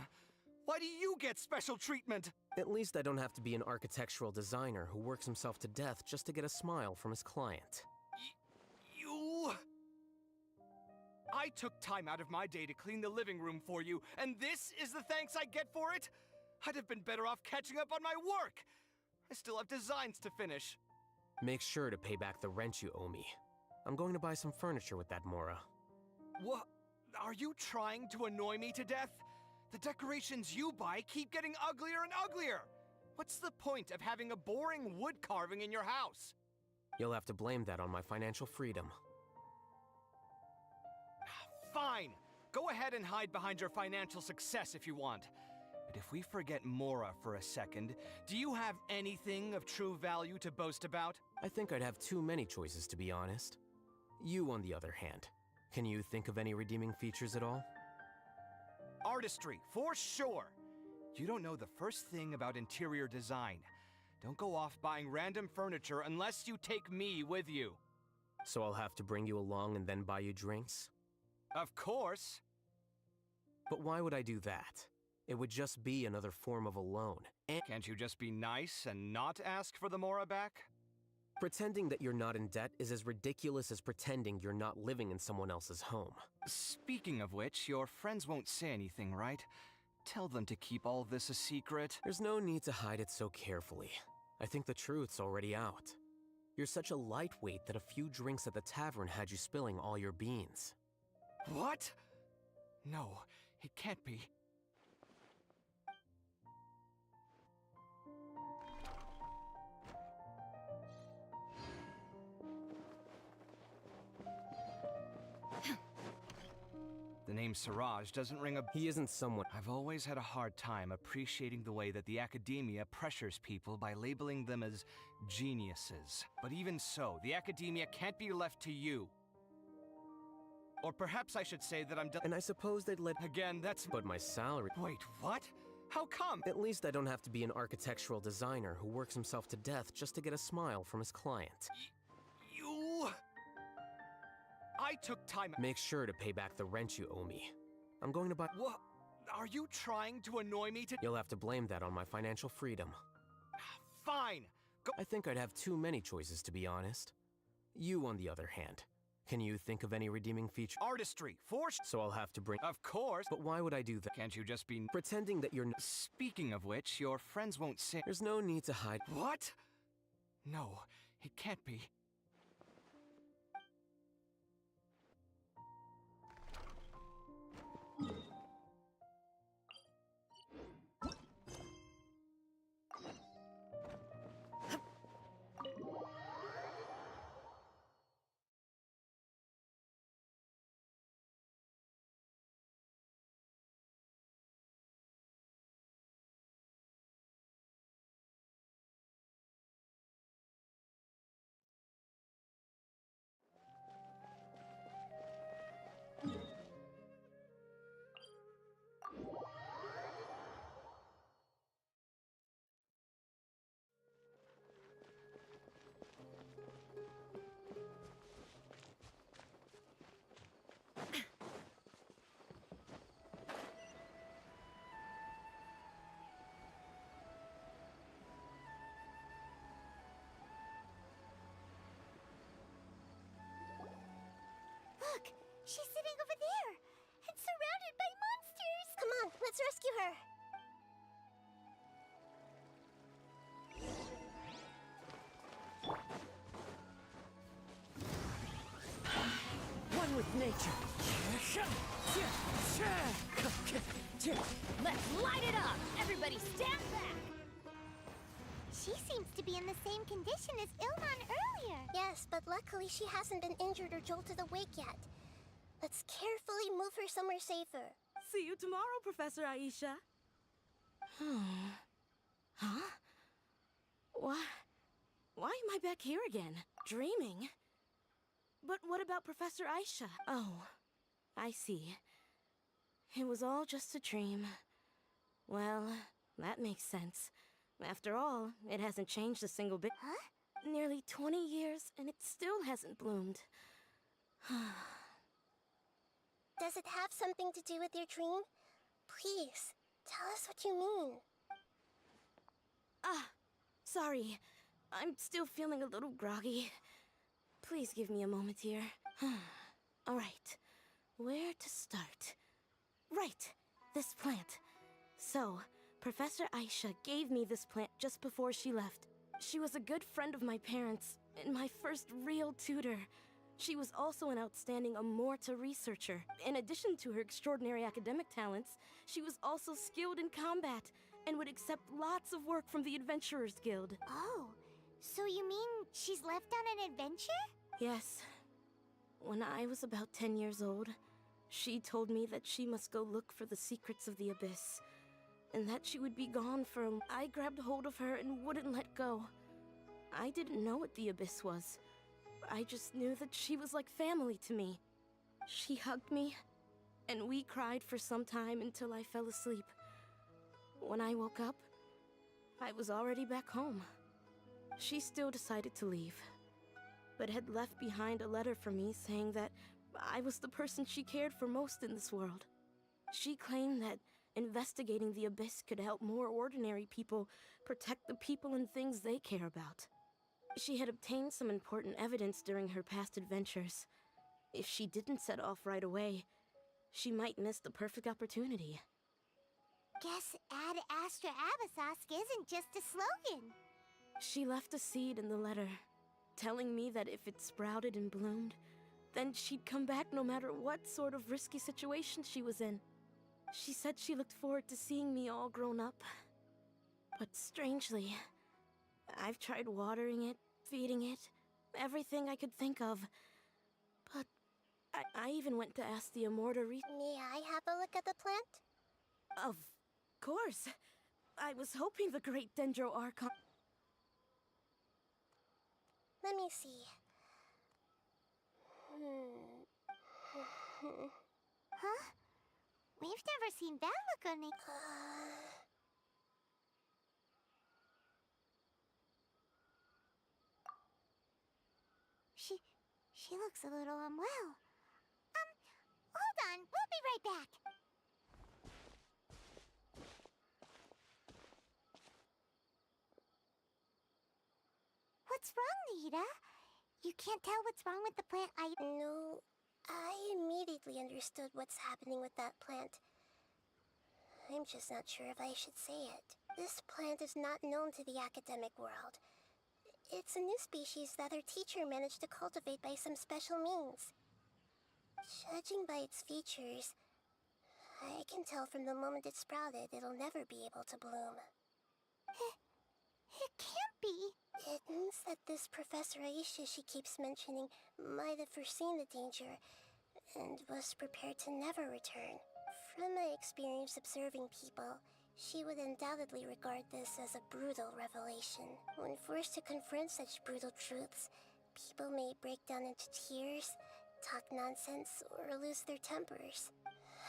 Why do you get special treatment? At least I don't have to be an architectural designer who works himself to death just to get a smile from his client. You... I took time out of my day to clean the living room for you, and this is the thanks I get for it? I'd have been better off catching up on my work. I still have designs to finish. Make sure to pay back the rent you owe me. I'm going to buy some furniture with that, Mora. What? Are you trying to annoy me to death? The decorations you buy keep getting uglier and uglier. What's the point of having a boring wood carving in your house? You'll have to blame that on my financial freedom. Fine. Go ahead and hide behind your financial success if you want. But if we forget Mora for a second, do you have anything of true value to boast about? I think I'd have too many choices, to be honest. You, on the other hand, can you think of any redeeming features at all? Artistry, for sure. You don't know the first thing about interior design. Don't go off buying random furniture unless you take me with you. So I'll have to bring you along and then buy you drinks? Of course. But why would I do that? It would just be another form of a loan. And can't you just be nice and not ask for the Mora back? Pretending that you're not in debt is as ridiculous as pretending you're not living in someone else's home. Speaking of which, your friends won't say anything, right? Tell them to keep all this a secret. There's no need to hide it so carefully. I think the truth's already out. You're such a lightweight that a few drinks at the tavern had you spilling all your beans. What? No, it can't be. The name Siraj doesn't ring a... He isn't someone... I've always had a hard time appreciating the way that the academia pressures people by labeling them as geniuses. But even so, the academia can't be left to you. Or perhaps I should say that I'm done... And I suppose they'd let... Again, that's... But my salary... Wait, what? How come? At least I don't have to be an architectural designer who works himself to death just to get a smile from his client. You... I took time... Make sure to pay back the rent you owe me. I'm going to buy... What? Are you trying to annoy me to... You'll have to blame that on my financial freedom. Fine. Go... I think I'd have too many choices, to be honest. You, on the other hand, can you think of any redeeming feature? Artistry, for... So I'll have to bring... Of course. But why would I do that? Can't you just be... Pretending that you're... Speaking of which, your friends won't say... There's no need to hide... What? No, it can't be. Look! She's sitting over there! And surrounded by monsters! Come on, let's rescue her! One with nature. Let's light it up! Everybody stand back! She seems to be in the same condition as Ilman earlier. Yes, but luckily she hasn't been injured or jolted awake yet. Let's carefully move her somewhere safer. See you tomorrow, Professor Aisha. Huh? Why am I back here again? Dreaming? But what about Professor Aisha? Oh, I see. It was all just a dream. Well, that makes sense. After all, it hasn't changed a single bit. Huh? Nearly 20 years, and it still hasn't bloomed. Does it have something to do with your dream? Please, tell us what you mean. Ah, sorry. I'm still feeling a little groggy. Please give me a moment here. Alright, where to start? Right, this plant. So, Professor Aisha gave me this plant just before she left. She was a good friend of my parents, and my first real tutor. She was also an outstanding Amorta researcher. In addition to her extraordinary academic talents, she was also skilled in combat, and would accept lots of work from the Adventurers Guild. Oh, so you mean she's left on an adventure? Yes. When I was about 10 years old, she told me that she must go look for the secrets of the Abyss, and that she would be gone for I grabbed hold of her and wouldn't let go. I didn't know what the Abyss was. I just knew that she was like family to me. She hugged me, and we cried for some time until I fell asleep. When I woke up, I was already back home. She still decided to leave, but had left behind a letter for me saying that I was the person she cared for most in this world. She claimed that investigating the Abyss could help more ordinary people protect the people and things they care about. She had obtained some important evidence during her past adventures. If she didn't set off right away, she might miss the perfect opportunity. Guess Ad Astra Abyssosque isn't just a slogan. She left a seed in the letter, telling me that if it sprouted and bloomed, then she'd come back no matter what sort of risky situation she was in. She said she looked forward to seeing me all grown up. But strangely, I've tried watering it, feeding it, everything I could think of. But I even went to ask the Amorta May I have a look at the plant? Of course. I was hoping the great Dendro Archon... Let me see. Huh? We've never seen that look on it. She looks a little unwell. Hold on. We'll be right back. What's wrong, Nita? You can't tell what's wrong with the plant No, I immediately understood what's happening with that plant. I'm just not sure if I should say it. This plant is not known to the academic world. It's a new species that our teacher managed to cultivate by some special means. Judging by its features, I can tell from the moment it sprouted it'll never be able to bloom. It can't be. It means that this Professor Aisha she keeps mentioning might have foreseen the danger and was prepared to never return. From my experience observing people, she would undoubtedly regard this as a brutal revelation. When forced to confront such brutal truths, people may break down into tears, talk nonsense, or lose their tempers.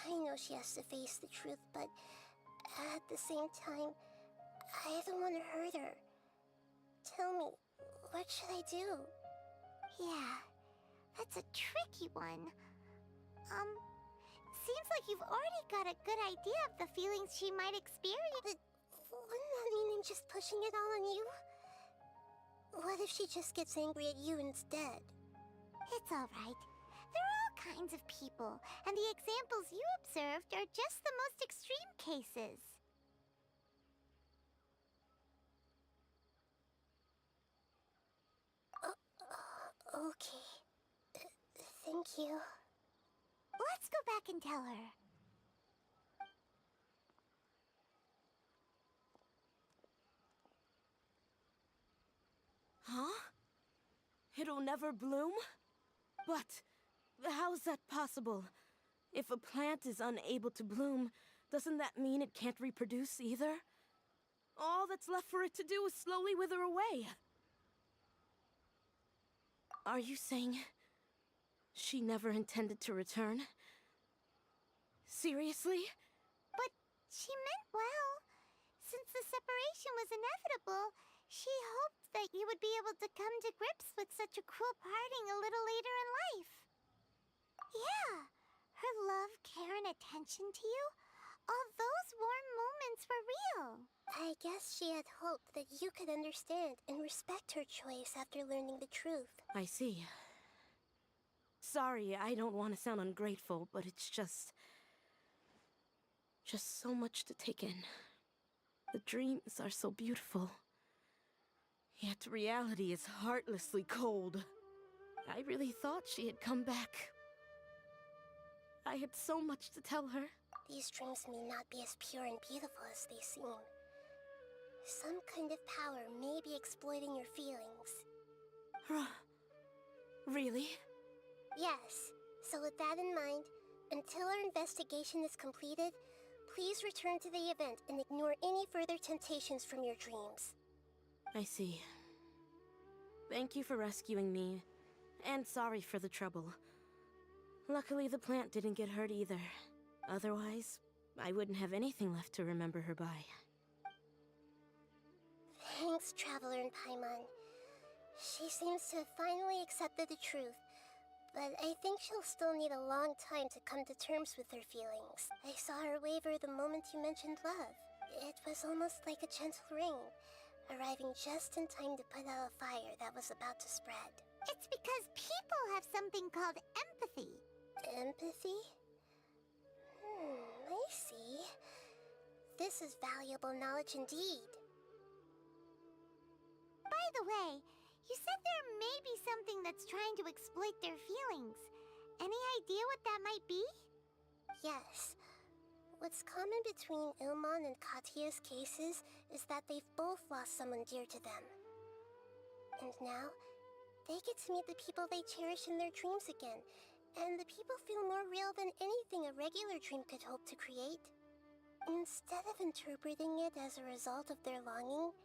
I know she has to face the truth, but at the same time, I don't want to hurt her. Tell me, what should I do? Yeah, that's a tricky one. Seems like you've already got a good idea of the feelings she might experience. But wouldn't that mean I'm just pushing it all on you? What if she just gets angry at you instead? It's alright. There are all kinds of people, and the examples you observed are just the most extreme cases. Okay. Thank you. Let's go back and tell her. Huh? It'll never bloom? But how's that possible? If a plant is unable to bloom, doesn't that mean it can't reproduce either? All that's left for it to do is slowly wither away. Are you saying she never intended to return? Seriously? But she meant well. Since the separation was inevitable, She hoped that you would be able to come to grips with such a cruel parting a little later in life. Yeah, her love, care, and attention to you, all those warm moments were real. I guess she had hoped that you could understand and respect her choice after learning the truth. I see. Sorry, I don't want to sound ungrateful, but it's just so much to take in. The dreams are so beautiful. Yet reality is heartlessly cold. I really thought she had come back. I had so much to tell her. These dreams may not be as pure and beautiful as they seem. Some kind of power may be exploiting your feelings. Really? Yes. So with that in mind, until our investigation is completed, please return to the event and ignore any further temptations from your dreams. I see. Thank you for rescuing me, and sorry for the trouble. Luckily, the plant didn't get hurt either. Otherwise, I wouldn't have anything left to remember her by. Thanks, Traveler and Paimon. She seems to have finally accepted the truth, but I think she'll still need a long time to come to terms with her feelings. I saw her waver the moment you mentioned love. It was almost like a gentle rain, arriving just in time to put out a fire that was about to spread. It's because people have something called empathy. Empathy? I see. This is valuable knowledge indeed. By the way, you said there may be something that's trying to exploit their feelings. Any idea what that might be? Yes. What's common between Ilmon and Katia's cases is that they've both lost someone dear to them. And now, they get to meet the people they cherish in their dreams again, and the people feel more real than anything a regular dream could hope to create. Instead of interpreting it as a result of their longing,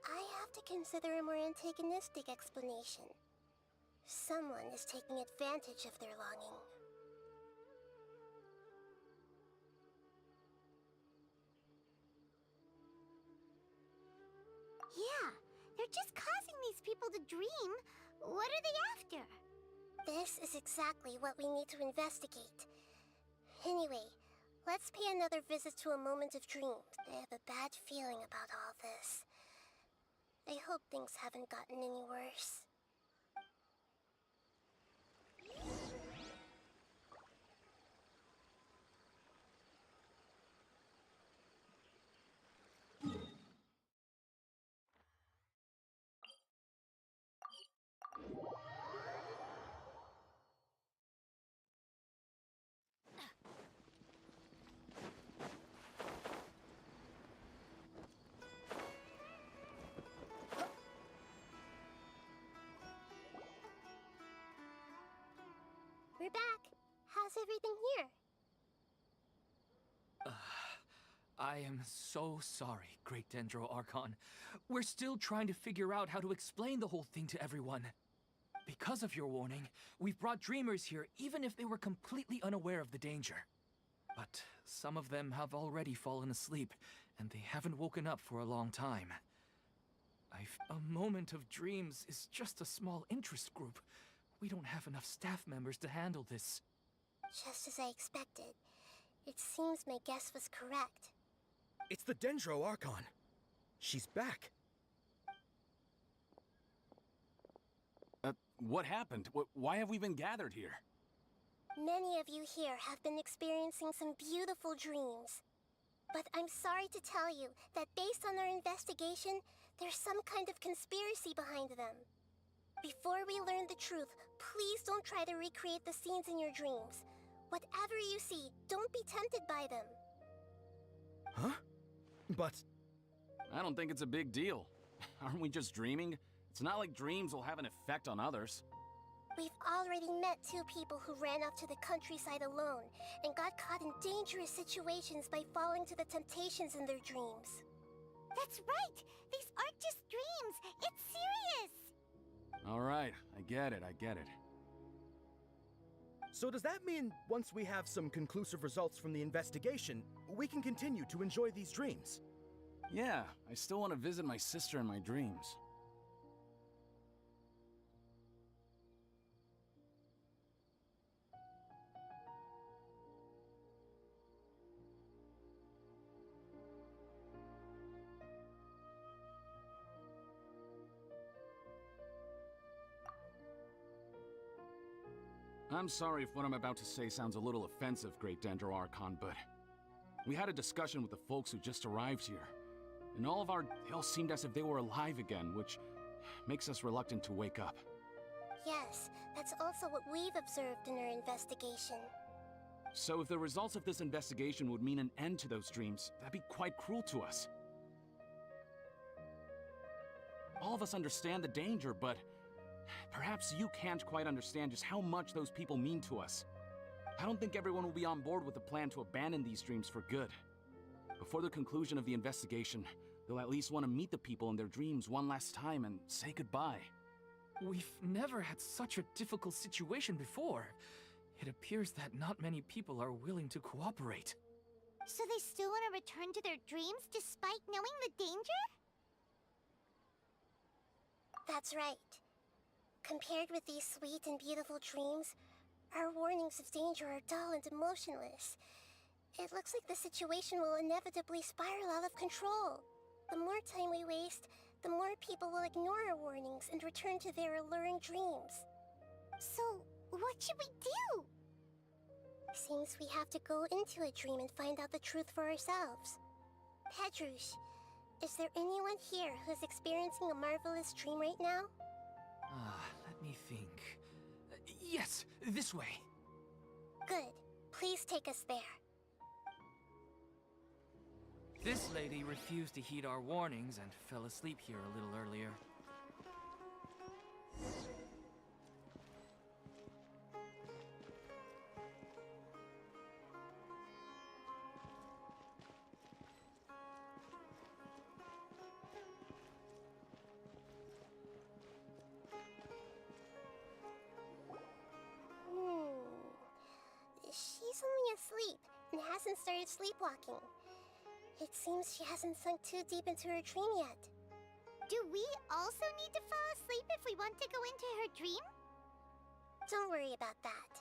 I have to consider a more antagonistic explanation. Someone is taking advantage of their longing. Yeah, they're just causing these people to dream. What are they after? This is exactly what we need to investigate. Anyway, let's pay another visit to a moment of dreams. I have a bad feeling about all this. I hope things haven't gotten any worse. We're back. How's everything here? I am so sorry, Great Dendro Archon. We're still trying to figure out how to explain the whole thing to everyone. Because of your warning, we've brought dreamers here even if they were completely unaware of the danger. But some of them have already fallen asleep, and they haven't woken up for a long time. A moment of dreams is just a small interest group. We don't have enough staff members to handle this. Just as I expected. It seems my guess was correct. It's the Dendro Archon. She's back. What happened? Why have we been gathered here? Many of you here have been experiencing some beautiful dreams. But I'm sorry to tell you that based on our investigation, there's some kind of conspiracy behind them. Before we learn the truth, please don't try to recreate the scenes in your dreams. Whatever you see, don't be tempted by them. Huh? But... I don't think it's a big deal. Aren't we just dreaming? It's not like dreams will have an effect on others. We've already met 2 people who ran off to the countryside alone and got caught in dangerous situations by falling to the temptations in their dreams. That's right! These aren't just dreams! It's serious! All right, I get it. So does that mean once we have some conclusive results from the investigation, we can continue to enjoy these dreams? Yeah, I still want to visit my sister in my dreams. I'm sorry if what I'm about to say sounds a little offensive, Great Dendro Archon, but we had a discussion with the folks who just arrived here, and all of our tales seemed as if they were alive again, which makes us reluctant to wake up. Yes, that's also what we've observed in our investigation. So if the results of this investigation would mean an end to those dreams, that'd be quite cruel to us. All of us understand the danger, but perhaps you can't quite understand just how much those people mean to us. I don't think everyone will be on board with the plan to abandon these dreams for good. Before the conclusion of the investigation, they'll at least want to meet the people in their dreams one last time and say goodbye. We've never had such a difficult situation before. It appears that not many people are willing to cooperate. So they still want to return to their dreams despite knowing the danger? That's right. Compared with these sweet and beautiful dreams, our warnings of danger are dull and emotionless. It looks like the situation will inevitably spiral out of control. The more time we waste, the more people will ignore our warnings and return to their alluring dreams. So, what should we do? Seems we have to go into a dream and find out the truth for ourselves. Pedrush, is there anyone here who's experiencing a marvelous dream right now? Let me think. Yes, this way. Good. Please take us there. This lady refused to heed our warnings and fell asleep here a little earlier. She's only asleep and hasn't started sleepwalking. It seems she hasn't sunk too deep into her dream yet. Do we also need to fall asleep if we want to go into her dream? Don't worry about that.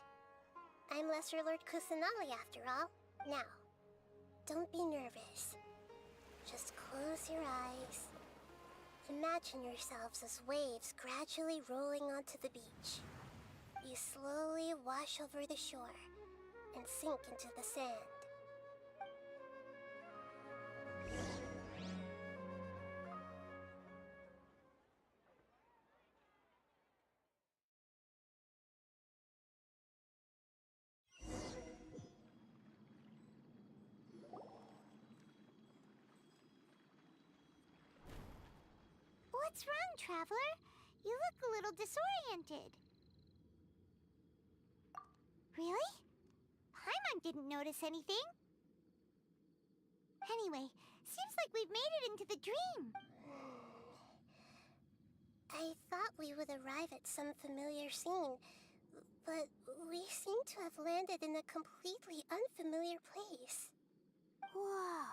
I'm Lesser Lord Kusanali after all. Now, don't be nervous. Just close your eyes. Imagine yourselves as waves gradually rolling onto the beach. You slowly wash over the shore and sink into the sand. What's wrong, Traveler? You look a little disoriented. Really? Paimon didn't notice anything. Anyway, seems like we've made it into the dream. I thought we would arrive at some familiar scene, but we seem to have landed in a completely unfamiliar place. Whoa!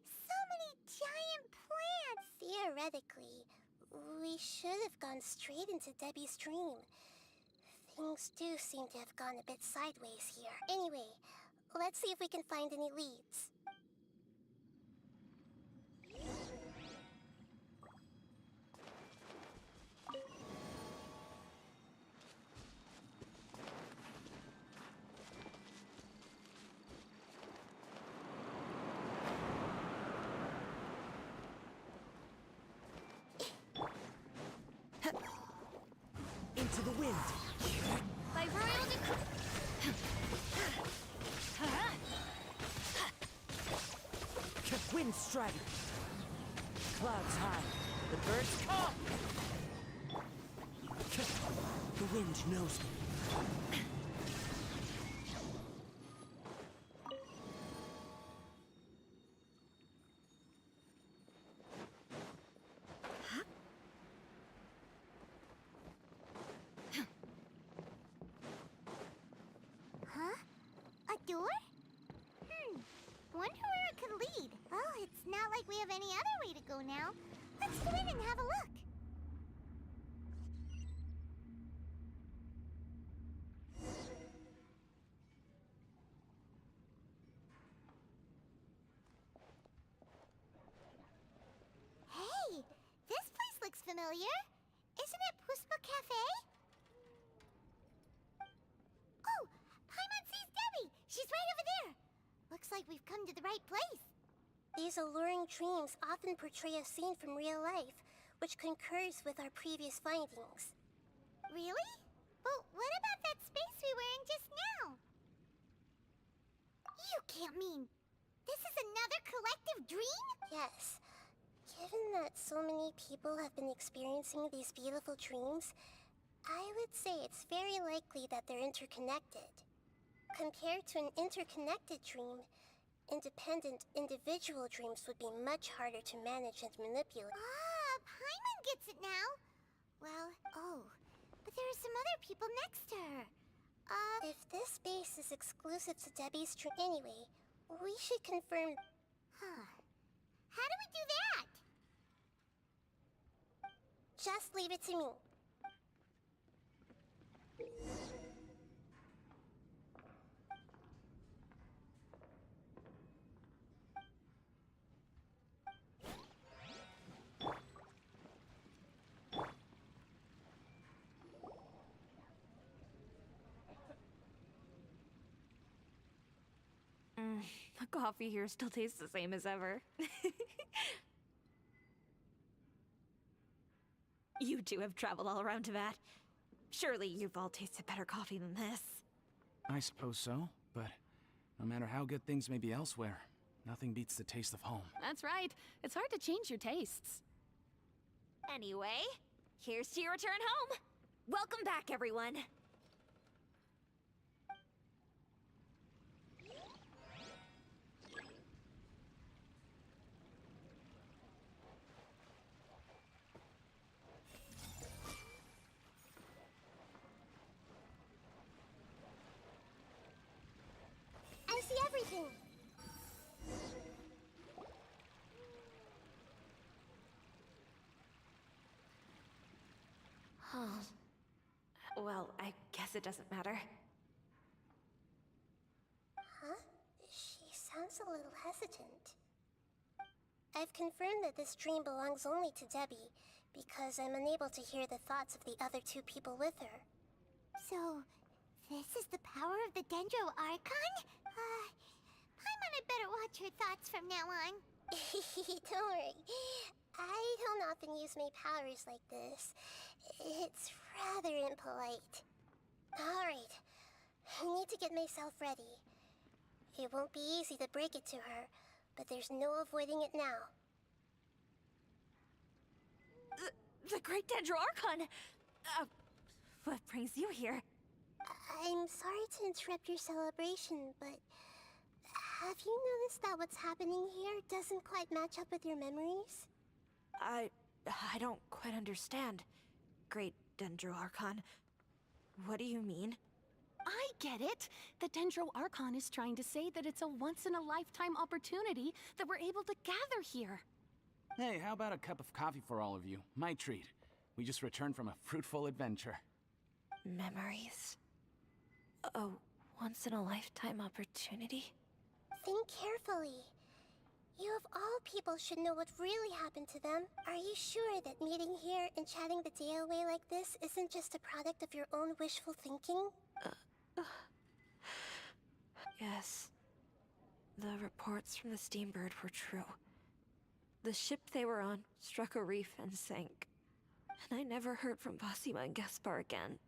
So many giant plants! Theoretically, we should have gone straight into Debbie's dream. Things do seem to have gone a bit sideways here. Anyway, let's see if we can find any leads. Into the wind! By royal decree. Wind strike! Clouds high. The birds come! The wind knows me. Huh? A door? Wonder where it could lead. Well, it's not like we have of any other way to go now. Let's go in and have a look. Hey, this place looks familiar. Isn't it Puspa Cafe? Oh, Paimon sees Debbie. She's right over there. Looks like we've come to the right place. These alluring dreams often portray a scene from real life, which concurs with our previous findings. Really? But what about that space we were in just now? You can't mean this is another collective dream? Yes. Given that so many people have been experiencing these beautiful dreams, I would say it's very likely that they're interconnected. Compared to an interconnected dream, independent individual dreams would be much harder to manage and manipulate. Ah, Paimon gets it now. Well, but there are some other people next to her. If this space is exclusive to Debbie's dream anyway, we should confirm... Huh. How do we do that? Just leave it to me. The coffee here still tastes the same as ever. You two have traveled all around Tibet. Surely you've all tasted better coffee than this. I suppose so, but no matter how good things may be elsewhere, nothing beats the taste of home. That's right. It's hard to change your tastes. Anyway, here's to your return home. Welcome back, everyone. I see everything. Well, I guess it doesn't matter. Huh? She sounds a little hesitant. I've confirmed that this dream belongs only to Debbie, because I'm unable to hear the thoughts of the other two people with her. So, this is the power of the Dendro Archon? Paimon had better watch her thoughts from now on. Don't worry. I don't often use my powers like this. It's rather impolite. Alright, I need to get myself ready. It won't be easy to break it to her, but there's no avoiding it now. The Great Dendro Archon! What brings you here? I'm sorry to interrupt your celebration, but have you noticed that what's happening here doesn't quite match up with your memories? I don't quite understand. Great Dendro Archon. What do you mean? I get it. The Dendro Archon is trying to say that it's a once-in-a-lifetime opportunity that we're able to gather here. Hey, how about a cup of coffee for all of you? My treat. We just returned from a fruitful adventure. Memories. A once-in-a-lifetime opportunity? Think carefully. You of all people should know what really happened to them. Are you sure that meeting here and chatting the day away like this isn't just a product of your own wishful thinking? Yes. The reports from the Steambird were true. The ship they were on struck a reef and sank. And I never heard from Basima and Gaspar again.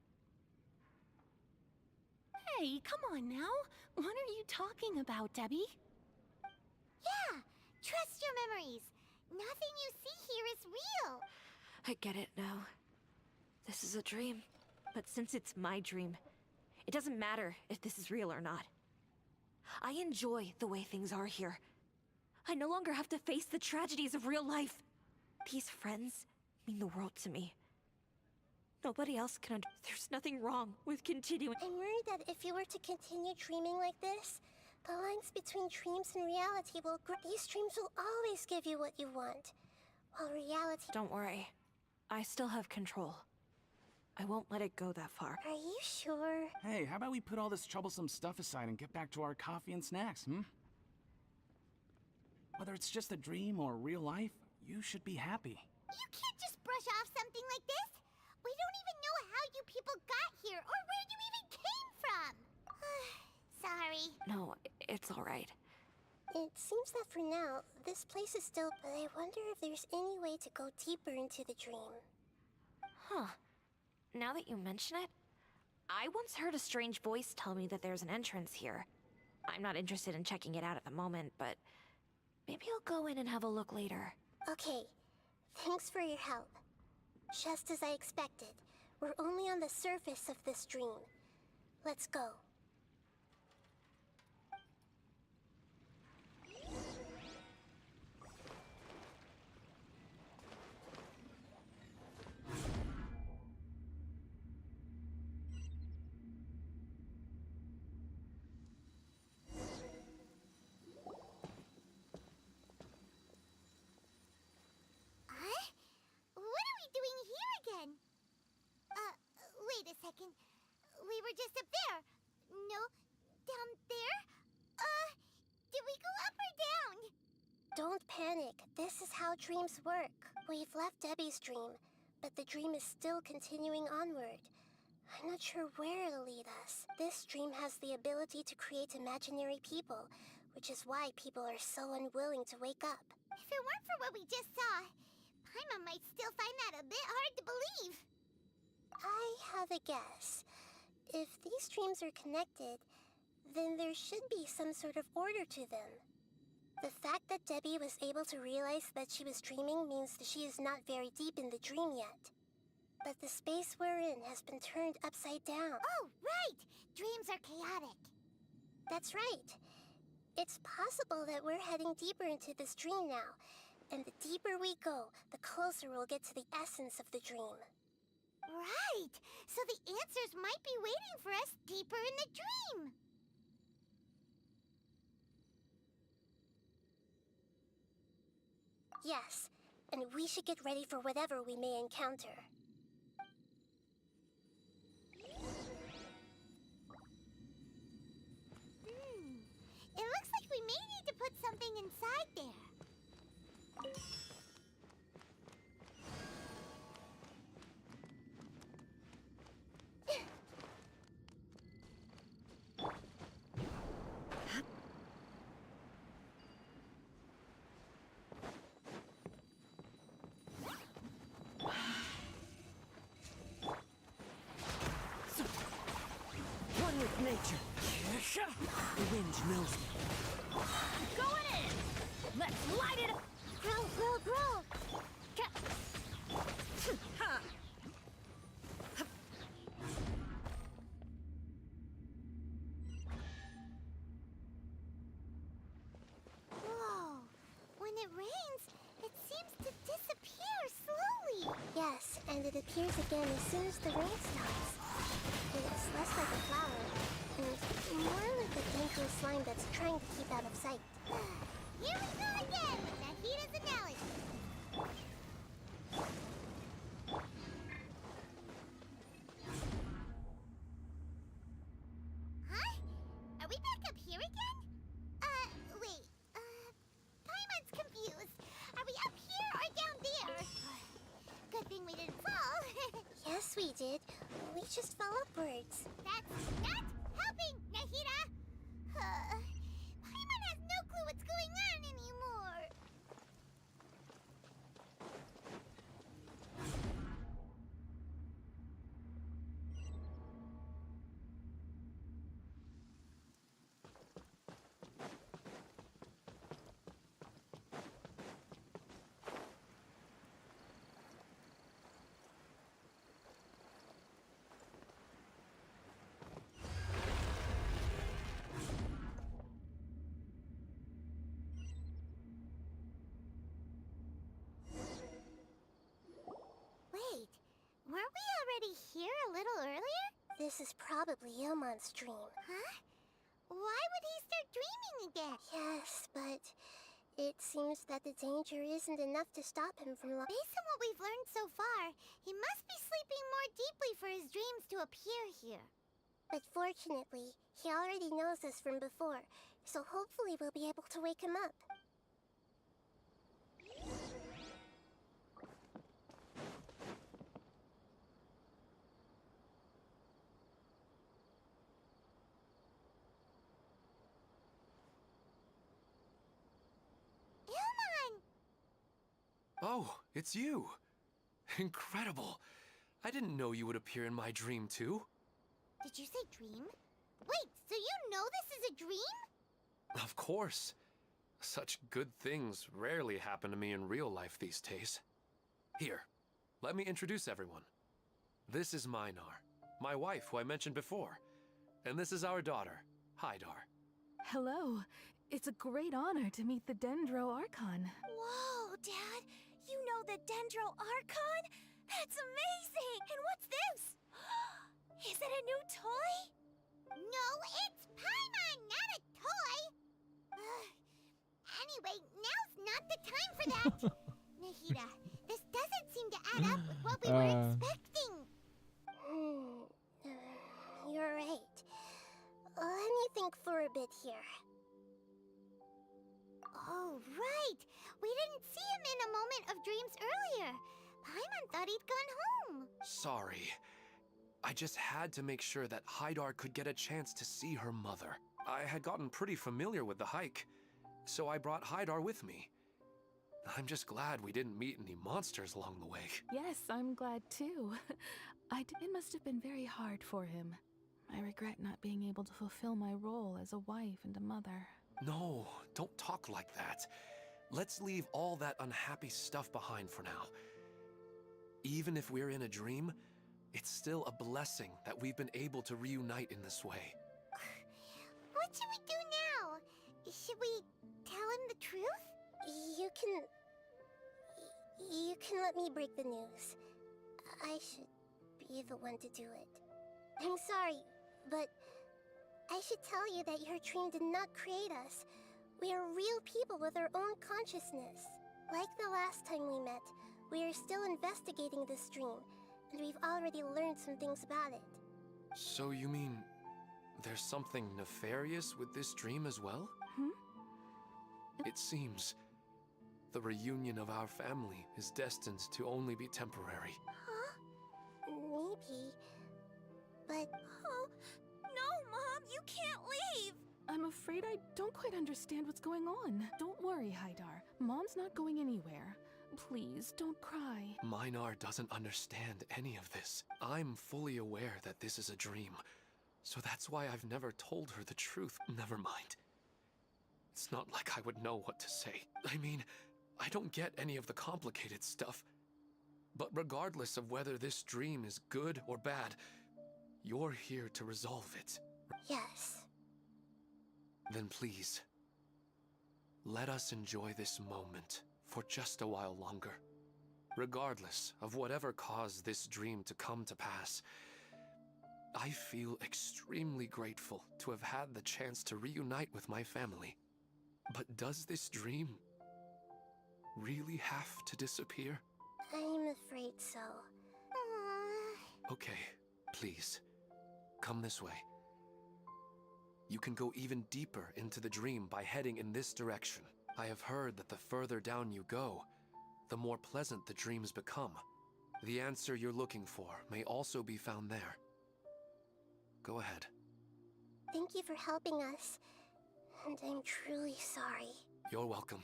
Hey, come on now. What are you talking about, Debbie? Yeah, trust your memories. Nothing you see here is real. I get it now. This is a dream. But since it's my dream, it doesn't matter if this is real or not. I enjoy the way things are here. I no longer have to face the tragedies of real life. These friends mean the world to me. Nobody else can There's nothing wrong with continuing. I'm worried that if you were to continue dreaming like this, The lines between dreams and reality will these dreams will always give you what you want, while reality— Don't worry. I still have control. I won't let it go that far. Are you sure? Hey, how about we put all this troublesome stuff aside and get back to our coffee and snacks, Whether it's just a dream or real life, you should be happy. You can't just brush off something like this. We don't even know how you people got here or where you even came from. Sorry. No, it's all right. It seems that for now, this place is still— but I wonder if there's any way to go deeper into the dream. Huh. Now that you mention it, I once heard a strange voice tell me that there's an entrance here. I'm not interested in checking it out at the moment, but maybe I'll go in and have a look later. Okay, thanks for your help. Just as I expected, we're only on the surface of this dream. Let's go. Wait a second. We were just up there. No, down there? Did we go up or down? Don't panic. This is how dreams work. We've left Debbie's dream, but the dream is still continuing onward. I'm not sure where it'll lead us. This dream has the ability to create imaginary people, which is why people are so unwilling to wake up. If it weren't for what we just saw, Paimon might still find that a bit hard to believe. I have a guess. If these dreams are connected, then there should be some sort of order to them. The fact that Debbie was able to realize that she was dreaming means that she is not very deep in the dream yet. But the space we're in has been turned upside down. Oh, right! Dreams are chaotic. That's right. It's possible that we're heading deeper into this dream now, and the deeper we go, the closer we'll get to the essence of the dream. Right! So the answers might be waiting for us deeper in the dream! Yes, and we should get ready for whatever we may encounter. It looks like we may need to put something inside there. One with nature. The wind knows me. Going in! Let's light it up! Grow, grow, grow! Ha! Whoa! When it rains, it seems to disappear slowly. Yes, and it appears again as soon as the rain stops. It's less like a flower, and more like a dangerous slime that's trying to keep out of sight. Here we go again with Nahita's analogy. Huh? Are we back up here again? Wait. Paimon's confused. Are we up here or down there? Good thing we didn't fall. Yes, we did. We just fell upwards. That's not helping, Nahita! Paimon has no clue what's going on anymore. Wait, weren't we already here a little earlier? This is probably Ilmon's dream. Huh? Why would he start dreaming again. Yes, but it seems that the danger isn't enough to stop him from Based on what we've learned so far, he must be sleeping more deeply for his dreams to appear here. But fortunately, he already knows us from before, so hopefully we'll be able to wake him up. Oh, it's you! Incredible! I didn't know you would appear in my dream, too. Did you say dream? Wait, so you know this is a dream? Of course. Such good things rarely happen to me in real life these days. Here, let me introduce everyone. This is Minar, my wife who I mentioned before. And this is our daughter, Hydar. Hello. It's a great honor to meet the Dendro Archon. Whoa, Dad! You know the Dendro Archon? That's amazing! And what's this? Is it a new toy? No, it's Paimon, not a toy! Anyway, now's not the time for that! Nahida, this doesn't seem to add up with what we were expecting. You're right. Let me think for a bit here. Oh, right! We didn't see him in a moment of dreams earlier. Paimon thought he'd gone home. Sorry. I just had to make sure that Hydar could get a chance to see her mother. I had gotten pretty familiar with the hike, so I brought Hydar with me. I'm just glad we didn't meet any monsters along the way. Yes, I'm glad too. It must have been very hard for him. I regret not being able to fulfill my role as a wife and a mother. No, don't talk like that. Let's leave all that unhappy stuff behind for now. Even if we're in a dream, it's still a blessing that we've been able to reunite in this way. What should we do now? Should we tell him the truth? You can let me break the news. I should be the one to do it. I'm sorry, but I should tell you that your dream did not create us. We are real people with our own consciousness. Like the last time we met, we are still investigating this dream, and we've already learned some things about it. So you mean there's something nefarious with this dream as well? It seems the reunion of our family is destined to only be temporary. Maybe, but... Oh, no, Mom, you can't leave! I'm afraid I don't quite understand what's going on. Don't worry, Hydar. Mom's not going anywhere. Please, don't cry. Minar doesn't understand any of this. I'm fully aware that this is a dream, so that's why I've never told her the truth. Never mind. It's not like I would know what to say. I mean, I don't get any of the complicated stuff. But regardless of whether this dream is good or bad, you're here to resolve it. Yes. Then please, let us enjoy this moment for just a while longer. Regardless of whatever caused this dream to come to pass, I feel extremely grateful to have had the chance to reunite with my family. But does this dream really have to disappear? I'm afraid so. Okay, please, come this way. You can go even deeper into the dream by heading in this direction. I have heard that the further down you go, the more pleasant the dreams become. The answer you're looking for may also be found there. Go ahead. Thank you for helping us, and I'm truly sorry. You're welcome.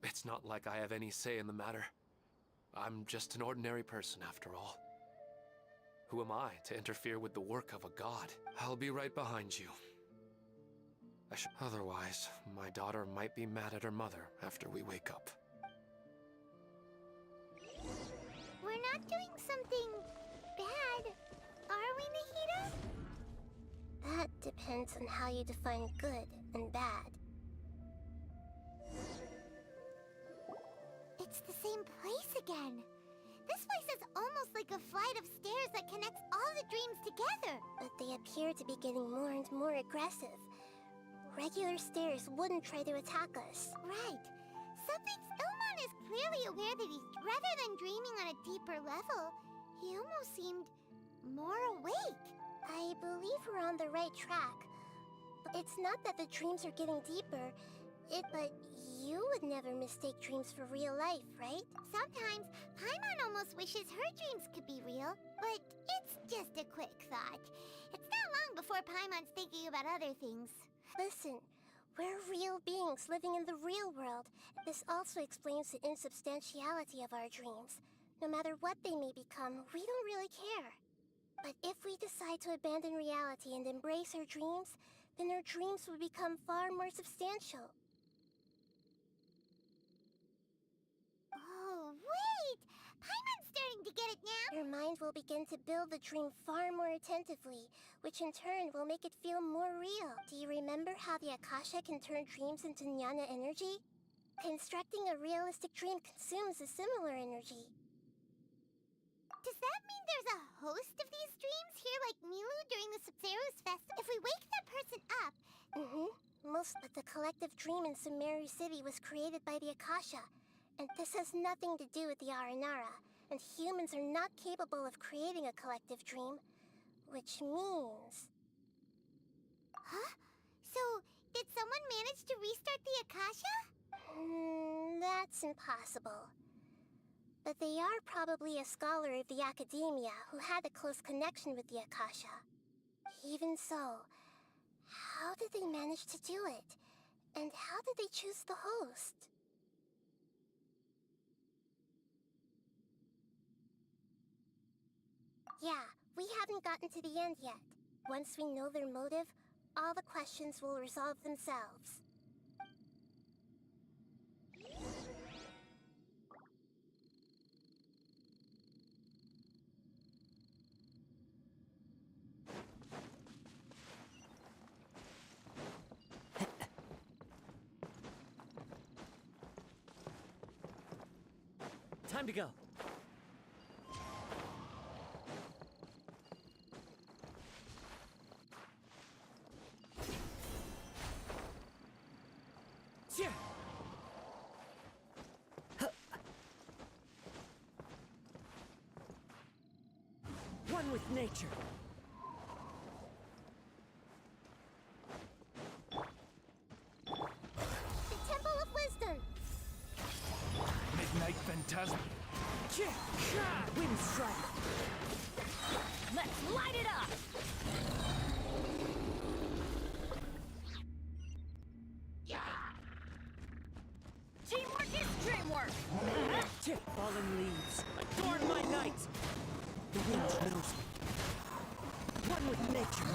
It's not like I have any say in the matter. I'm just an ordinary person after all. Who am I to interfere with the work of a god? I'll be right behind you. Otherwise, my daughter might be mad at her mother after we wake up. We're not doing something bad, are we, Nahida? That depends on how you define good and bad. It's the same place again. This place is almost like a flight of stairs that connects all the dreams together. But they appear to be getting more and more aggressive. regular stairs wouldn't try to attack us. Right. Ilmon is clearly aware that rather than dreaming on a deeper level, he almost seemed more awake. I believe we're on the right track. But it's not that the dreams are getting deeper. But you would never mistake dreams for real life, right? Sometimes, Paimon almost wishes her dreams could be real, but it's just a quick thought. It's not long before Paimon's thinking about other things. Listen, we're real beings living in the real world. This also explains the insubstantiality of our dreams. No matter what they may become, we don't really care. But if we decide to abandon reality and embrace our dreams, then our dreams will become far more substantial. Oh, wait! Paimon's starting to get it now! Your mind will begin to build the dream far more attentively, which in turn will make it feel more real. Do you remember how the Akasha can turn dreams into jnana energy? Constructing a realistic dream consumes a similar energy. Does that mean there's a host of these dreams here like Milu during the Subzero's festival? If we wake that person up... But the collective dream in Sumeru City was created by the Akasha. And this has nothing to do with the Aranara. And humans are not capable of creating a collective dream. Which means... Huh? So, did someone manage to restart the Akasha? That's impossible. But they are probably a scholar of the Academia who had a close connection with the Akasha. Even so, how did they manage to do it? And how did they choose the host? Yeah, we haven't gotten to the end yet. Once we know their motive, all the questions will resolve themselves. Time to go. One with nature. The Temple of Wisdom! Midnight Phantasm. Wind strike. Let's light it up! Teamwork is dreamwork! Fallen leaves. Adorn my night. The wind knows me. One with nature.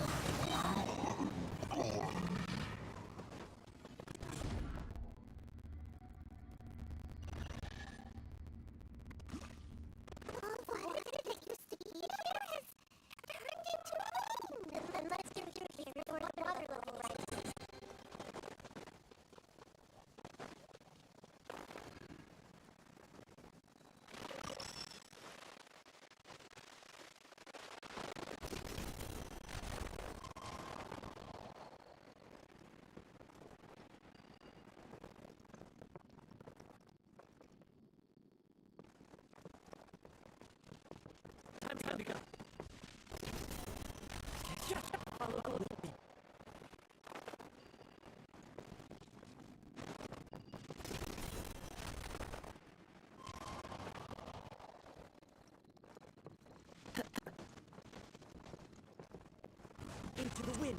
Time to go. Follow me. Into the wind.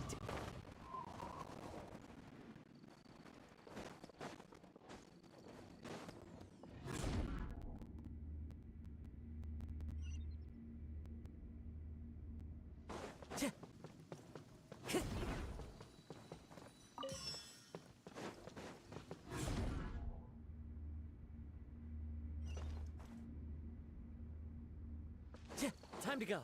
Time to go.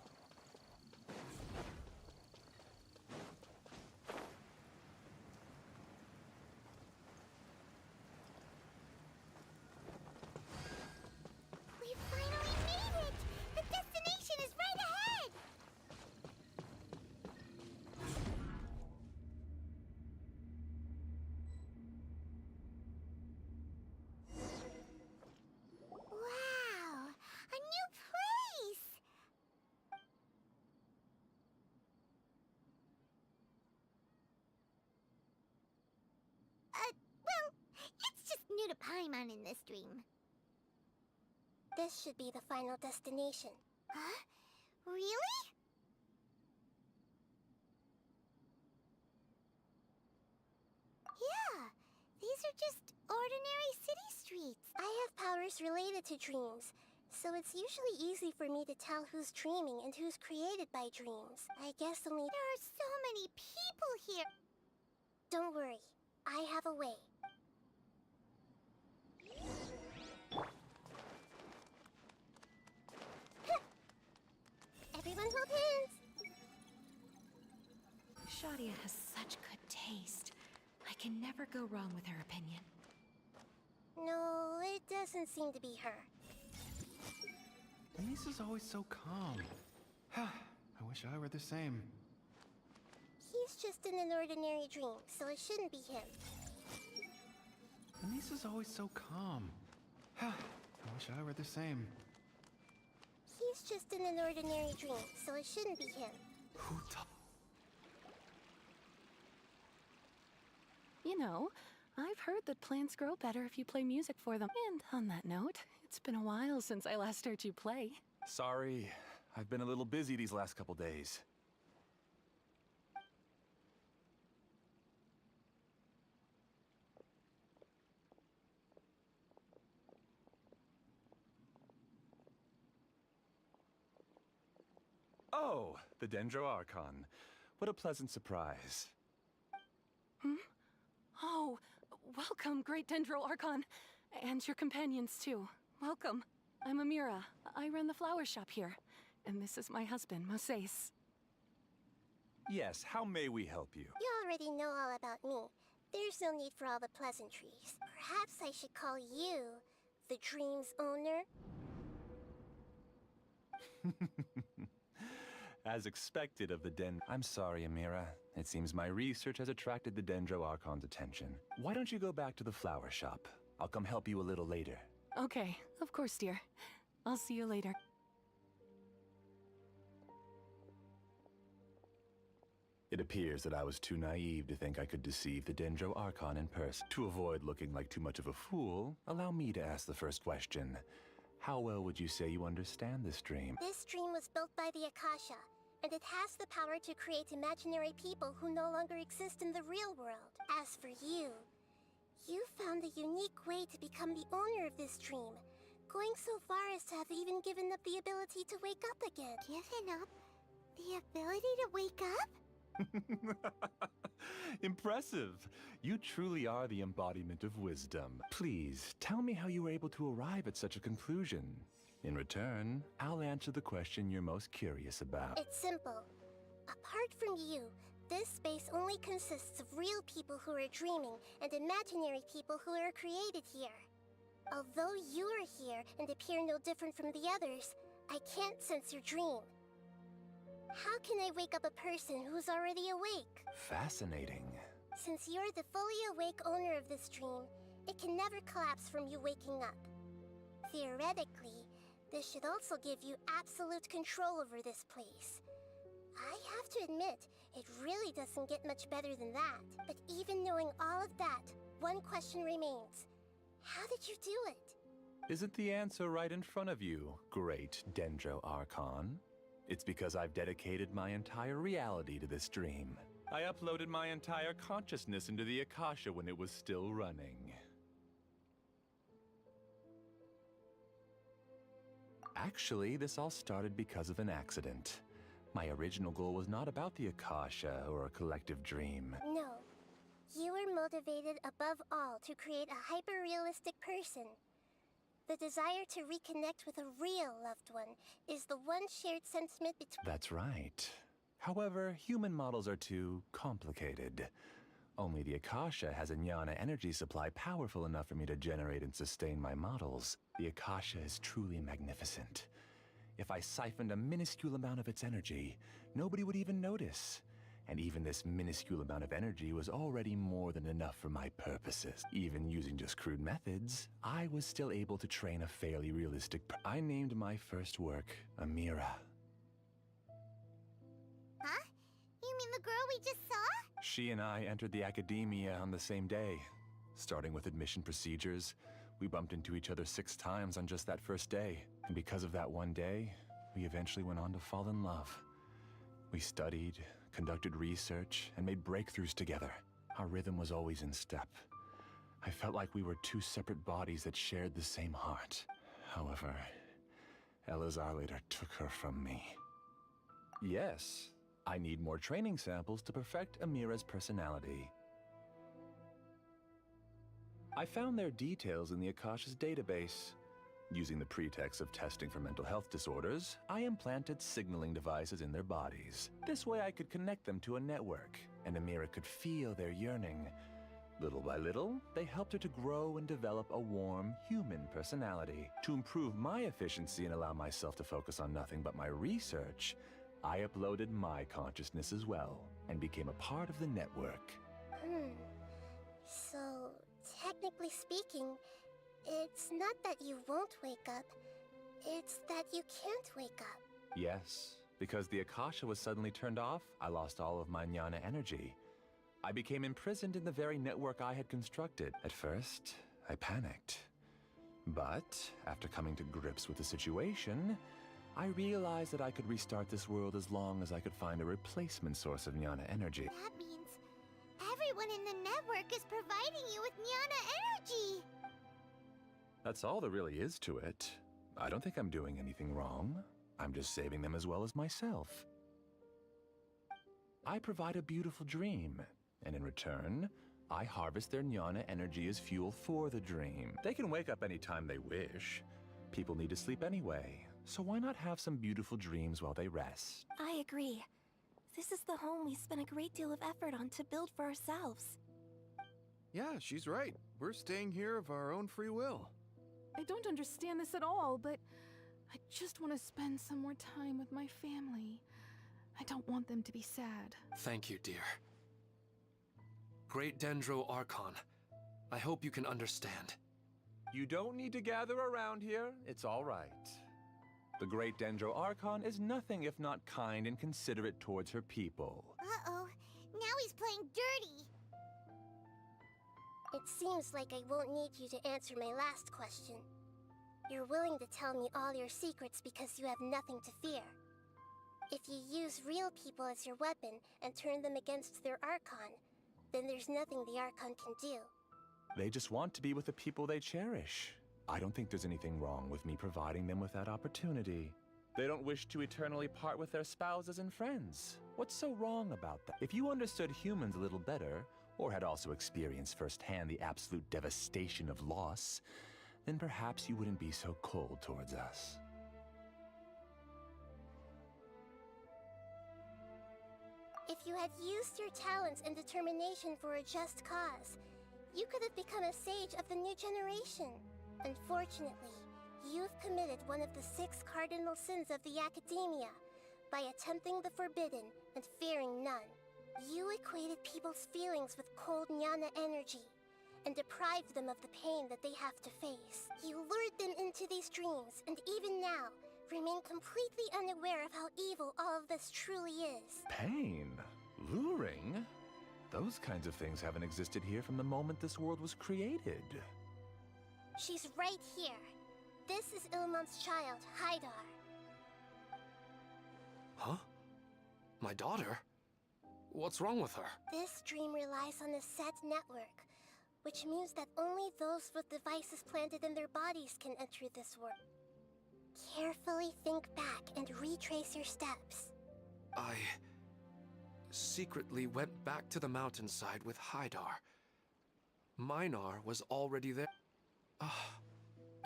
We finally made it! The destination is right ahead! Paimon in this dream. This should be the final destination. Huh? Really? Yeah, these are just ordinary city streets. I have powers related to dreams, so it's usually easy for me to tell who's dreaming and who's created by dreams. I guess only— There are so many people here. Don't worry, I have a way. Everyone hold hands! Shadia has such good taste. I can never go wrong with her opinion. No, it doesn't seem to be her. Anissa's always so calm. I wish I were the same. He's just in an ordinary dream, so it shouldn't be him. Anissa's always so calm. I wish I were the same. He's just in an ordinary dream, so it shouldn't be him. Who told? You know, I've heard that plants grow better if you play music for them. And on that note, it's been a while since I last heard you play. Sorry, I've been a little busy these last couple days. Oh, the Dendro Archon. What a pleasant surprise. Hmm? Oh, welcome, Great Dendro Archon. And your companions, too. Welcome. I'm Amira. I run the flower shop here. And this is my husband, Moses. Yes, how may we help you? You already know all about me. There's no need for all the pleasantries. Perhaps I should call you the dream's owner? As expected of the I'm sorry, Amira. It seems my research has attracted the Dendro Archon's attention. Why don't you go back to the flower shop? I'll come help you a little later. Okay, of course, dear. I'll see you later. It appears that I was too naive to think I could deceive the Dendro Archon in person. To avoid looking like too much of a fool, allow me to ask the first question. How well would you say you understand this dream? This dream was built by the Akasha, and it has the power to create imaginary people who no longer exist in the real world. As for you, you found a unique way to become the owner of this dream, going so far as to have even given up the ability to wake up again. Given up the ability to wake up? Impressive! You truly are the embodiment of wisdom. Please, tell me how you were able to arrive at such a conclusion. In return, I'll answer the question you're most curious about. It's simple. Apart from you, this space only consists of real people who are dreaming and imaginary people who are created here. Although you are here and appear no different from the others, I can't sense your dream. How can I wake up a person who's already awake? Fascinating. Since you're the fully awake owner of this dream, it can never collapse from you waking up. Theoretically, this should also give you absolute control over this place. I have to admit, it really doesn't get much better than that. But even knowing all of that, one question remains. How did you do it? Isn't the answer right in front of you, great Dendro Archon? It's because I've dedicated my entire reality to this dream. I uploaded my entire consciousness into the Akasha when it was still running. Actually, this all started because of an accident. My original goal was not about the Akasha or a collective dream. No. You were motivated above all to create a hyper-realistic person. The desire to reconnect with a real loved one is the one shared sentiment between— That's right. However, human models are too complicated. Only the Akasha has a jnana energy supply powerful enough for me to generate and sustain my models. The Akasha is truly magnificent. If I siphoned a minuscule amount of its energy, nobody would even notice. And even this minuscule amount of energy was already more than enough for my purposes. Even using just crude methods, I was still able to train a fairly realistic I named my first work Amira. Huh? You mean the girl we just saw? She and I entered the academia on the same day. Starting with admission procedures, We bumped into each other 6 times on just that first day. And because of that one day, we eventually went on to fall in love. We studied, conducted research, and made breakthroughs together. Our rhythm was always in step. I felt like we were 2 separate bodies that shared the same heart. However, Elazar later took her from me. Yes, I need more training samples to perfect Amira's personality. I found their details in the Akasha's database. Using the pretext of testing for mental health disorders, I implanted signaling devices in their bodies. This way I could connect them to a network, and Amira could feel their yearning. Little by little, they helped her to grow and develop a warm, human personality. To improve my efficiency and allow myself to focus on nothing but my research, I uploaded my consciousness as well, and became a part of the network. So, technically speaking, it's not that you won't wake up, it's that you can't wake up. Yes, because the Akasha was suddenly turned off, I lost all of my jnana energy. I became imprisoned in the very network I had constructed. At first, I panicked. But after coming to grips with the situation, I realized that I could restart this world as long as I could find a replacement source of jnana energy. That means everyone in the network is providing you with jnana energy! That's all there really is to it. I don't think I'm doing anything wrong. I'm just saving them as well as myself. I provide a beautiful dream, and in return, I harvest their jnana energy as fuel for the dream. They can wake up anytime they wish. People need to sleep anyway, so why not have some beautiful dreams while they rest? I agree. This is the home we spent a great deal of effort on to build for ourselves. Yeah, she's right. We're staying here of our own free will. I don't understand this at all, but I just want to spend some more time with my family. I don't want them to be sad. Thank you, dear. Great Dendro Archon, I hope you can understand. You don't need to gather around here. It's all right. The Great Dendro Archon is nothing if not kind and considerate towards her people. Uh-oh, now he's playing dirty! It seems like I won't need you to answer my last question. You're willing to tell me all your secrets because you have nothing to fear. If you use real people as your weapon and turn them against their Archon, then there's nothing the Archon can do. They just want to be with the people they cherish. I don't think there's anything wrong with me providing them with that opportunity. They don't wish to eternally part with their spouses and friends. What's so wrong about that? If you understood humans a little better, or had also experienced firsthand the absolute devastation of loss, then perhaps you wouldn't be so cold towards us. If you had used your talents and determination for a just cause, you could have become a sage of the new generation. Unfortunately, you've committed one of the 6 cardinal sins of the Academia by attempting the forbidden and fearing none. You equated people's feelings with cold jnana energy and deprived them of the pain that they have to face. You lured them into these dreams, and even now, remain completely unaware of how evil all of this truly is. Pain? Luring? Those kinds of things haven't existed here from the moment this world was created. She's right here. This is Ilmon's child, Haidar. Huh? My daughter? What's wrong with her? This dream relies on a set network, which means that only those with devices planted in their bodies can enter this world. Carefully think back and retrace your steps. I secretly went back to the mountainside with Haidar. Minar was already there.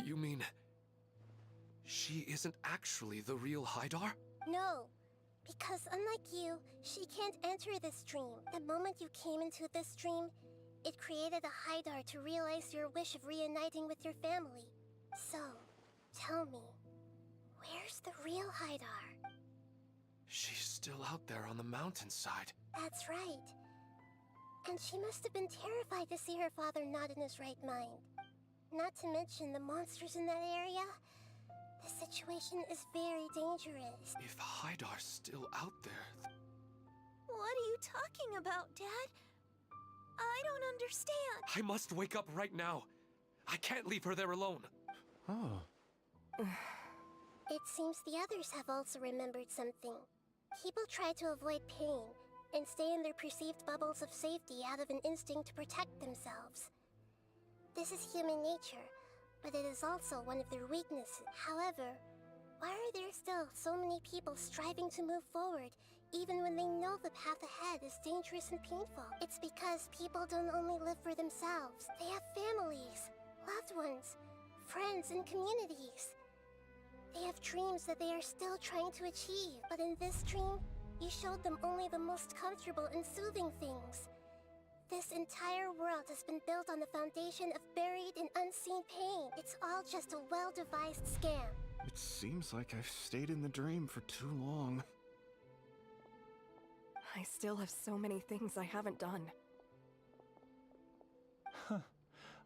You mean she isn't actually the real Haidar? No, because unlike you, she can't enter this dream. The moment you came into this dream, it created a Haidar to realize your wish of reuniting with your family. So, tell me, where's the real Haidar? She's still out there on the mountainside. That's right. And she must have been terrified to see her father not in his right mind. Not to mention the monsters in that area. The situation is very dangerous. If Haidar's still out there... What are you talking about, Dad? I don't understand. I must wake up right now. I can't leave her there alone. Oh. It seems the others have also remembered something. People try to avoid pain and stay in their perceived bubbles of safety out of an instinct to protect themselves. This is human nature, but it is also one of their weaknesses. However, why are there still so many people striving to move forward, even when they know the path ahead is dangerous and painful? It's because people don't only live for themselves. They have families, loved ones, friends, and communities. They have dreams that they are still trying to achieve, but in this dream, you showed them only the most comfortable and soothing things. This entire world has been built on the foundation of buried and unseen pain. It's all just a well-devised scam. It seems like I've stayed in the dream for too long. I still have so many things I haven't done. Huh.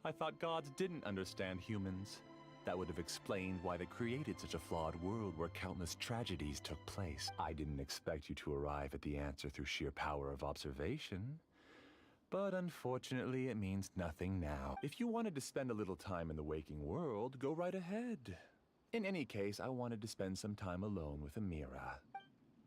I thought gods didn't understand humans. That would have explained why they created such a flawed world where countless tragedies took place. I didn't expect you to arrive at the answer through sheer power of observation. But unfortunately, it means nothing now. If you wanted to spend a little time in the waking world, go right ahead. In any case, I wanted to spend some time alone with Amira.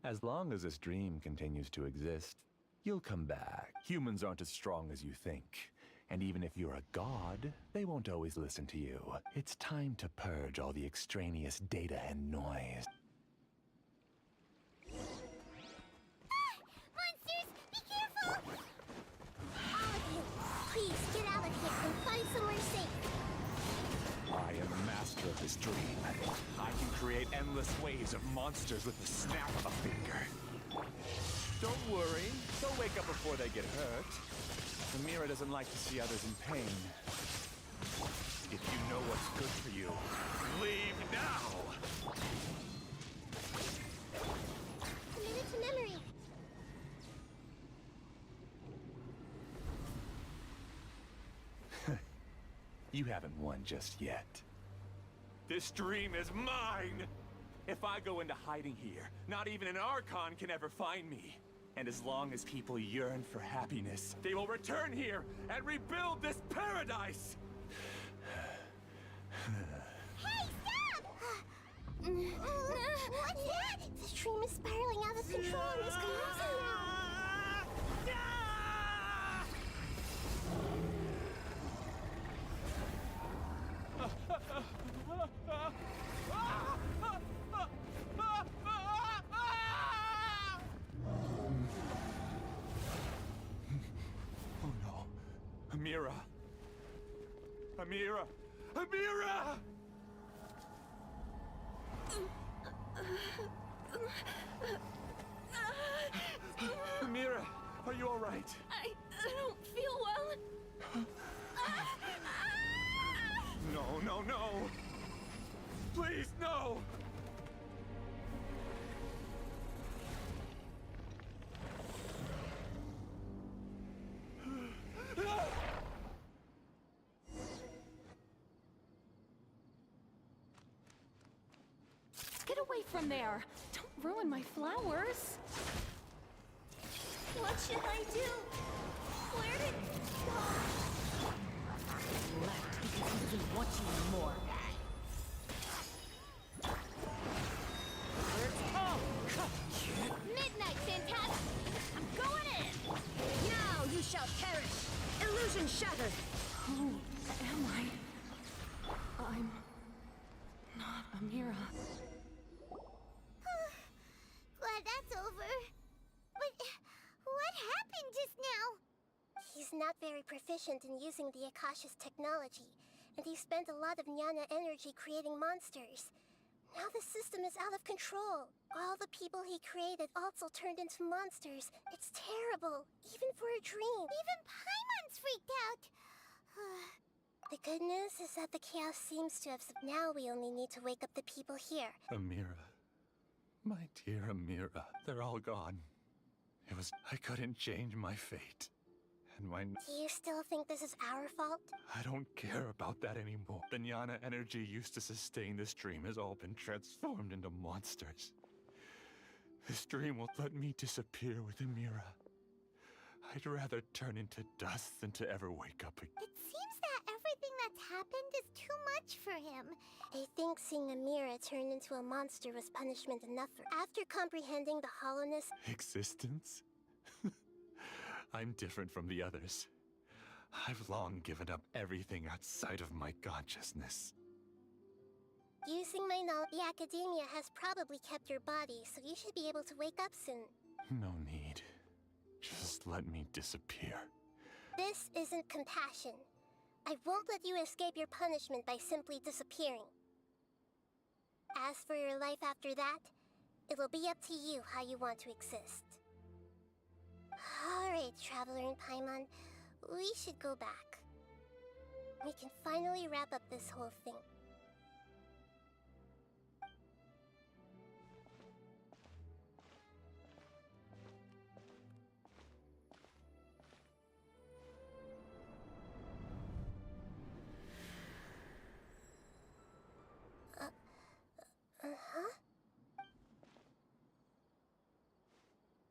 As long as this dream continues to exist, you'll come back. Humans aren't as strong as you think. And even if you're a god, they won't always listen to you. It's time to purge all the extraneous data and noise. Monsters, be careful! All of you, please get out of here and find somewhere safe. I am master of this dream. I can create endless waves of monsters with the snap of a finger. Don't worry, they'll wake up before they get hurt. Amira doesn't like to see others in pain. If you know what's good for you, leave now! Minute to memory. You haven't won just yet. This dream is mine! If I go into hiding here, not even an Archon can ever find me. And as long as people yearn for happiness, they will return here and rebuild this paradise! Hey, stop! What's that? The stream is spiraling out of control and is collapsing now. Oh no. Amira! Amira! Amira! Amira, are you all right? I don't feel well. No, no, no! Please, no! Get away from there! Don't ruin my flowers! What should I do? Where did it go? Left because he doesn't want you anymore. Midnight, Phantasm! I'm going in! Now you shall perish! Illusion shattered! Who am I? I'm not Amira. Glad that's over. But what happened just now? He's not very proficient in using the Akasha's technology, and he spent a lot of Jnana energy creating monsters. Now the system is out of control. All the people he created also turned into monsters. It's terrible, even for a dream. Even Paimon's freaked out. The good news is that the chaos seems to have... Now we only need to wake up the people here. Amira. My dear Amira. They're all gone. I couldn't change my fate. And Do you still think this is our fault? I don't care about that anymore. The Jnana energy used to sustain this dream has all been transformed into monsters. This dream will let me disappear with Amira. I'd rather turn into dust than to ever wake up again. It seems that everything that's happened is too much for him. I think seeing Amira turn into a monster was punishment enough for. After comprehending the hollowness. Existence? I'm different from the others. I've long given up everything outside of my consciousness. Using my knowledge, the academia has probably kept your body, so you should be able to wake up soon. No need. Just let me disappear. This isn't compassion. I won't let you escape your punishment by simply disappearing. As for your life after that, it'll be up to you how you want to exist. Alright, Traveler and Paimon, we should go back. We can finally wrap up this whole thing.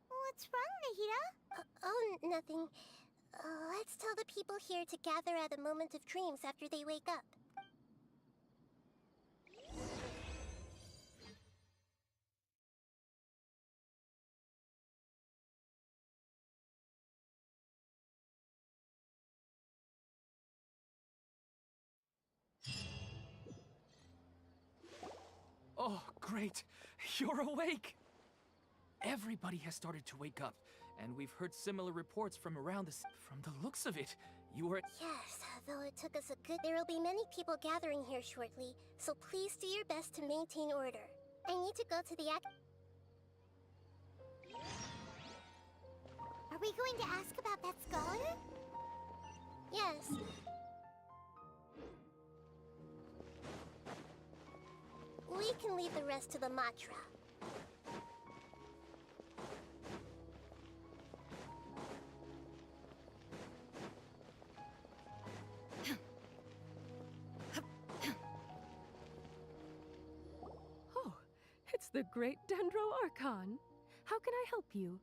What's wrong, Nahida? Oh, nothing. Let's tell the people here to gather at a moment of dreams after they wake up. Oh, great! You're awake! Everybody has started to wake up, and we've heard similar reports from around us. From the looks of it, you were... Yes, though it took us a good... There will be many people gathering here shortly, so please do your best to maintain order. I need to go to the Are we going to ask about that scholar? Yes. We can leave the rest to the Matra. Oh, it's the great Dendro Archon. How can I help you?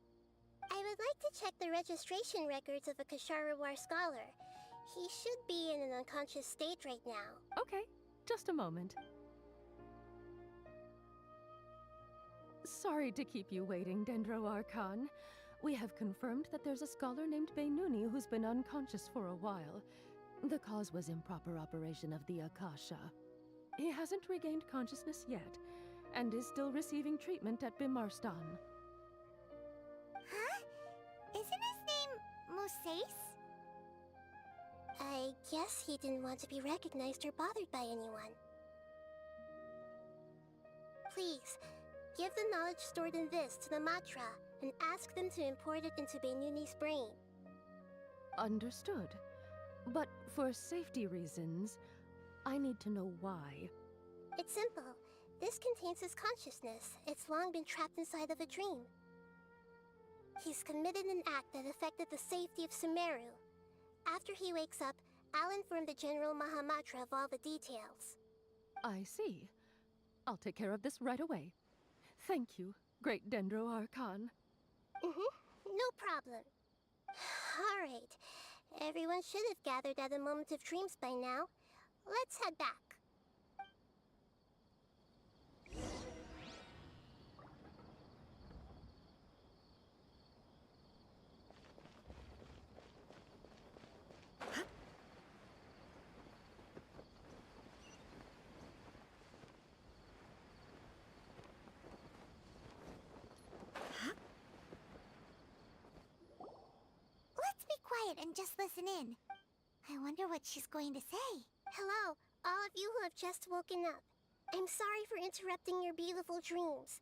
I would like to check the registration records of a Kasharawar scholar. He should be in an unconscious state right now. Okay, just a moment. Sorry to keep you waiting, Dendro Archon. We have confirmed that there's a scholar named Beinuni who's been unconscious for a while. The cause was improper operation of the Akasha. He hasn't regained consciousness yet, and is still receiving treatment at Bimarstan. Huh? Isn't his name Musace? I guess he didn't want to be recognized or bothered by anyone. Please, give the knowledge stored in this to the Matra, and ask them to import it into Beinuni's brain. Understood. But for safety reasons, I need to know why. It's simple. This contains his consciousness. It's long been trapped inside of a dream. He's committed an act that affected the safety of Sumeru. After he wakes up, I'll inform the General Mahamatra of all the details. I see. I'll take care of this right away. Thank you, great Dendro Archon. No problem. Alright. Everyone should have gathered at a moment of dreams by now. Let's head back. Let's be quiet and just listen in. I wonder what she's going to say. Hello, all of you who have just woken up. I'm sorry for interrupting your beautiful dreams.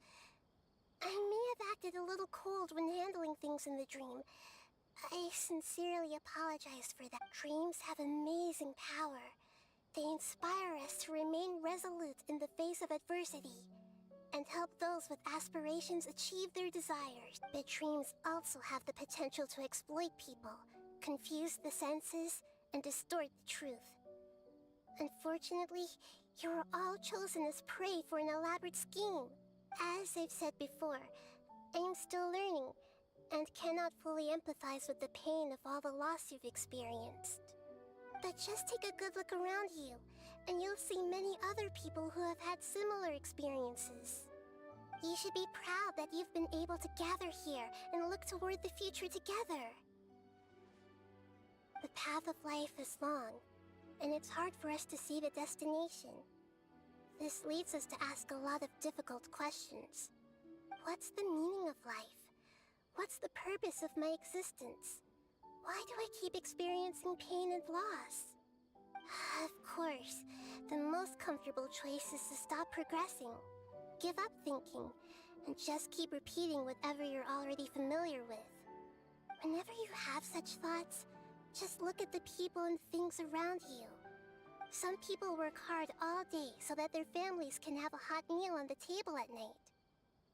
I may have acted a little cold when handling things in the dream. I sincerely apologize for that. Dreams have amazing power. They inspire us to remain resolute in the face of adversity, and help those with aspirations achieve their desires. But dreams also have the potential to exploit people, confuse the senses, and distort the truth. Unfortunately, you are all chosen as prey for an elaborate scheme. As I've said before, I am still learning, and cannot fully empathize with the pain of all the loss you've experienced. But just take a good look around you, and you'll see many other people who have had similar experiences. You should be proud that you've been able to gather here and look toward the future together. The path of life is long, and it's hard for us to see the destination. This leads us to ask a lot of difficult questions. What's the meaning of life? What's the purpose of my existence? Why do I keep experiencing pain and loss? Of course, the most comfortable choice is to stop progressing. Give up thinking, and just keep repeating whatever you're already familiar with. Whenever you have such thoughts, just look at the people and things around you. Some people work hard all day so that their families can have a hot meal on the table at night.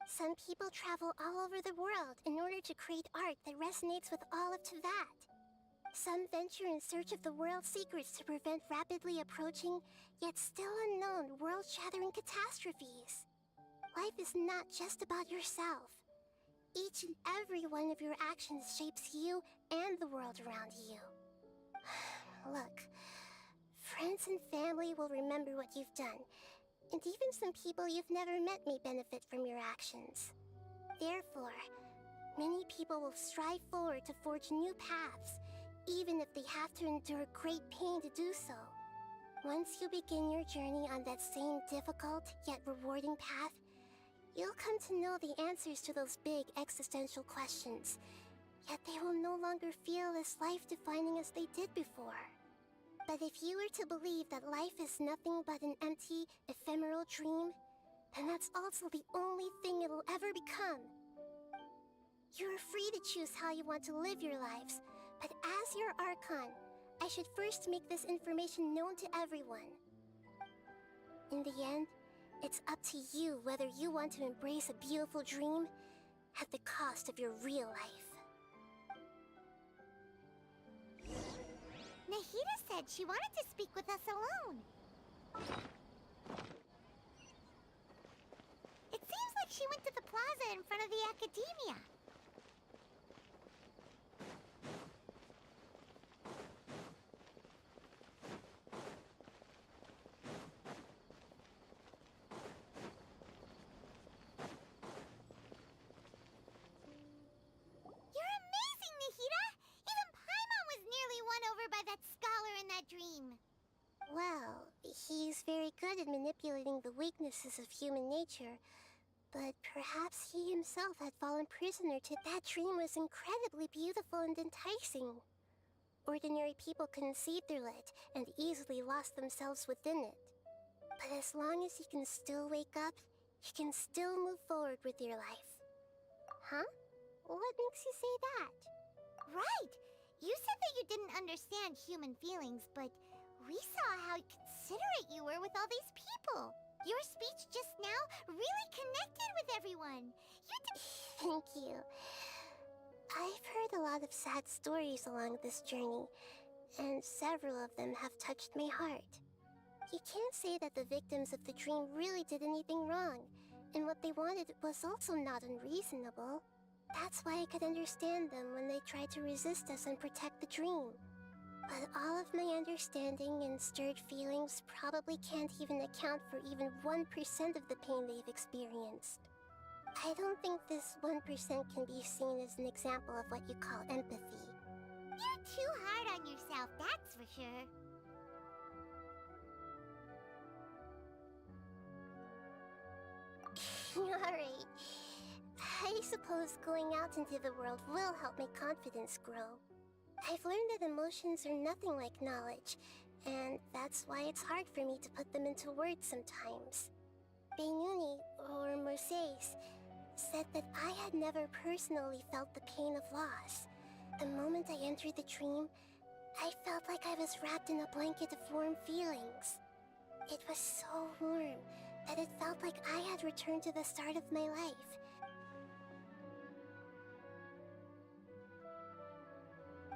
Some people travel all over the world in order to create art that resonates with all of Teyvat. Some venture in search of the world's secrets to prevent rapidly approaching, yet still unknown, world-shattering catastrophes. Life is not just about yourself. Each and every one of your actions shapes you and the world around you. Look, friends and family will remember what you've done, and even some people you've never met may benefit from your actions. Therefore, many people will strive forward to forge new paths, even if they have to endure great pain to do so. Once you begin your journey on that same difficult yet rewarding path, you'll come to know the answers to those big existential questions, yet they will no longer feel as life-defining as they did before. But if you were to believe that life is nothing but an empty, ephemeral dream, then that's also the only thing it'll ever become. You're free to choose how you want to live your lives, but as your Archon, I should first make this information known to everyone. In the end, it's up to you whether you want to embrace a beautiful dream at the cost of your real life. Nahida said she wanted to speak with us alone. It seems like she went to the plaza in front of the Academia. Well, he's very good at manipulating the weaknesses of human nature, but perhaps he himself had fallen prisoner to that dream was incredibly beautiful and enticing. Ordinary people couldn't see through it and easily lost themselves within it. But as long as you can still wake up, you can still move forward with your life. Huh? What makes you say that? Right! You said that you didn't understand human feelings, but we saw how considerate you were with all these people. Your speech just now really connected with everyone. Thank you. I've heard a lot of sad stories along this journey, and several of them have touched my heart. You can't say that the victims of the dream really did anything wrong, and what they wanted was also not unreasonable. That's why I could understand them when they tried to resist us and protect the dream. But all of my understanding and stirred feelings probably can't even account for even 1% of the pain they've experienced. I don't think this 1% can be seen as an example of what you call empathy. You're too hard on yourself, that's for sure. Alright. I suppose going out into the world will help my confidence grow. I've learned that emotions are nothing like knowledge, and that's why it's hard for me to put them into words sometimes. Beinuni, or Mercedes, said that I had never personally felt the pain of loss. The moment I entered the dream, I felt like I was wrapped in a blanket of warm feelings. It was so warm that it felt like I had returned to the start of my life.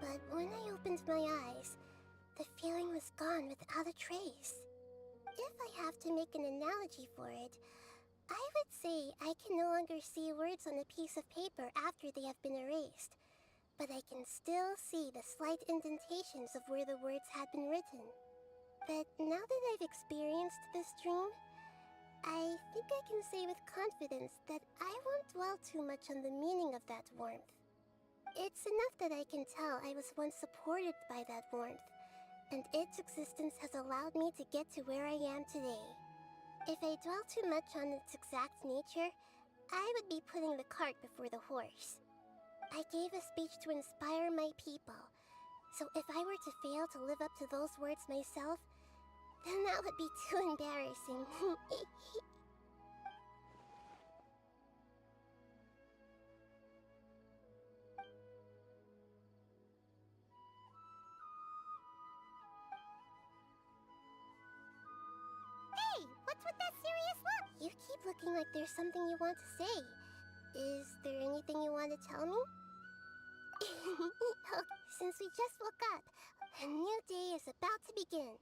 But when I opened my eyes, the feeling was gone without a trace. If I have to make an analogy for it, I would say I can no longer see words on a piece of paper after they have been erased. but I can still see the slight indentations of where the words had been written. But now that I've experienced this dream, I think I can say with confidence that I won't dwell too much on the meaning of that warmth. It's enough that I can tell I was once supported by that warmth, and its existence has allowed me to get to where I am today. If I dwell too much on its exact nature, I would be putting the cart before the horse. I gave a speech to inspire my people, so if I were to fail to live up to those words myself, then that would be too embarrassing. Hey, what's with that serious look? You keep looking like there's something you want to say. Is there anything you want to tell me? Okay, since we just woke up, a new day is about to begin.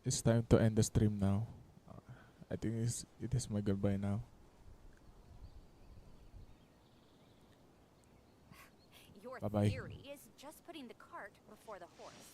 It's time to end the stream now. I think it is my goodbye now. Your Bye-bye. theory is just putting the cart before the horse.